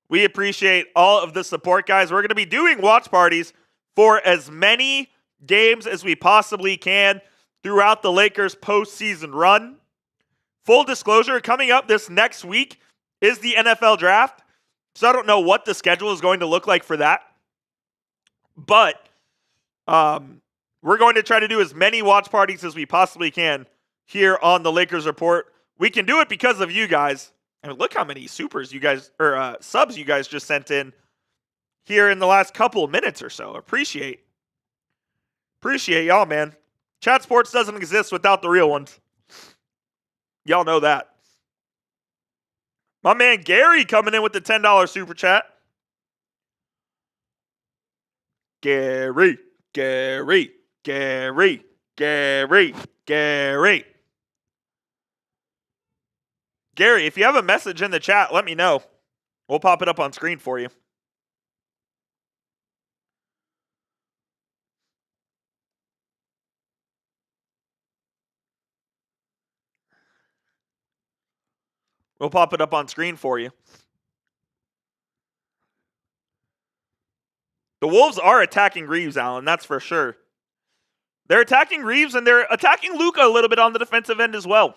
We appreciate all of the support, guys. We're going to be doing watch parties for as many games as we possibly can throughout the Lakers postseason run. Full disclosure, coming up this next week is the NFL draft. So I don't know what the schedule is going to look like for that. But we're going to try to do as many watch parties as we possibly can here on the Lakers Report. We can do it because of you guys. I mean, look how many supers you guys, or subs you guys just sent in here in the last couple of minutes or so. Appreciate Appreciate y'all, man. Chat Sports doesn't exist without the real ones. Y'all know that. My man Gary coming in with the $10 super chat. Gary. Gary. Gary, if you have a message in the chat, let me know. We'll pop it up on screen for you. We'll pop it up on screen for you. The Wolves are attacking Reeves, Allen, that's for sure. They're attacking Reeves and they're attacking Luka a little bit on the defensive end as well.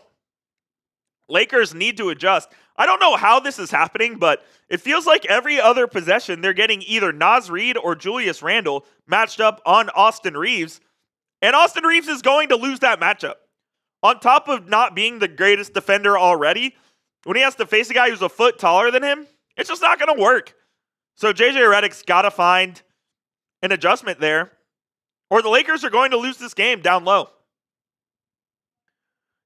Lakers need to adjust. I don't know how this is happening, but it feels like every other possession they're getting either Naz Reid or Julius Randle matched up on Austin Reeves. And Austin Reeves is going to lose that matchup. On top of not being the greatest defender already, when he has to face a guy who's a foot taller than him, it's just not going to work. So JJ Redick's got to find an adjustment there, or the Lakers are going to lose this game down low.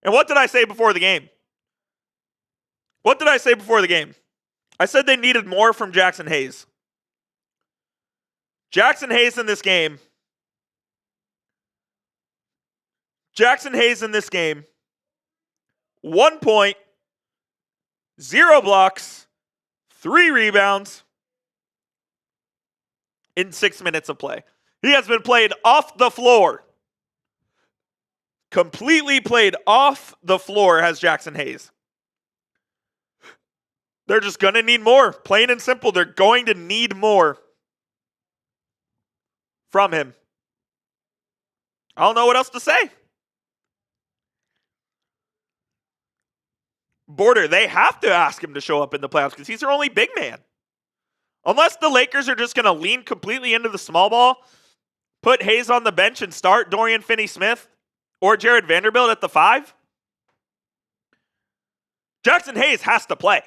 And what did I say before the game? I said they needed more from Jackson Hayes. Jackson Hayes in this game. 1 point, 0 blocks, 3 rebounds in 6 minutes of play. He has been played off the floor. Completely played off the floor has Jackson Hayes. They're just going to need more. Plain and simple, they're going to need more from him. I don't know what else to say. Border, they have to ask him to show up in the playoffs because he's their only big man. Unless the Lakers are just going to lean completely into the small ball, put Hayes on the bench and start Dorian Finney-Smith or Jared Vanderbilt at the 5, Jackson Hayes has to play.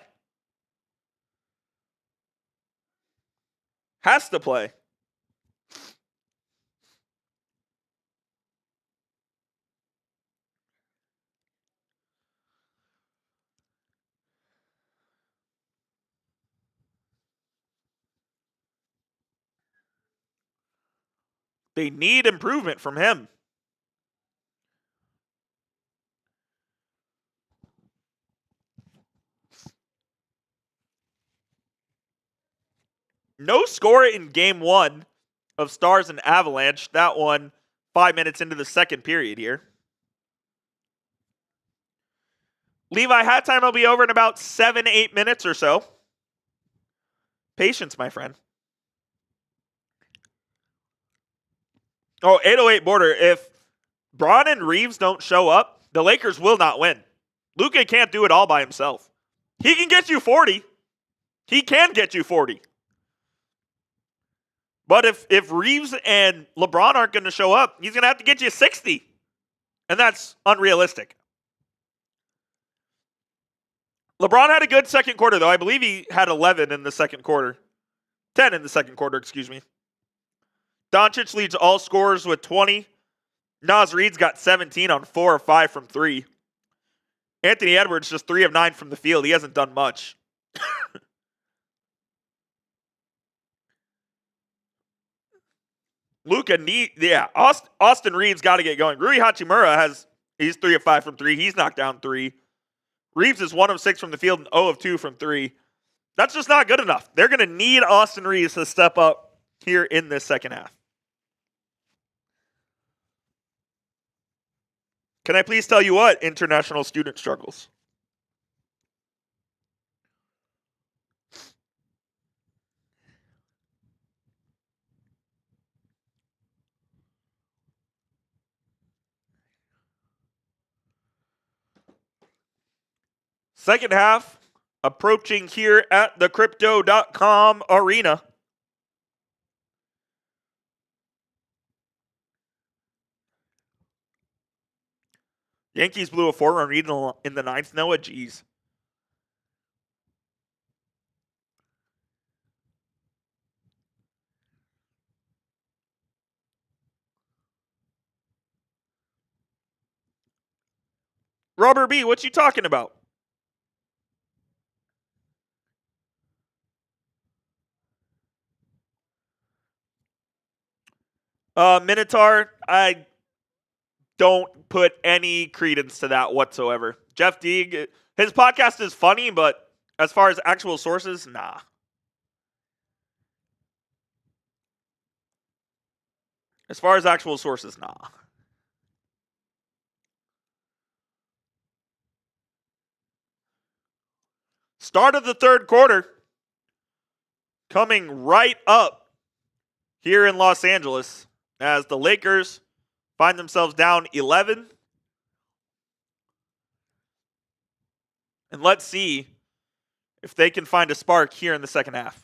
Has to play. They need improvement from him. No score in game 1 of Stars and Avalanche. That one 5 minutes into the second period here. Levi, halftime will be over in about 7-8 minutes or so. Patience, my friend. Oh, 808 Border. If Braun and Reeves don't show up, the Lakers will not win. Luka can't do it all by himself. He can get you 40. He can get you 40. But if Reeves and LeBron aren't going to show up, he's going to have to get you 60. And that's unrealistic. LeBron had a good second quarter, though. I believe he had 11 in the second quarter. 10 in the second quarter, excuse me. Doncic leads all scorers with 20. Naz Reid's got 17 on 4 or 5 from 3. Anthony Edwards just 3 of 9 from the field. He hasn't done much. Austin Reeves got to get going. Rui Hachimura he's 3 of 5 from 3. He's knocked down 3. Reeves is 1 of 6 from the field and 0 of 2 from 3. That's just not good enough. They're going to need Austin Reeves to step up here in this second half. Can I please tell you what international student struggles? Second half approaching here at the Crypto.com arena. Yankees blew a 4-run lead in the ninth. Noah, geez. Rubber B, what you talking about? Minotaur, I don't put any credence to that whatsoever. Jeff Deeg, his podcast is funny, but as far as actual sources, nah. As far as actual sources, nah. Start of the third quarter coming right up here in Los Angeles as the Lakers find themselves down 11. And let's see if they can find a spark here in the second half.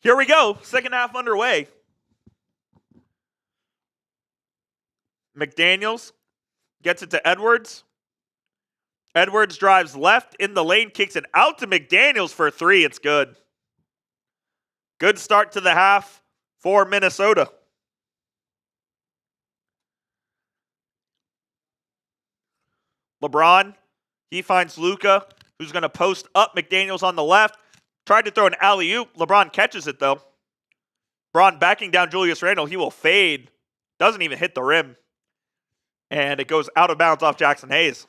Here we go. Second half underway. McDaniels gets it to Edwards. Edwards drives left in the lane, kicks it out to McDaniels for three. It's good. Good start to the half for Minnesota. LeBron, he finds Luka, who's going to post up McDaniels on the left. Tried to throw an alley-oop. LeBron catches it, though. LeBron backing down Julius Randle. He will fade. Doesn't even hit the rim. And it goes out of bounds off Jackson Hayes.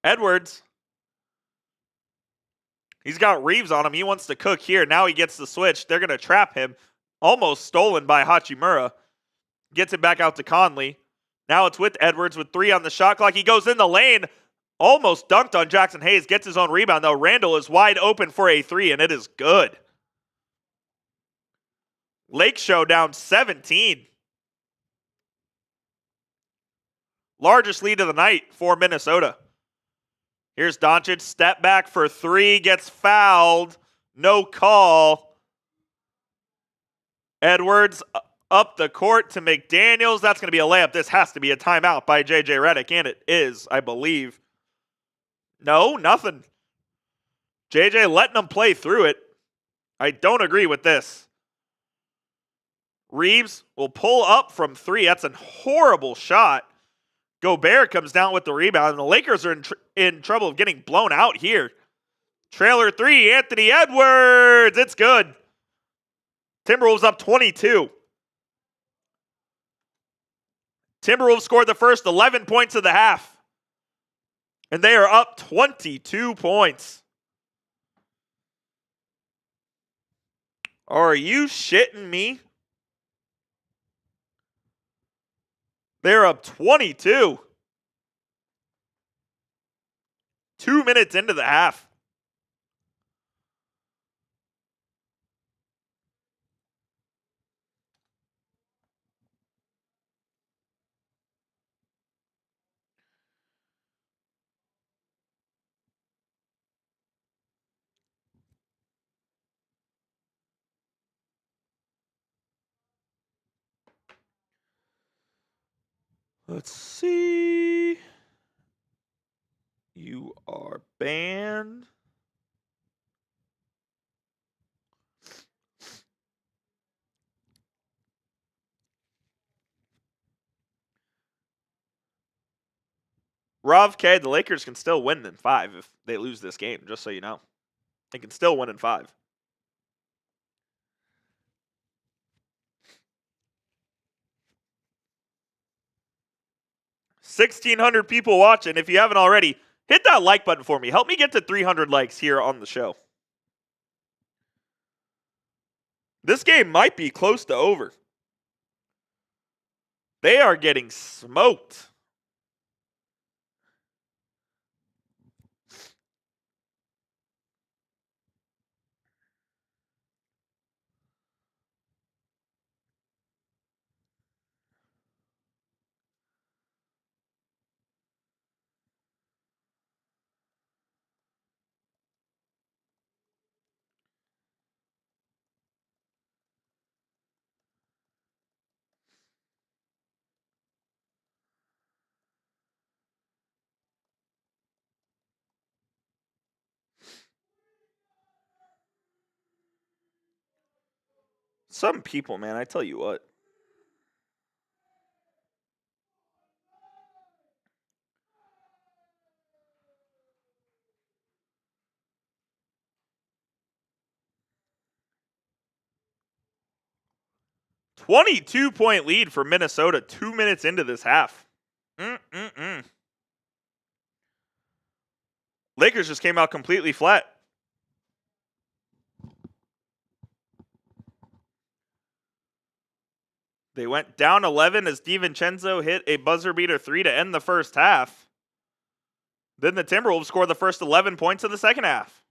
Edwards, he's got Reeves on him. He wants to cook here. Now he gets the switch. They're going to trap him. Almost stolen by Hachimura. Gets it back out to Conley. Now it's with Edwards with 3 on the shot clock. He goes in the lane. Almost dunked on Jackson Hayes. Gets his own rebound, though. Randle is wide open for a 3, and it is good. Lake Show down 17. Largest lead of the night for Minnesota. Here's Doncic. Step back for 3. Gets fouled. No call. Edwards up the court to McDaniels. That's going to be a layup. This has to be a timeout by J.J. Redick, and it is, I believe. No, nothing. J.J. letting them play through it. I don't agree with this. Reeves will pull up from 3. That's a horrible shot. Gobert comes down with the rebound, and the Lakers are in trouble of getting blown out here. Trailer 3, Anthony Edwards. It's good. Timberwolves up 22. Timberwolves scored the first 11 points of the half. And they are up 22 points. Are you shitting me? They're up 22. 2 minutes into the half. Let's see. You are banned. Rav K, the Lakers can still win in 5 if they lose this game, just so you know. They can still win in 5. $1,600 people watching. If you haven't already, hit that like button for me. Help me get to 300 likes here on the show. This game might be close to over. They are getting smoked. Some people, man, I tell you what. "22-point lead for Minnesota 2 minutes into this half. Lakers just came out completely flat. They went down 11 as DiVincenzo hit a buzzer beater 3 to end the first half. Then the Timberwolves scored the first 11 points of the second half.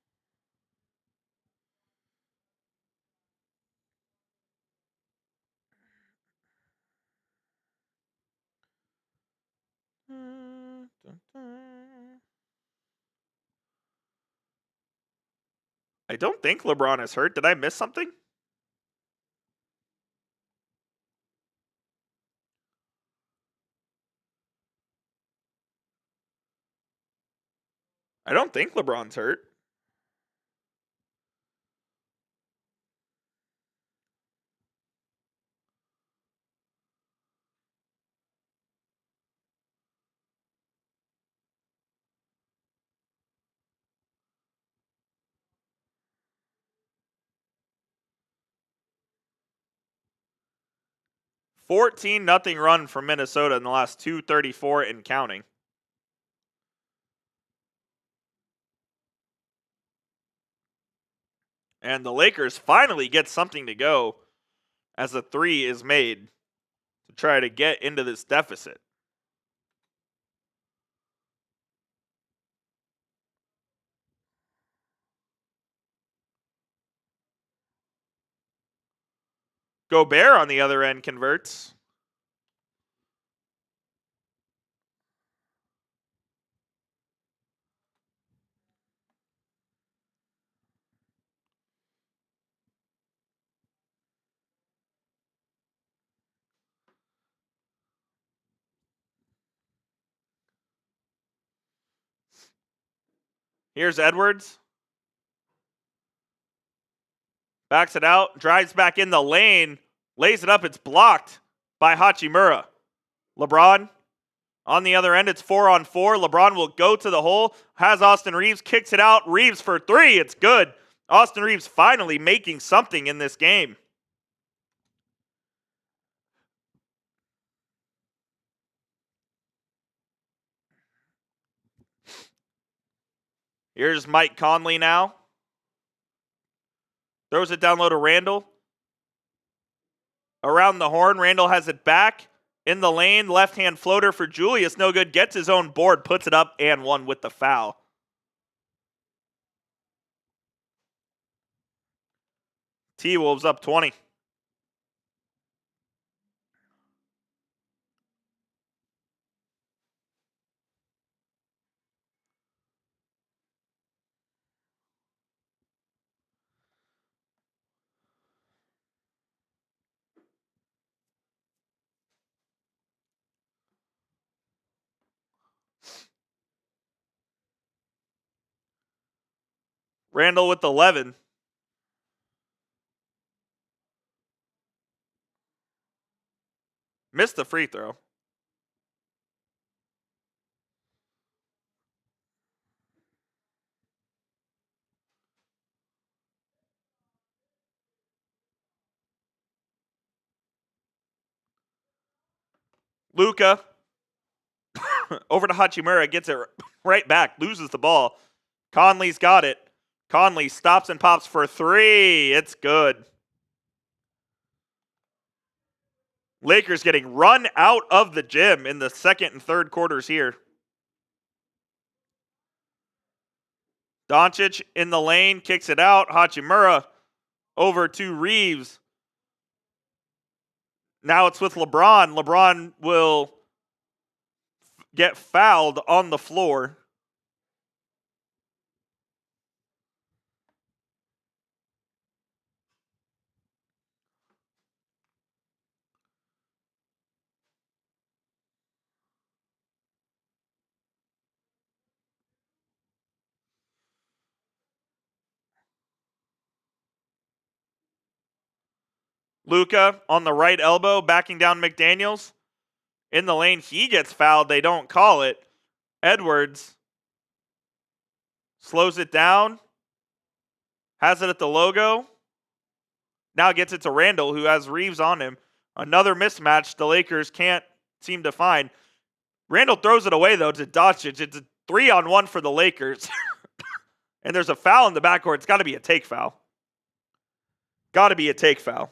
I don't think LeBron is hurt. Did I miss something? I don't think LeBron's hurt. "14-0 run from Minnesota in the last 2:34 and counting. And the Lakers finally get something to go as a 3 is made to try to get into this deficit. Gobert on the other end converts. Here's Edwards. Backs it out, drives back in the lane, lays it up. It's blocked by Hachimura. LeBron on the other end. It's 4-on-4. LeBron will go to the hole, has Austin Reeves, kicks it out. Reeves for 3. It's good. Austin Reeves finally making something in this game. Here's Mike Conley now. Throws it down low to Randall. Around the horn, Randall has it back. In the lane, left-hand floater for Julius. No good. Gets his own board, puts it up, and one with the foul. T-Wolves up 20. Randall with 11. Missed the free throw. Luka over to Hachimura, gets it right back, loses the ball. Conley's got it. Conley stops and pops for 3. It's good. Lakers getting run out of the gym in the second and third quarters here. Doncic in the lane, kicks it out. Hachimura over to Reeves. Now it's with LeBron. LeBron will get fouled on the floor. Luka on the right elbow, backing down McDaniels. In the lane, he gets fouled. They don't call it. Edwards slows it down. Has it at the logo. Now gets it to Randall, who has Reeves on him. Another mismatch the Lakers can't seem to find. Randall throws it away, though, to Doncic. It's a 3-on-1 for the Lakers. And there's a foul in the backcourt. It's got to be a take foul. Got to be a take foul.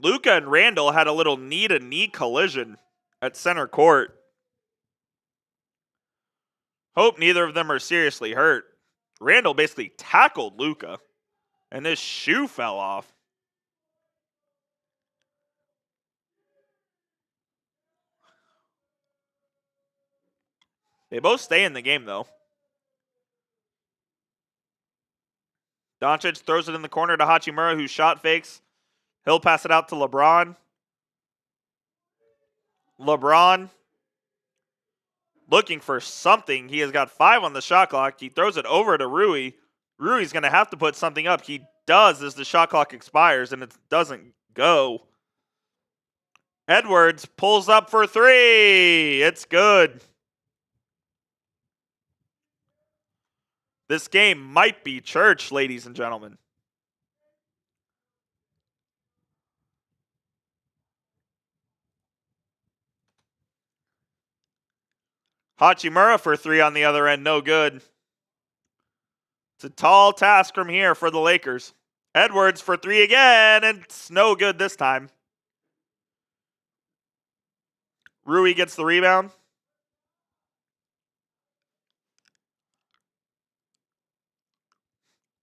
Luka and Randall had a little knee-to-knee collision at center court. Hope neither of them are seriously hurt. Randall basically tackled Luka, and his shoe fell off. They both stay in the game, though. Doncic throws it in the corner to Hachimura, who shot fakes. He'll pass it out to LeBron. LeBron looking for something. He has got 5 on the shot clock. He throws it over to Rui. Rui's going to have to put something up. He does as the shot clock expires, and it doesn't go. Edwards pulls up for 3. It's good. This game might be church, ladies and gentlemen. Hachimura for 3 on the other end, no good. It's a tall task from here for the Lakers. Edwards for 3 again, and it's no good this time. Rui gets the rebound.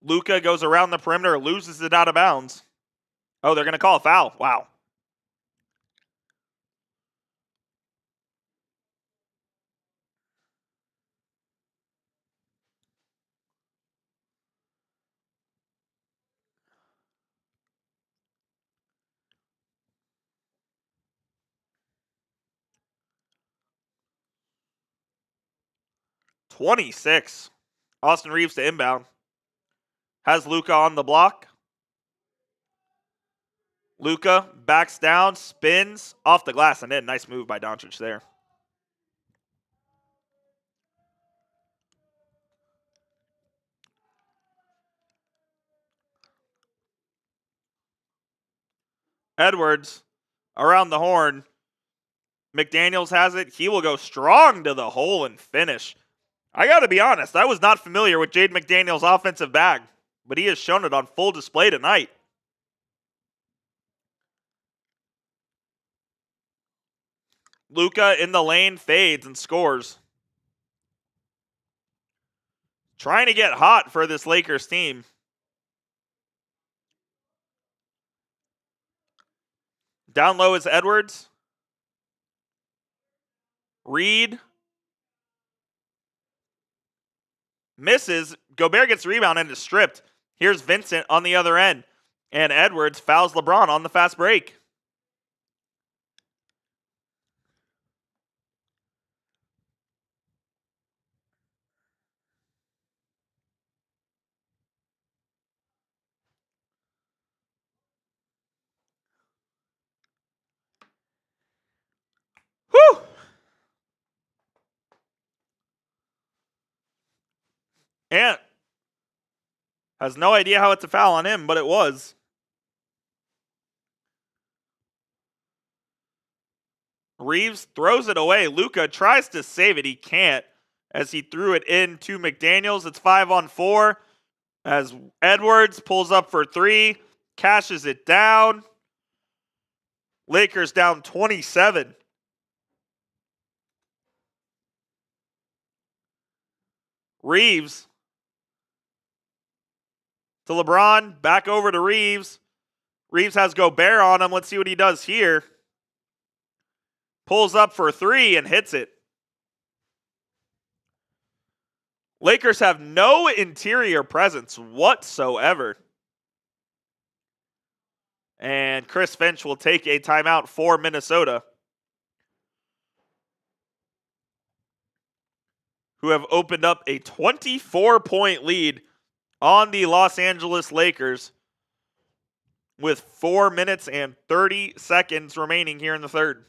Luka goes around the perimeter, loses it out of bounds. Oh, they're going to call a foul. Wow. "26. Austin Reeves to inbound. Has Luka on the block. Luka backs down, spins off the glass, and in. Nice move by Doncic there. Edwards around the horn. McDaniels has it. He will go strong to the hole and finish. I got to be honest, I was not familiar with Jaden McDaniels' offensive bag, but he has shown it on full display tonight. Luka in the lane fades and scores. Trying to get hot for this Lakers team. Down low is Edwards. Reed misses. Gobert gets the rebound and is stripped. Here's Vincent on the other end. And Edwards fouls LeBron on the fast break. Whew! Ant has no idea how it's a foul on him, but it was. Reeves throws it away. Luka tries to save it. He can't as he threw it into McDaniels. It's 5-on-4 as Edwards pulls up for 3, cashes it down. Lakers down 27. Reeves to LeBron. Back over to Reeves. Reeves has Gobert on him. Let's see what he does here. Pulls up for 3 and hits it. Lakers have no interior presence whatsoever. And Chris Finch will take a timeout for Minnesota, who have opened up a 24-point lead on the Los Angeles Lakers with 4 minutes and 30 seconds remaining here in the third.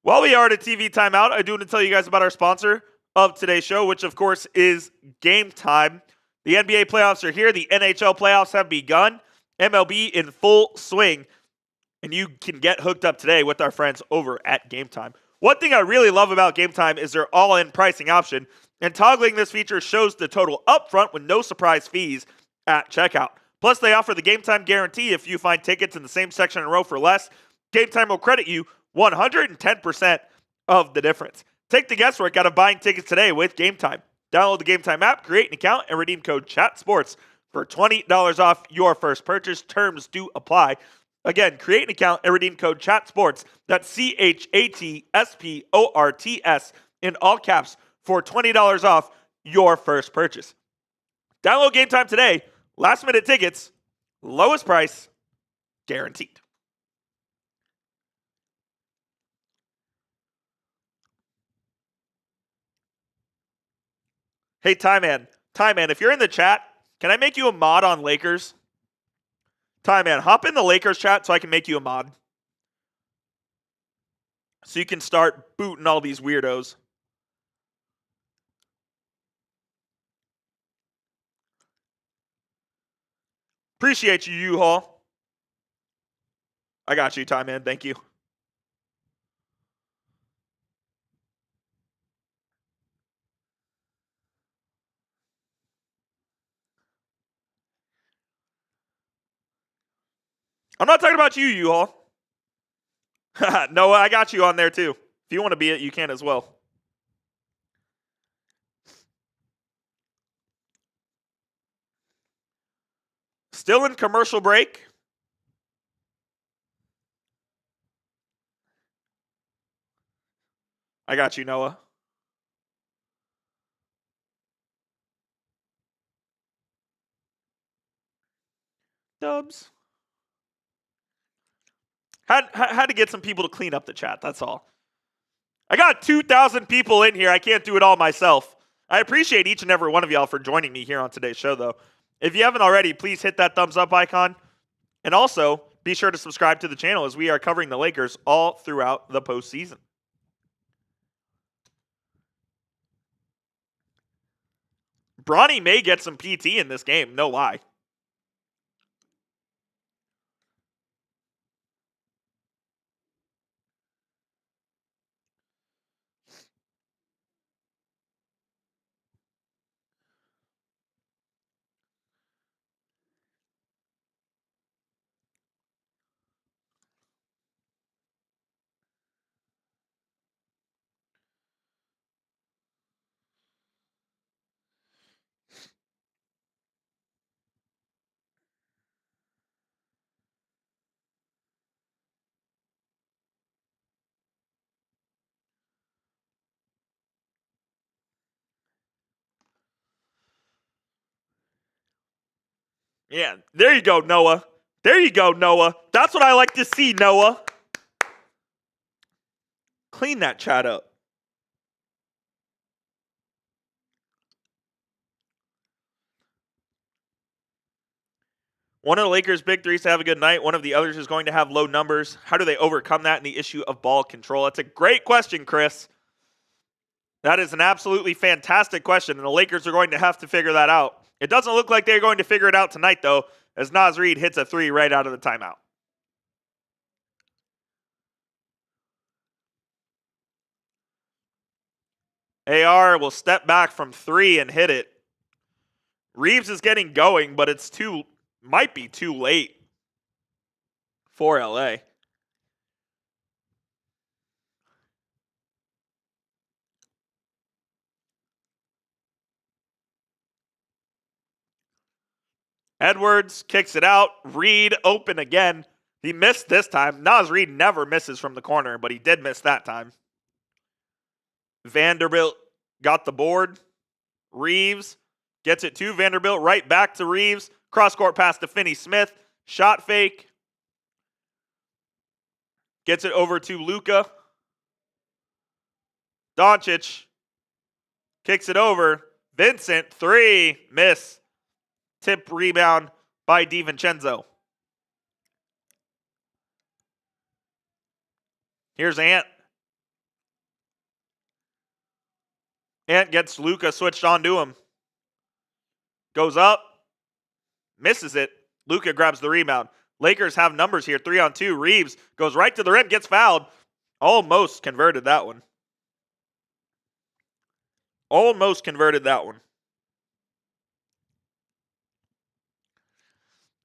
While we are at a TV timeout, I do want to tell you guys about our sponsor of today's show, which of course is Game Time. The NBA playoffs are here. The NHL playoffs have begun. MLB in full swing. And you can get hooked up today with our friends over at Game Time. One thing I really love about Game Time is their all-in pricing option. And toggling this feature shows the total upfront with no surprise fees at checkout. Plus, they offer the Game Time guarantee. If you find tickets in the same section in a row for less, Game Time will credit you 110% of the difference. Take the guesswork out of buying tickets today with Game Time. Download the Game Time app, create an account, and redeem code CHATSPORTS for $20 off your first purchase. Terms do apply. Again, create an account and redeem code CHATSPORTS. That's CHATSPORTS in all caps for $20 off your first purchase. Download Game Time today. Last minute tickets, lowest price, guaranteed. Hey, Ty Man, if you're in the chat, can I make you a mod on Lakers? Ty Man, hop in the Lakers chat so I can make you a mod. So you can start booting all these weirdos. Appreciate you, U-Haul. I got you, Ty Man. Thank you. I'm not talking about you, U-Haul. No, I got you on there too. If you want to be it, you can as well. Still in commercial break. I got you, Noah. Dubs. Had to get some people to clean up the chat, that's all. I got 2,000 people in here. I can't do it all myself. I appreciate each and every one of y'all for joining me here on today's show, though. If you haven't already, please hit that thumbs up icon. And also, be sure to subscribe to the channel as we are covering the Lakers all throughout the postseason. Bronny may get some PT in this game, no lie. Yeah, there you go, Noah. There you go, Noah. That's what I like to see, Noah. Clean that chat up. One of the Lakers' big threes to have a good night. One of the others is going to have low numbers. How do they overcome that in the issue of ball control? That's a great question, Chris. That is an absolutely fantastic question, and the Lakers are going to have to figure that out. It doesn't look like they're going to figure it out tonight, though, as Naz Reid hits a three right out of the timeout. AR will step back from three and hit it. Reeves is getting going, but might be too late for LA. Edwards kicks it out. Reed open again. He missed this time. Naz Reid never misses from the corner, but he did miss that time. Vanderbilt got the board. Reeves gets it to Vanderbilt. Right back to Reeves. Cross-court pass to Finney Smith. Shot fake. Gets it over to Luka. Doncic kicks it over. Vincent, 3. Miss. Tip rebound by DiVincenzo. Here's Ant. Ant gets Luka switched onto him. Goes up. Misses it. Luka grabs the rebound. Lakers have numbers here. 3-on-2. Reeves goes right to the rim. Gets fouled. Almost converted that one. Almost converted that one.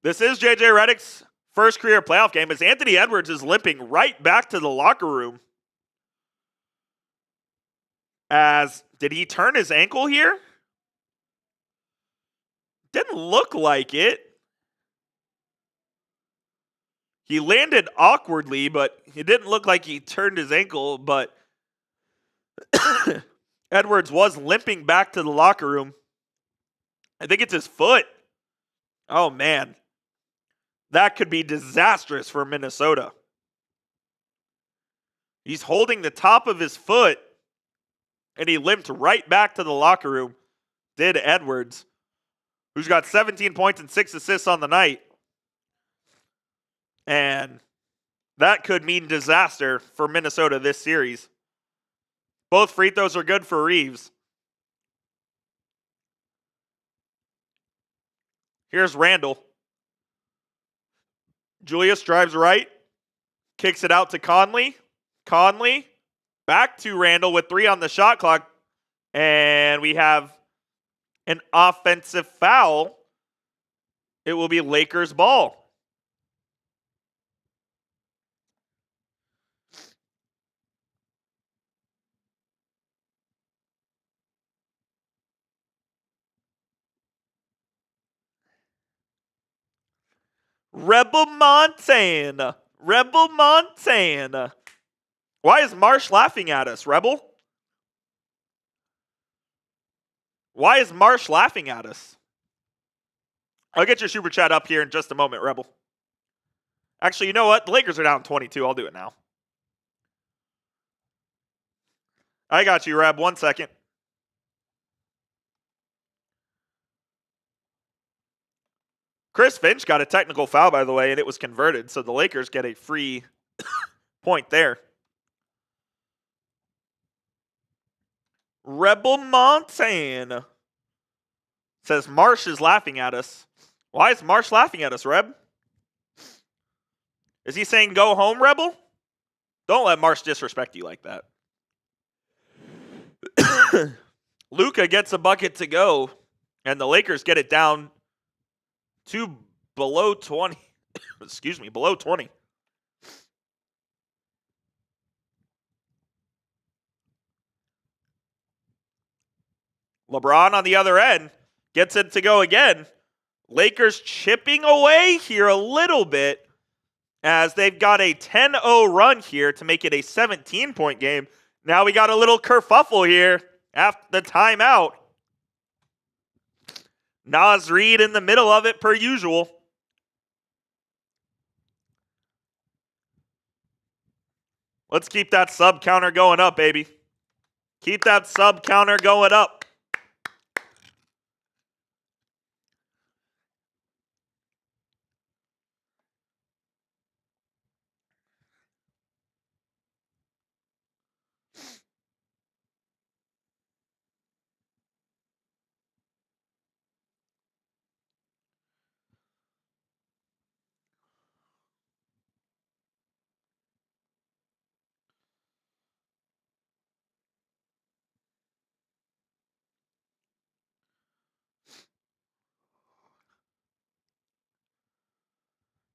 This is JJ Redick's first career playoff game as Anthony Edwards is limping right back to the locker room. Did he turn his ankle here? Didn't look like it. He landed awkwardly, but it didn't look like he turned his ankle, but Edwards was limping back to the locker room. I think it's his foot. Oh, man. That could be disastrous for Minnesota. He's holding the top of his foot, and he limped right back to the locker room. Did Edwards, who's got 17 points and 6 assists on the night. And that could mean disaster for Minnesota this series. Both free throws are good for Reeves. Here's Randall. Julius drives right. Kicks it out to Conley. Conley back to Randall with 3 on the shot clock. And we have an offensive foul. It will be Lakers ball. Rebel Montana. Rebel Montana. Why is Marsh laughing at us, Rebel? Why is Marsh laughing at us? I'll get your super chat up here in just a moment, Rebel. Actually, you know what? The Lakers are down 22. I'll do it now. I got you, Reb. 1 second. Chris Finch got a technical foul, by the way, and it was converted, so the Lakers get a free point there. Rebel Montana says Marsh is laughing at us. Why is Marsh laughing at us, Reb? Is he saying go home, Rebel? Don't let Marsh disrespect you like that. Luka gets a bucket to go, and the Lakers get it down to below 20. Excuse me, below 20. LeBron on the other end gets it to go again. Lakers chipping away here a little bit as they've got a 10-0 run here to make it a 17-point game. Now we got a little kerfuffle here after the timeout. Naz Reid in the middle of it per usual. Let's keep that sub counter going up, baby. Keep that sub counter going up.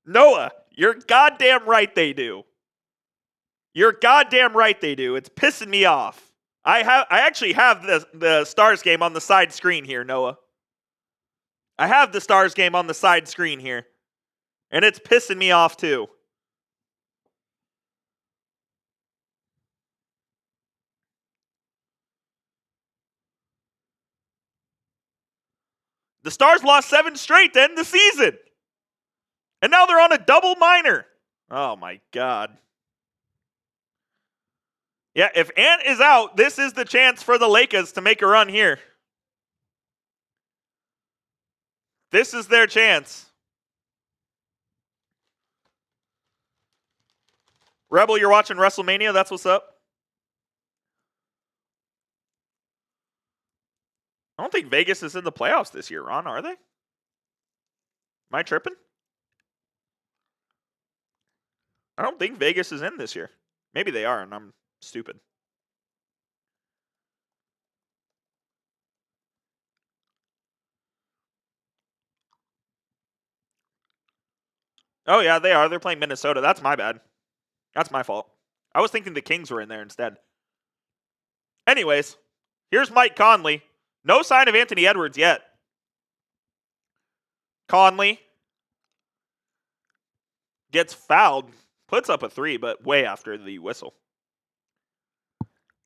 Noah, you're goddamn right they do. You're goddamn right they do. It's pissing me off. I actually have the Stars game on the side screen here, Noah. I have the Stars game on the side screen here. And it's pissing me off too. The Stars lost 7 straight to end the season. And now they're on a double minor. Oh my God. Yeah, if Ant is out, this is the chance for the Lakers to make a run here. This is their chance. Rebel, you're watching WrestleMania? That's what's up. I don't think Vegas is in the playoffs this year, Ron, are they? Am I tripping? I don't think Vegas is in this year. Maybe they are, and I'm stupid. Oh, yeah, they are. They're playing Minnesota. That's my bad. That's my fault. I was thinking the Kings were in there instead. Anyways, here's Mike Conley. No sign of Anthony Edwards yet. Conley gets fouled. Puts up a 3, but way after the whistle.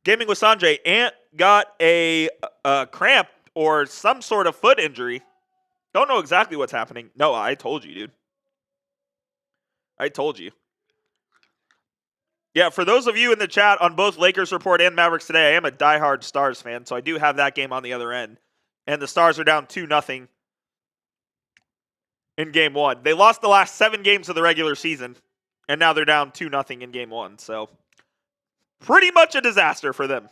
Gaming with Sanjay. Ant got a cramp or some sort of foot injury. Don't know exactly what's happening. No, I told you, dude. I told you. Yeah, for those of you in the chat on both Lakers Report and Mavericks Today, I am a diehard Stars fan, so I do have that game on the other end. And the Stars are down 2-0 in Game 1. They lost the last 7 games of the regular season, and now they're down 2-0 in Game 1. So, pretty much a disaster for them.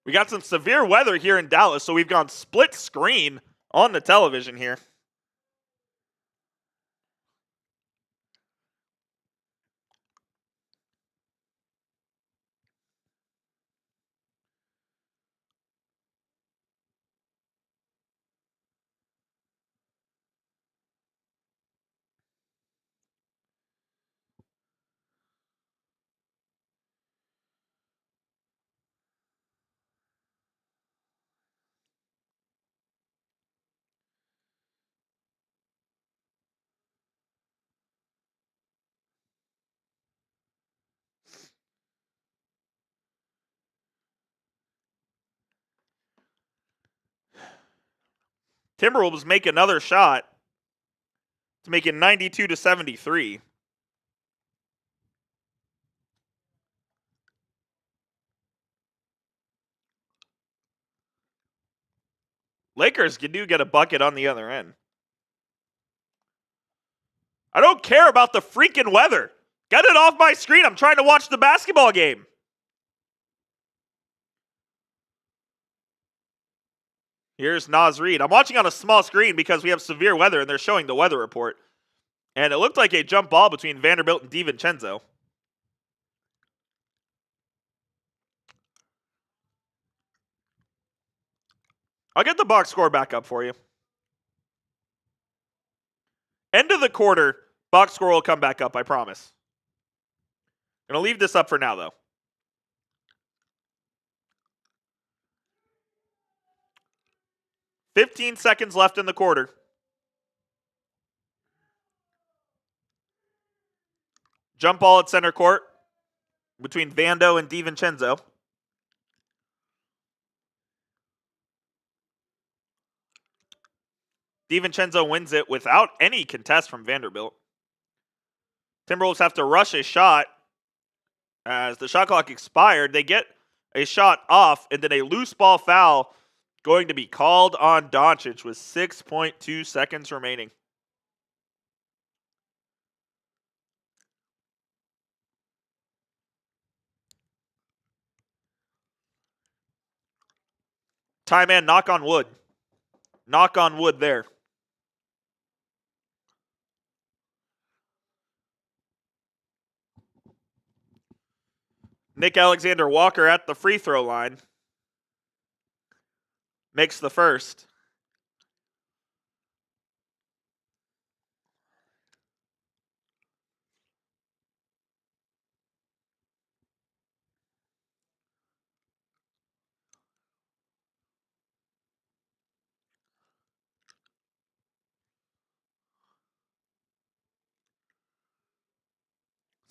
We got some severe weather here in Dallas, so we've gone split screen on the television here. Timberwolves make another shot to make it 92-73. Lakers do get a bucket on the other end. I don't care about the freaking weather. Get it off my screen. I'm trying to watch the basketball game. Here's Naz Reid. I'm watching on a small screen because we have severe weather and they're showing the weather report. And it looked like a jump ball between Vanderbilt and DiVincenzo. I'll get the box score back up for you. End of the quarter, box score will come back up, I promise. I'm going to leave this up for now, though. $15 seconds left in the quarter. Jump ball at center court between Vando and DiVincenzo. DiVincenzo wins it without any contest from Vanderbilt. Timberwolves have to rush a shot as the shot clock expired. They get a shot off, and then a loose ball foul going to be called on Doncic with 6.2 seconds remaining. Ty man, knock on wood. Knock on wood there. Nick Alexander Walker at the free throw line. Makes the first.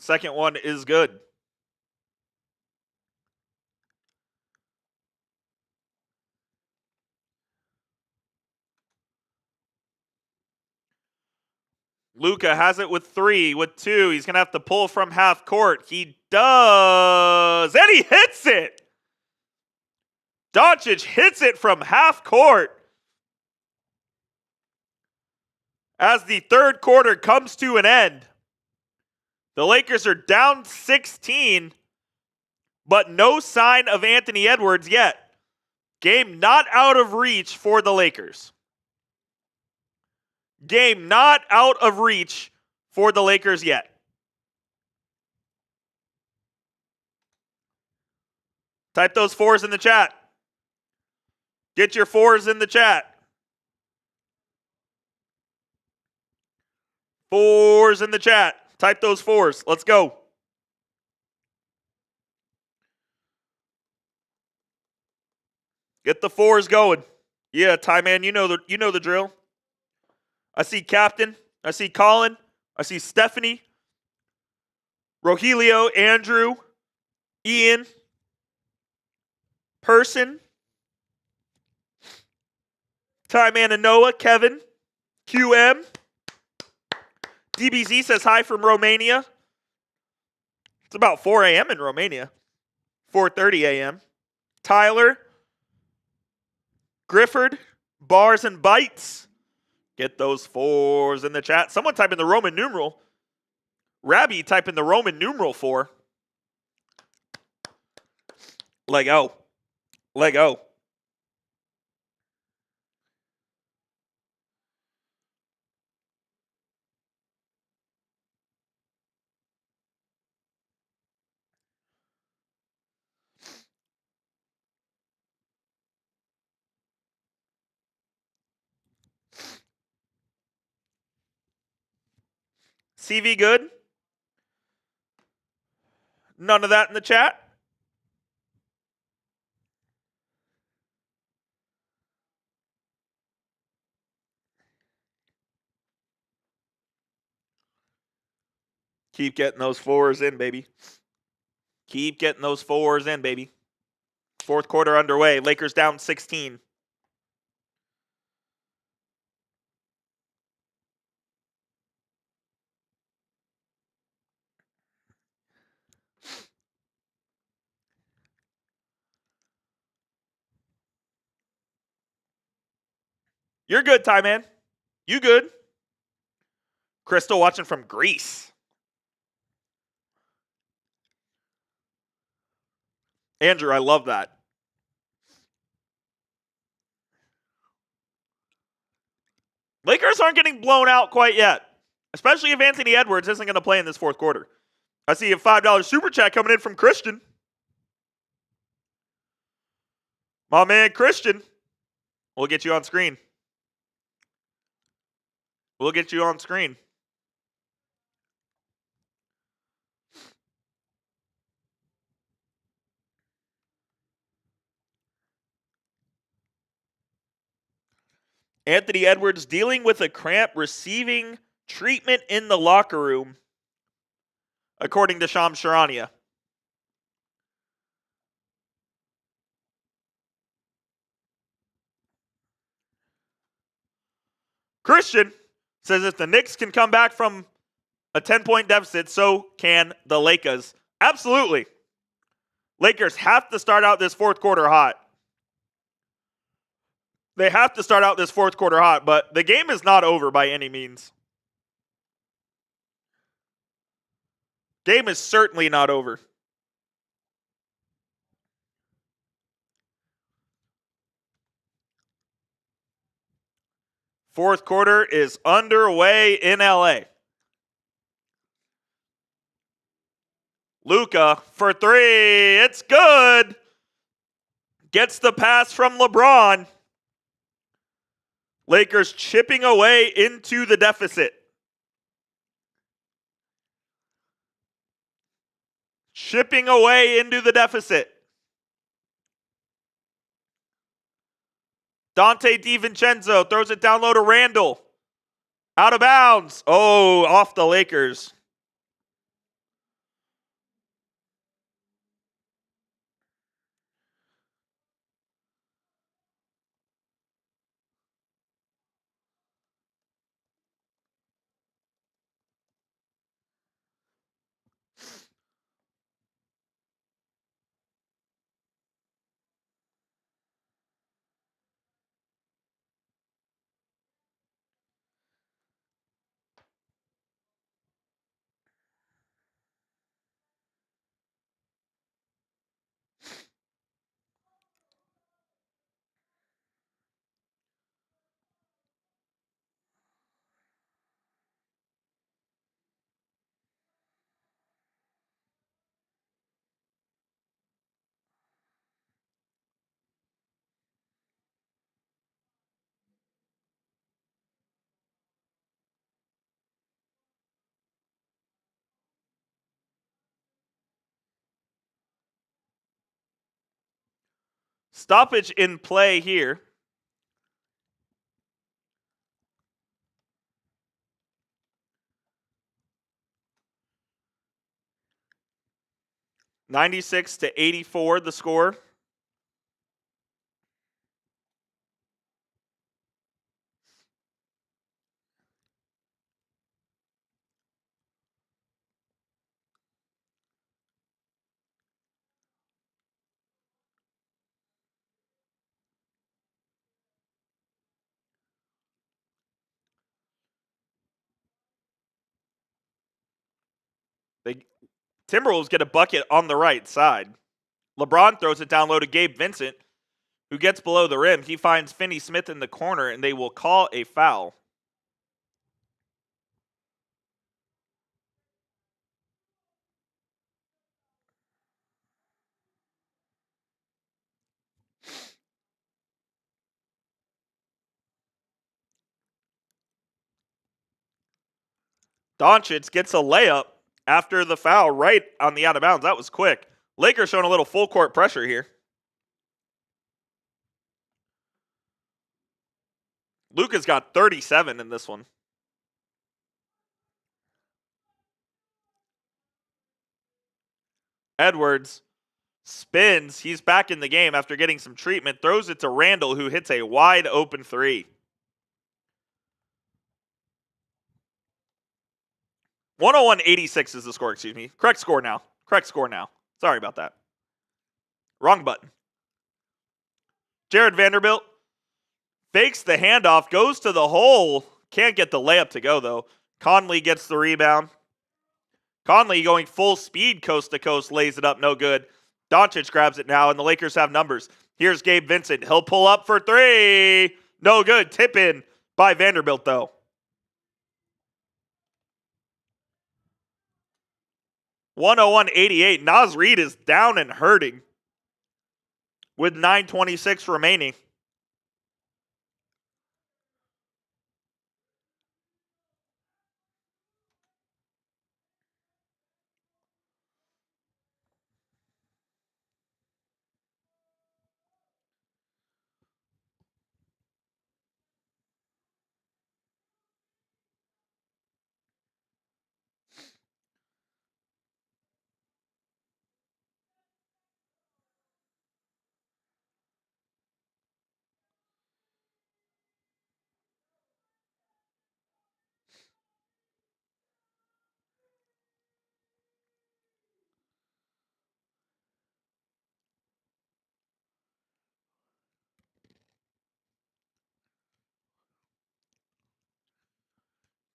Second one is good. Luka has it with 3, with 2. He's going to have to pull from half court. He does. And he hits it. Doncic hits it from half court. As the third quarter comes to an end, the Lakers are down 16, but no sign of Anthony Edwards yet. Game not out of reach for the Lakers. Game not out of reach for the Lakers yet. Type those 4s in the chat. Get your 4s in the chat. 4s in the chat. Type those 4s. Let's go. Get the 4s going. Yeah, Ty Man, you know the drill. I see Captain. I see Colin. I see Stephanie. Rogelio, Andrew, Ian, Person, Ty Man and Noah, Kevin, QM. DBZ says hi from Romania. It's about 4 a.m. in Romania. 4:30 a.m. Tyler, Grifford, Bars and Bites. Get those 4s in the chat. Someone type in the Roman numeral. Rabbi type in the Roman numeral 4. Lego. Lego. CV good? None of that in the chat? Keep getting those 4s in, baby. Keep getting those 4s in, baby. Fourth quarter underway. Lakers down 16. You're good, Ty Man. You good? Crystal watching from Greece. Andrew, I love that. Lakers aren't getting blown out quite yet, especially if Anthony Edwards isn't going to play in this fourth quarter. I see a $5 super chat coming in from Christian. My man, Christian. We'll get you on screen. We'll get you on screen. Anthony Edwards dealing with a cramp, receiving treatment in the locker room, according to Shams Charania. Christian says if the Knicks can come back from a 10-point deficit, so can the Lakers. Absolutely. Lakers have to start out this fourth quarter hot. They have to start out this fourth quarter hot, but the game is not over by any means. Game is certainly not over. Fourth quarter is underway in LA. Luka for 3. It's good. Gets the pass from LeBron. Lakers chipping away into the deficit. Chipping away into the deficit. Dante DiVincenzo throws it down low to Randall. Out of bounds. Oh, off the Lakers. Stoppage in play here. $96-84 the score. The Timberwolves get a bucket on the right side. LeBron throws it down low to Gabe Vincent, who gets below the rim. He finds Finney Smith in the corner, and they will call a foul. Doncic gets a layup after the foul right on the out of bounds. That was quick. Lakers showing a little full court pressure here. Luka's got 37 in this one. Edwards spins. He's back in the game after getting some treatment. Throws it to Randall, who hits a wide open three. 101-86 is the score, excuse me. Correct score now. Sorry about that. Wrong button. Jared Vanderbilt fakes the handoff, goes to the hole. Can't get the layup to go, though. Conley gets the rebound. Conley going full speed coast to coast, lays it up, no good. Doncic grabs it now, and the Lakers have numbers. Here's Gabe Vincent. He'll pull up for three. No good. Tip in by Vanderbilt, though. 101-88. Naz Reid is down and hurting with 9:26 remaining.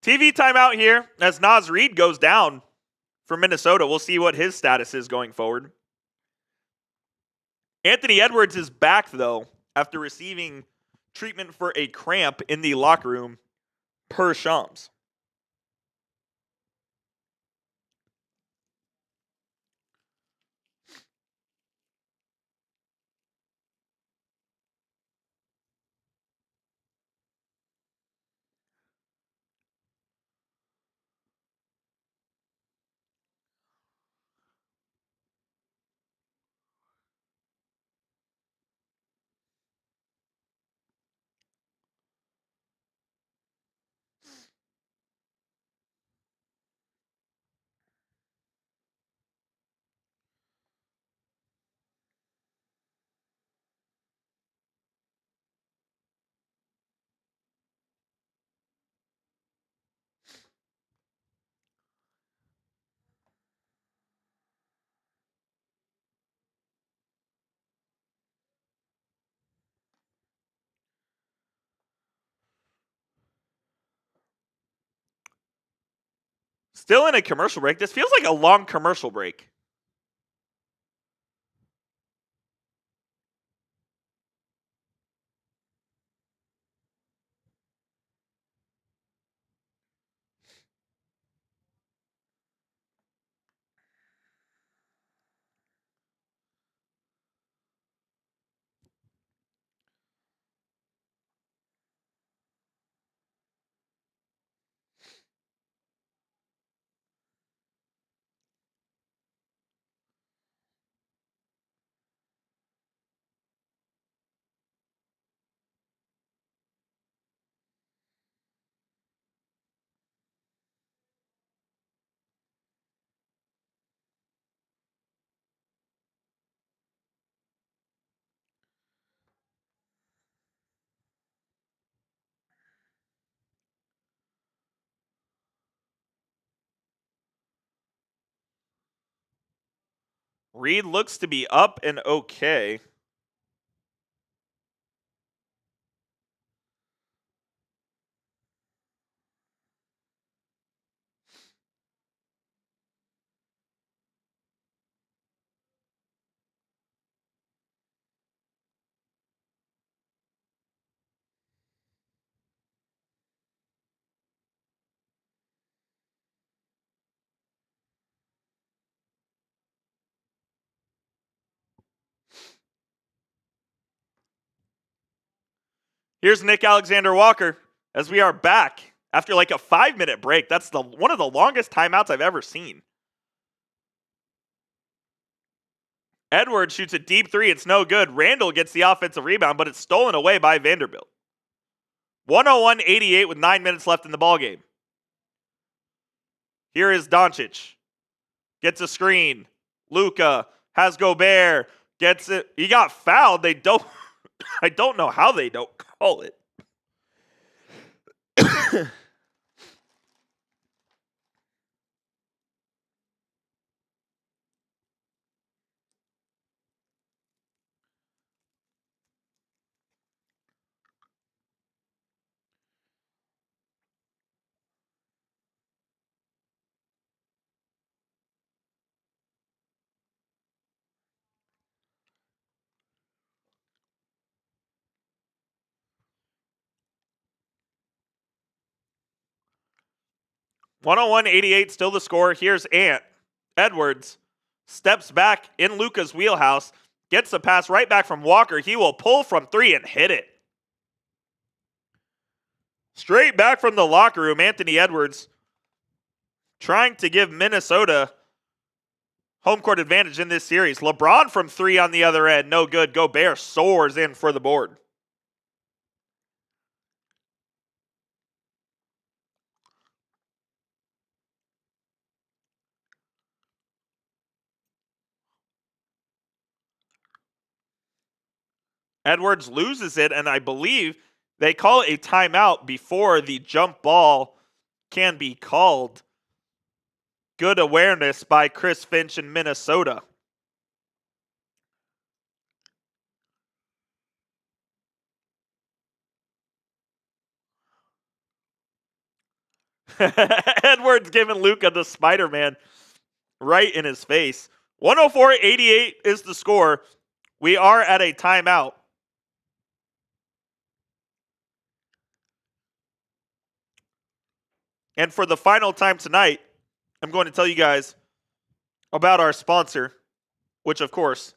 TV timeout here as Naz Reid goes down for Minnesota. We'll see what his status is going forward. Anthony Edwards is back, though, after receiving treatment for a cramp in the locker room per Shams. Still in a commercial break. This feels like a long commercial break. Reed looks to be up and okay. Here's Nick Alexander-Walker as we are back after like a 5-minute break. That's one of the longest timeouts I've ever seen. Edwards shoots a deep three. It's no good. Randall gets the offensive rebound, but it's stolen away by Vanderbilt. 101-88 with 9 minutes left in the ballgame. Here is Doncic. Gets a screen. Luka has Gobert. Gets it. He got fouled. They don't. I don't know how they don't call it. 101-88, still the score. Here's Ant. Edwards steps back in Luka's wheelhouse, gets the pass right back from Walker. He will pull from three and hit it. Straight back from the locker room, Anthony Edwards trying to give Minnesota home court advantage in this series. LeBron from three on the other end, no good. Gobert soars in for the board. Edwards loses it, and I believe they call it a timeout before the jump ball can be called. Good awareness by Chris Finch in Minnesota. Edwards giving Luka the Spider-Man right in his face. 104-88 is the score. We are at a timeout. And for the final time tonight, I'm going to tell you guys about our sponsor, which of course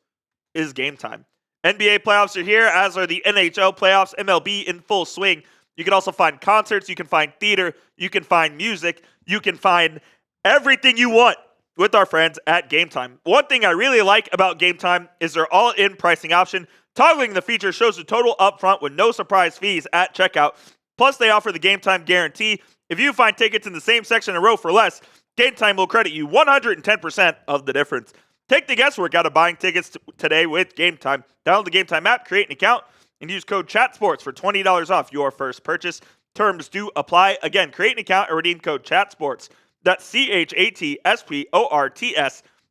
is Game Time. NBA playoffs are here, as are the NHL playoffs, MLB in full swing. You can also find concerts, you can find theater, you can find music, you can find everything you want with our friends at Game Time. One thing I really like about Game Time is their all-in pricing option. Toggling the feature shows the total upfront with no surprise fees at checkout. Plus, they offer the Game Time guarantee. If you find tickets in the same section in a row for less, Game Time will credit you 110% of the difference. Take the guesswork out of buying tickets today with Game Time. Download the Game Time app, create an account, and use code CHATSPORTS for $20 off your first purchase. Terms do apply. Again, create an account and redeem code CHATSPORTS. That's CHATSPORTS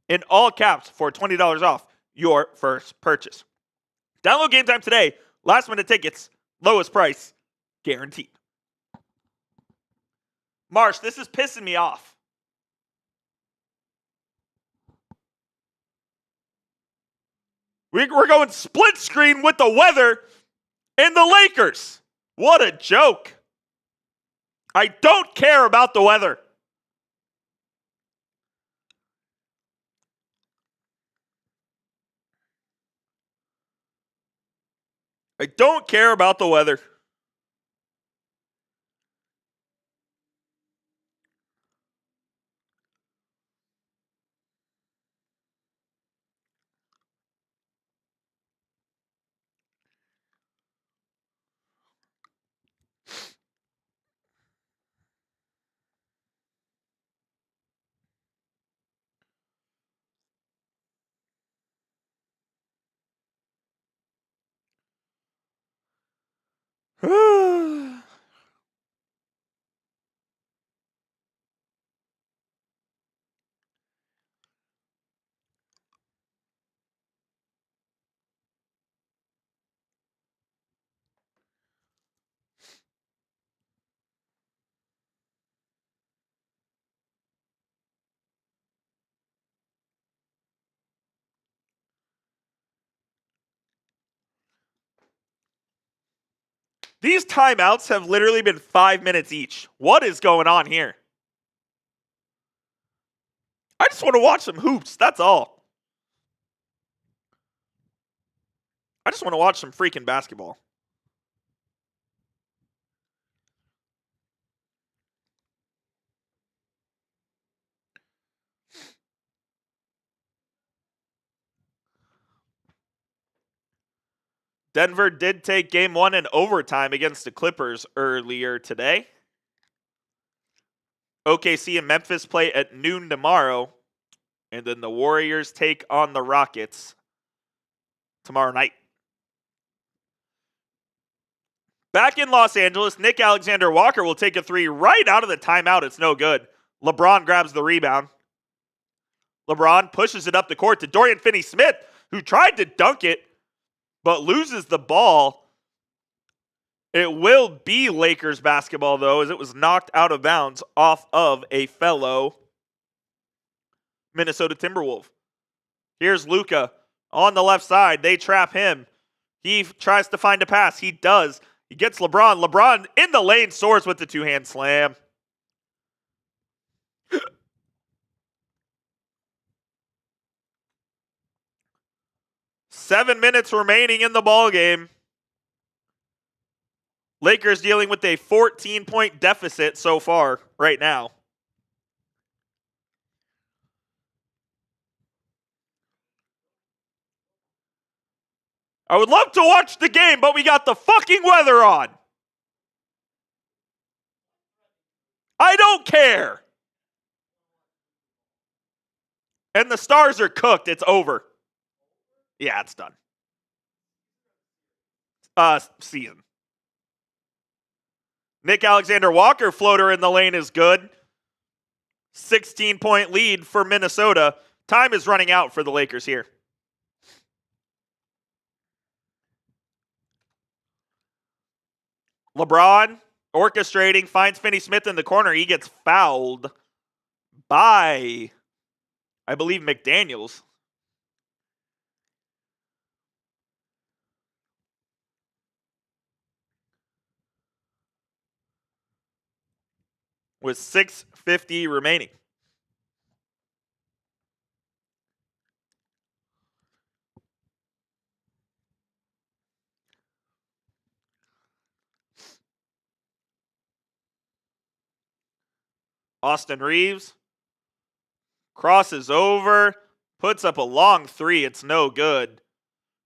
in all caps for $20 off your first purchase. Download Game Time today. Last minute tickets, lowest price, guaranteed. Marsh, this is pissing me off. We're going split screen with the weather and the Lakers. What a joke. I don't care about the weather. I don't care about the weather. These timeouts have literally been 5 minutes each. What is going on here? I just want to watch some hoops. That's all. I just want to watch some freaking basketball. Denver did take game 1 in overtime against the Clippers earlier today. OKC and Memphis play at noon tomorrow. And then the Warriors take on the Rockets tomorrow night. Back in Los Angeles, Nick Alexander-Walker will take a three right out of the timeout. It's no good. LeBron grabs the rebound. LeBron pushes it up the court to Dorian Finney-Smith, who tried to dunk it, but loses the ball. It will be Lakers basketball, though, as it was knocked out of bounds off of a fellow Minnesota Timberwolf. Here's Luka on the left side. They trap him. He tries to find a pass. He does. He gets LeBron. LeBron in the lane soars with the two-hand slam. Seven minutes remaining in the ballgame. Lakers dealing with a 14-point deficit so far right now. I would love to watch the game, but we got the fucking weather on. I don't care. And the Stars are cooked. It's over. Yeah, it's done. Season. Nick Alexander-Walker floater in the lane is good. 16-point lead for Minnesota. Time is running out for the Lakers here. LeBron orchestrating, finds Finney-Smith in the corner. He gets fouled by, I believe, McDaniels. With 6:50 remaining. Austin Reeves crosses over, puts up a long three. It's no good.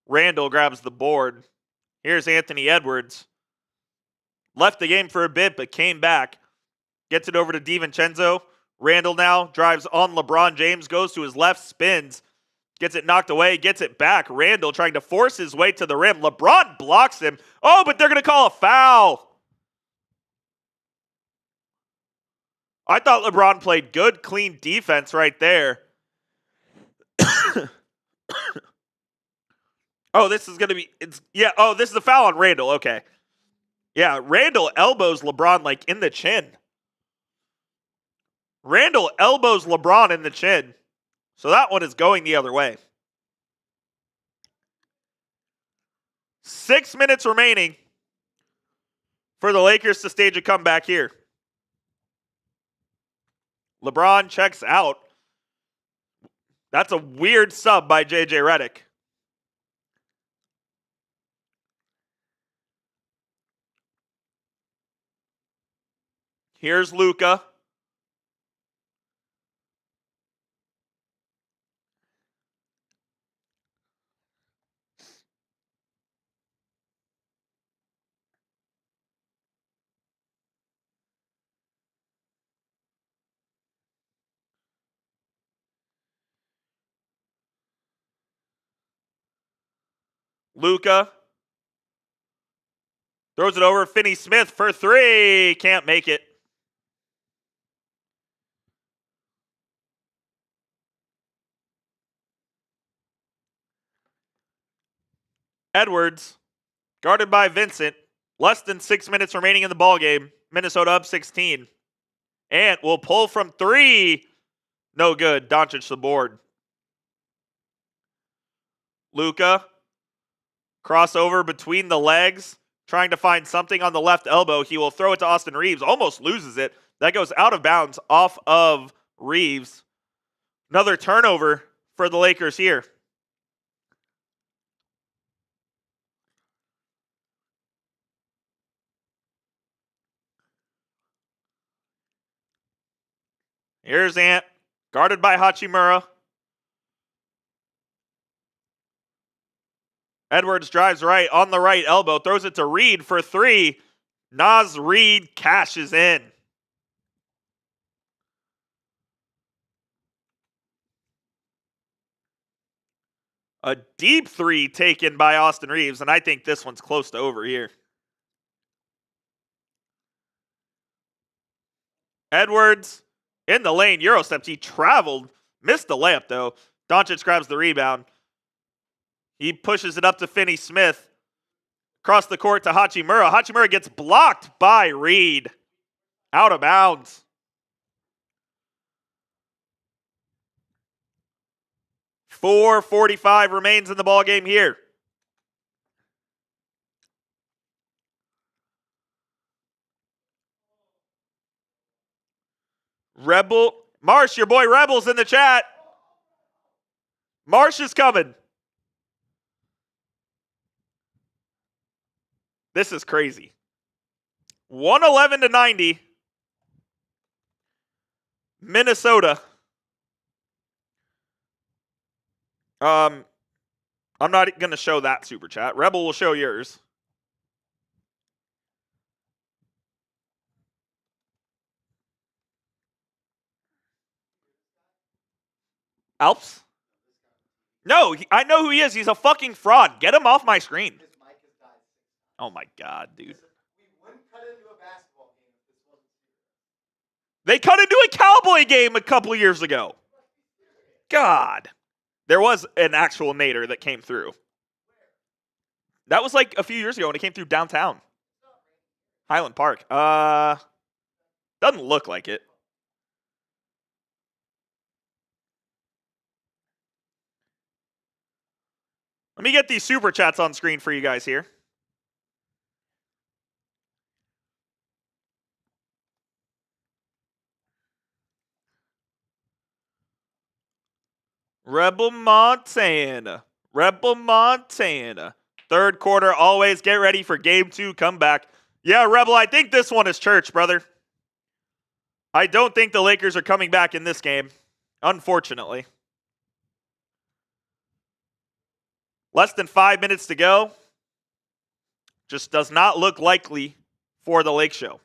Randall grabs the board. Here's Anthony Edwards. Left the game for a bit, but came back. Gets it over to DiVincenzo. Randall now drives on LeBron James, goes to his left, spins, gets it knocked away, gets it back. Randall trying to force his way to the rim. LeBron blocks him. Oh, but they're going to call a foul. I thought LeBron played good, clean defense right there. Oh, this is going to be, this is a foul on Randall. Okay. Yeah, Randall elbows LeBron like in the chin. Randall elbows LeBron in the chin. So that one is going the other way. 6 minutes remaining for the Lakers to stage a comeback here. LeBron checks out. That's a weird sub by J.J. Redick. Here's Luka. Luka throws it over Finney-Smith for three. Can't make it. Edwards, guarded by Vincent. Less than 6 minutes remaining in the ballgame. Minnesota up 16. Ant will pull from three. No good. Doncic the board. Luka, crossover between the legs. trying to find something on the left elbow. He will throw it to Austin Reeves, almost loses it. That goes out of bounds off of Reeves. Another turnover for the Lakers here. Here's Ant, guarded by Hachimura. Edwards drives right on the right elbow, throws it to Reed for three. Naz Reid cashes in. A deep three taken by Austin Reeves, and I think this one's close to over here. Edwards in the lane, Euro steps. He traveled, missed the layup though. Doncic grabs the rebound. He pushes it up to Finney-Smith. Across the court to Hachimura. Hachimura gets blocked by Reed. Out of bounds. .445 remains in the ballgame here. Rebel. Marsh, your boy Rebel's in the chat. Marsh is coming. This is crazy. 111-90. Minnesota. I'm not going to show that super chat. Rebel will show yours. Alps? No, I know who he is. He's a fucking fraud. Get him off my screen. Oh my God, dude. They cut into a Cowboy game a couple years ago. God. There was an actual Nader that came through. That was like a few years ago when it came through downtown. Highland Park. Doesn't look like it. Let me get these super chats on screen for you guys here. Rebel Montana. Rebel Montana. Third quarter, always get ready for game 2 comeback. Yeah, Rebel, I think this one is church, brother. I don't think the Lakers are coming back in this game, unfortunately. Less than 5 minutes to go. Just does not look likely for the Lake Show.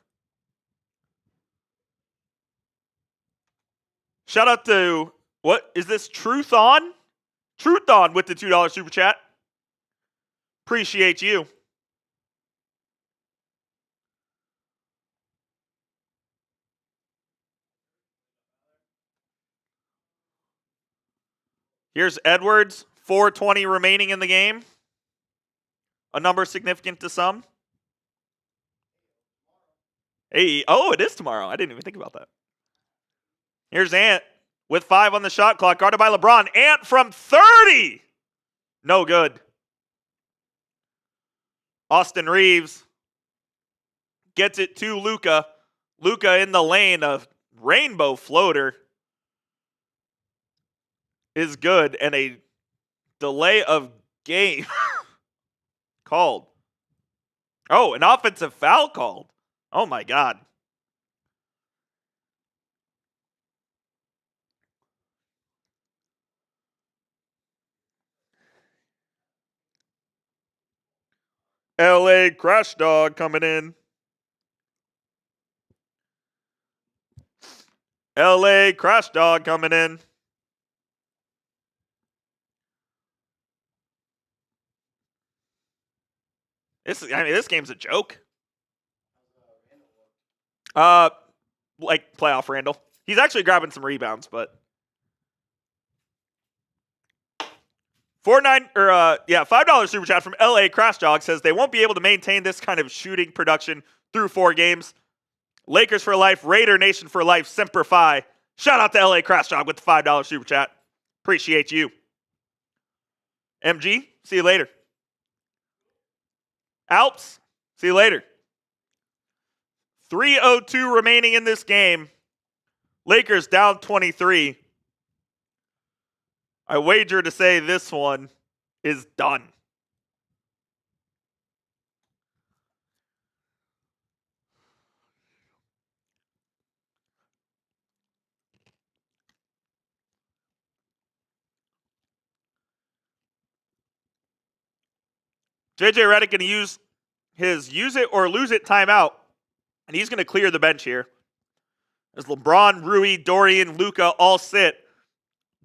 Shout out to, what is this, Truth On? Truth On with the $2 super chat. Appreciate you. Here's Edwards, 4:20 remaining in the game. A number significant to some. Hey, oh, it is tomorrow. I didn't even think about that. Here's Ant with 5 on the shot clock, guarded by LeBron. Ant from 30. No good. Austin Reeves gets it to Luka. Luka in the lane, a rainbow floater is good, and a delay of game called. Oh, an offensive foul called. Oh my God. LA Crash Dog coming in. LA Crash Dog coming in. This game's a joke. Like playoff Randall. He's actually grabbing some rebounds, but $5 super chat from LA Crash Dog says they won't be able to maintain this kind of shooting production through 4 games. Lakers for life, Raider Nation for life, Semper Fi. Shout out to LA Crash Dog with the $5 super chat. Appreciate you. MG, see you later. Alps, See you later. 3:02 remaining in this game. Lakers down 23. I wager to say this one is done. JJ Redick going to use his use it or lose it timeout, and he's going to clear the bench here. As LeBron, Rui, Dorian, Luka all sit.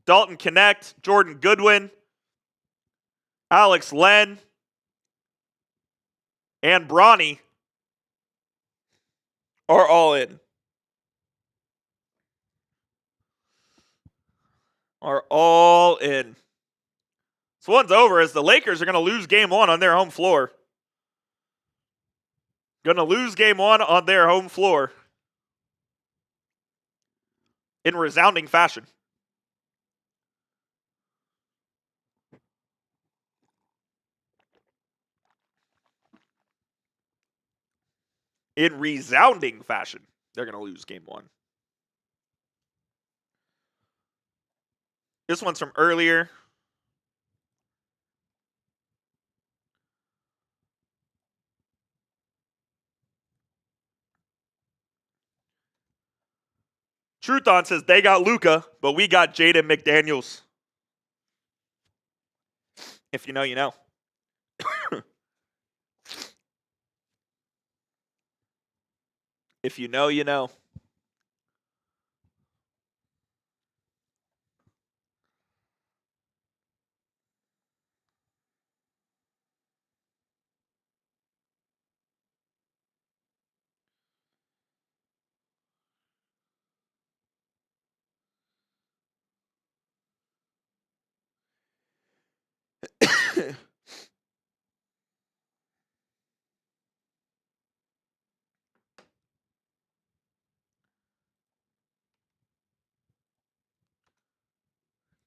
Dalton Connect, Jordan Goodwin, Alex Len, and Bronny are all in. Are all in. This one's over as the Lakers are going to lose game one on their home floor. Going to lose game one on their home floor. In resounding fashion. In resounding fashion, they're going to lose game one. This one's from earlier. Truthon says they got Luka, but we got Jaden McDaniels. If you know, you know. If you know, you know.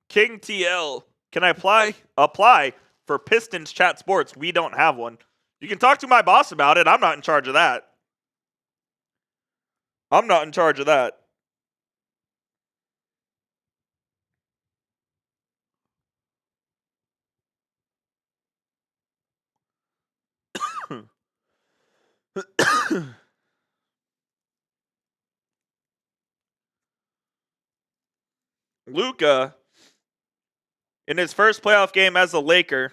King TL, can I apply for Pistons Chat Sports? We don't have one. You can talk to my boss about it. I'm not in charge of that. I'm not in charge of that. Luka, in his first playoff game as a Laker,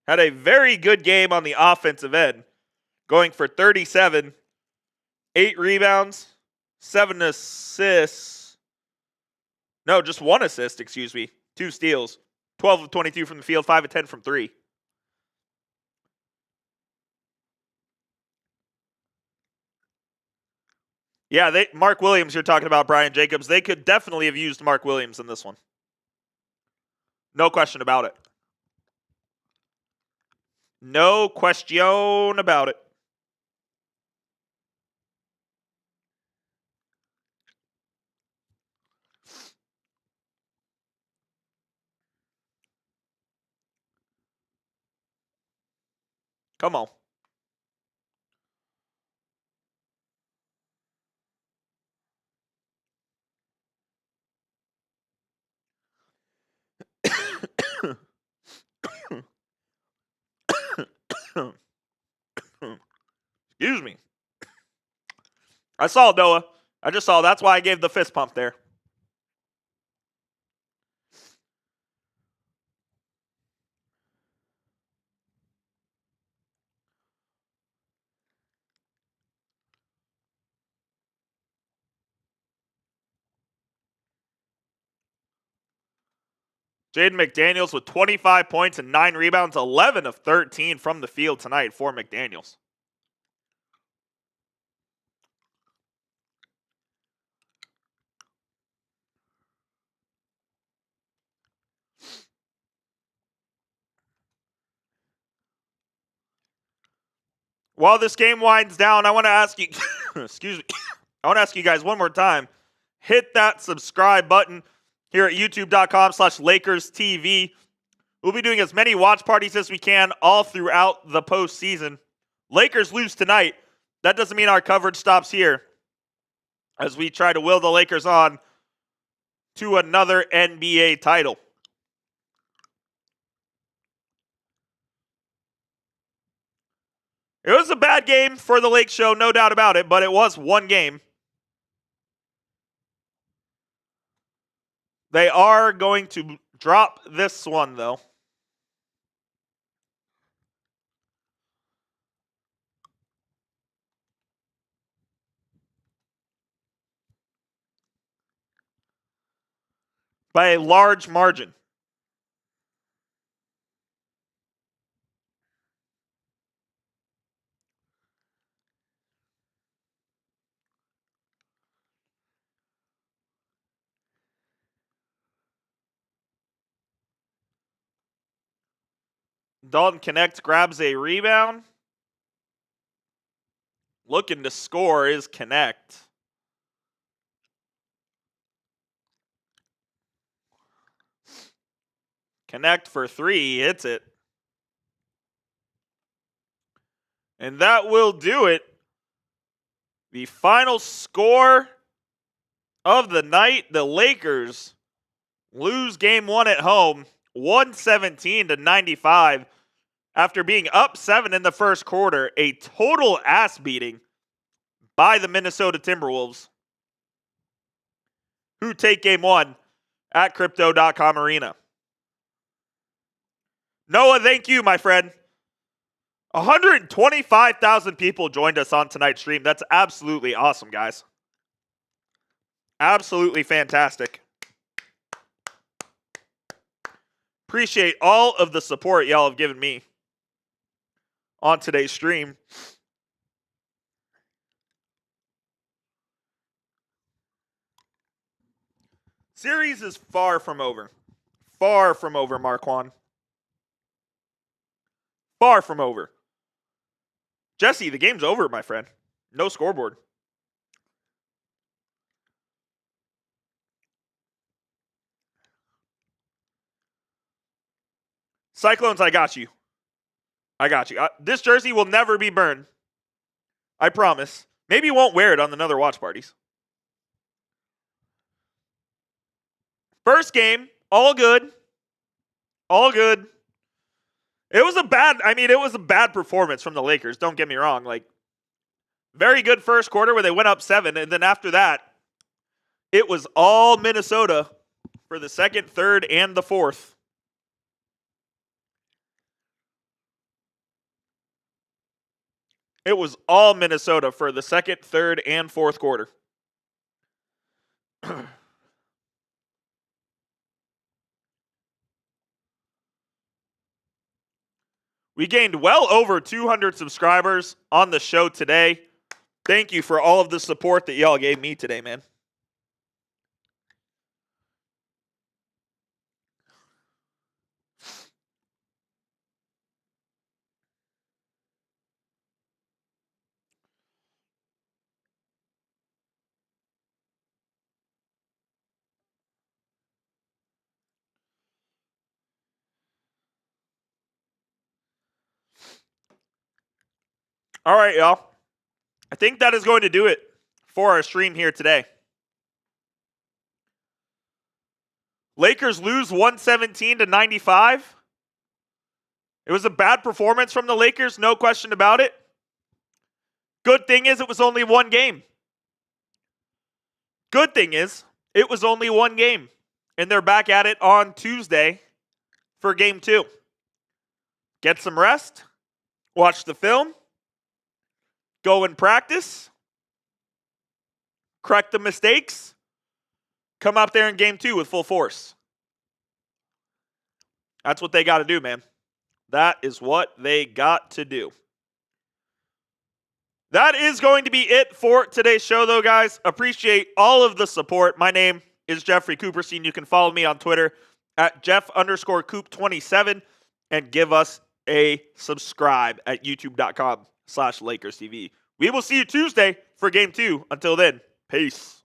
had a very good game on the offensive end, going for 37, 8 rebounds, 7 assists. No, just 1 assist, 2 steals. 12 of 22 from the field, 5 of 10 from 3. Yeah, Mark Williams, you're talking about Brian Jacobs. They could definitely have used Mark Williams in this one. No question about it. No question about it. Come on. Excuse me. I saw Noah. I just saw. That's why I gave the fist pump there. Jaden McDaniels with 25 points and 9 rebounds, 11 of 13 from the field tonight for McDaniels. While this game winds down, I want to ask you, excuse me, I want to ask you guys one more time. Hit that subscribe button here at youtube.com/LakersTV. We'll be doing as many watch parties as we can all throughout the postseason. Lakers lose tonight. That doesn't mean our coverage stops here as we try to will the Lakers on to another NBA title. It was a bad game for the Lake Show, no doubt about it, but it was one game. They are going to drop this one, though. By a large margin. Dalton Connect grabs a rebound. Looking to score is Connect. Connect for three, hits it. And that will do it. The final score of the night, the Lakers lose game one at home, 117-95. After being up 7 in the first quarter, a total ass beating by the Minnesota Timberwolves, who take game one at Crypto.com Arena. Noah, thank you, my friend. 125,000 people joined us on tonight's stream. That's absolutely awesome, guys. Absolutely fantastic. Appreciate all of the support y'all have given me on today's stream. Series is far from over. Far from over, Marquand. Far from over. Jesse, the game's over, my friend. No scoreboard. Cyclones, I got you. I got you. This jersey will never be burned. I promise. Maybe you won't wear it on another watch parties. First game, all good. All good. It was a bad performance from the Lakers, don't get me wrong. Very good first quarter where they went up 7, and then after that, it was all Minnesota for the second, third, and the fourth. It was all Minnesota for the second, third, and fourth quarter. We gained well over 200 subscribers on the show today. Thank you for all of the support that y'all gave me today, man. All right, y'all. I think that is going to do it for our stream here today. Lakers lose 117-95. It was a bad performance from the Lakers, no question about it. Good thing is it was only one game. Good thing is it was only one game. And they're back at it on Tuesday for game 2. Get some rest. Watch the film. Go and practice. Correct the mistakes. Come out there in game 2 with full force. That's what they got to do, man. That is what they got to do. That is going to be it for today's show, though, guys. Appreciate all of the support. My name is Jeffrey Cooperstein. You can follow me on Twitter at Jeff_Coop27 and give us a subscribe at youtube.com/LakersTV. We will see you Tuesday for game 2. Until then, peace.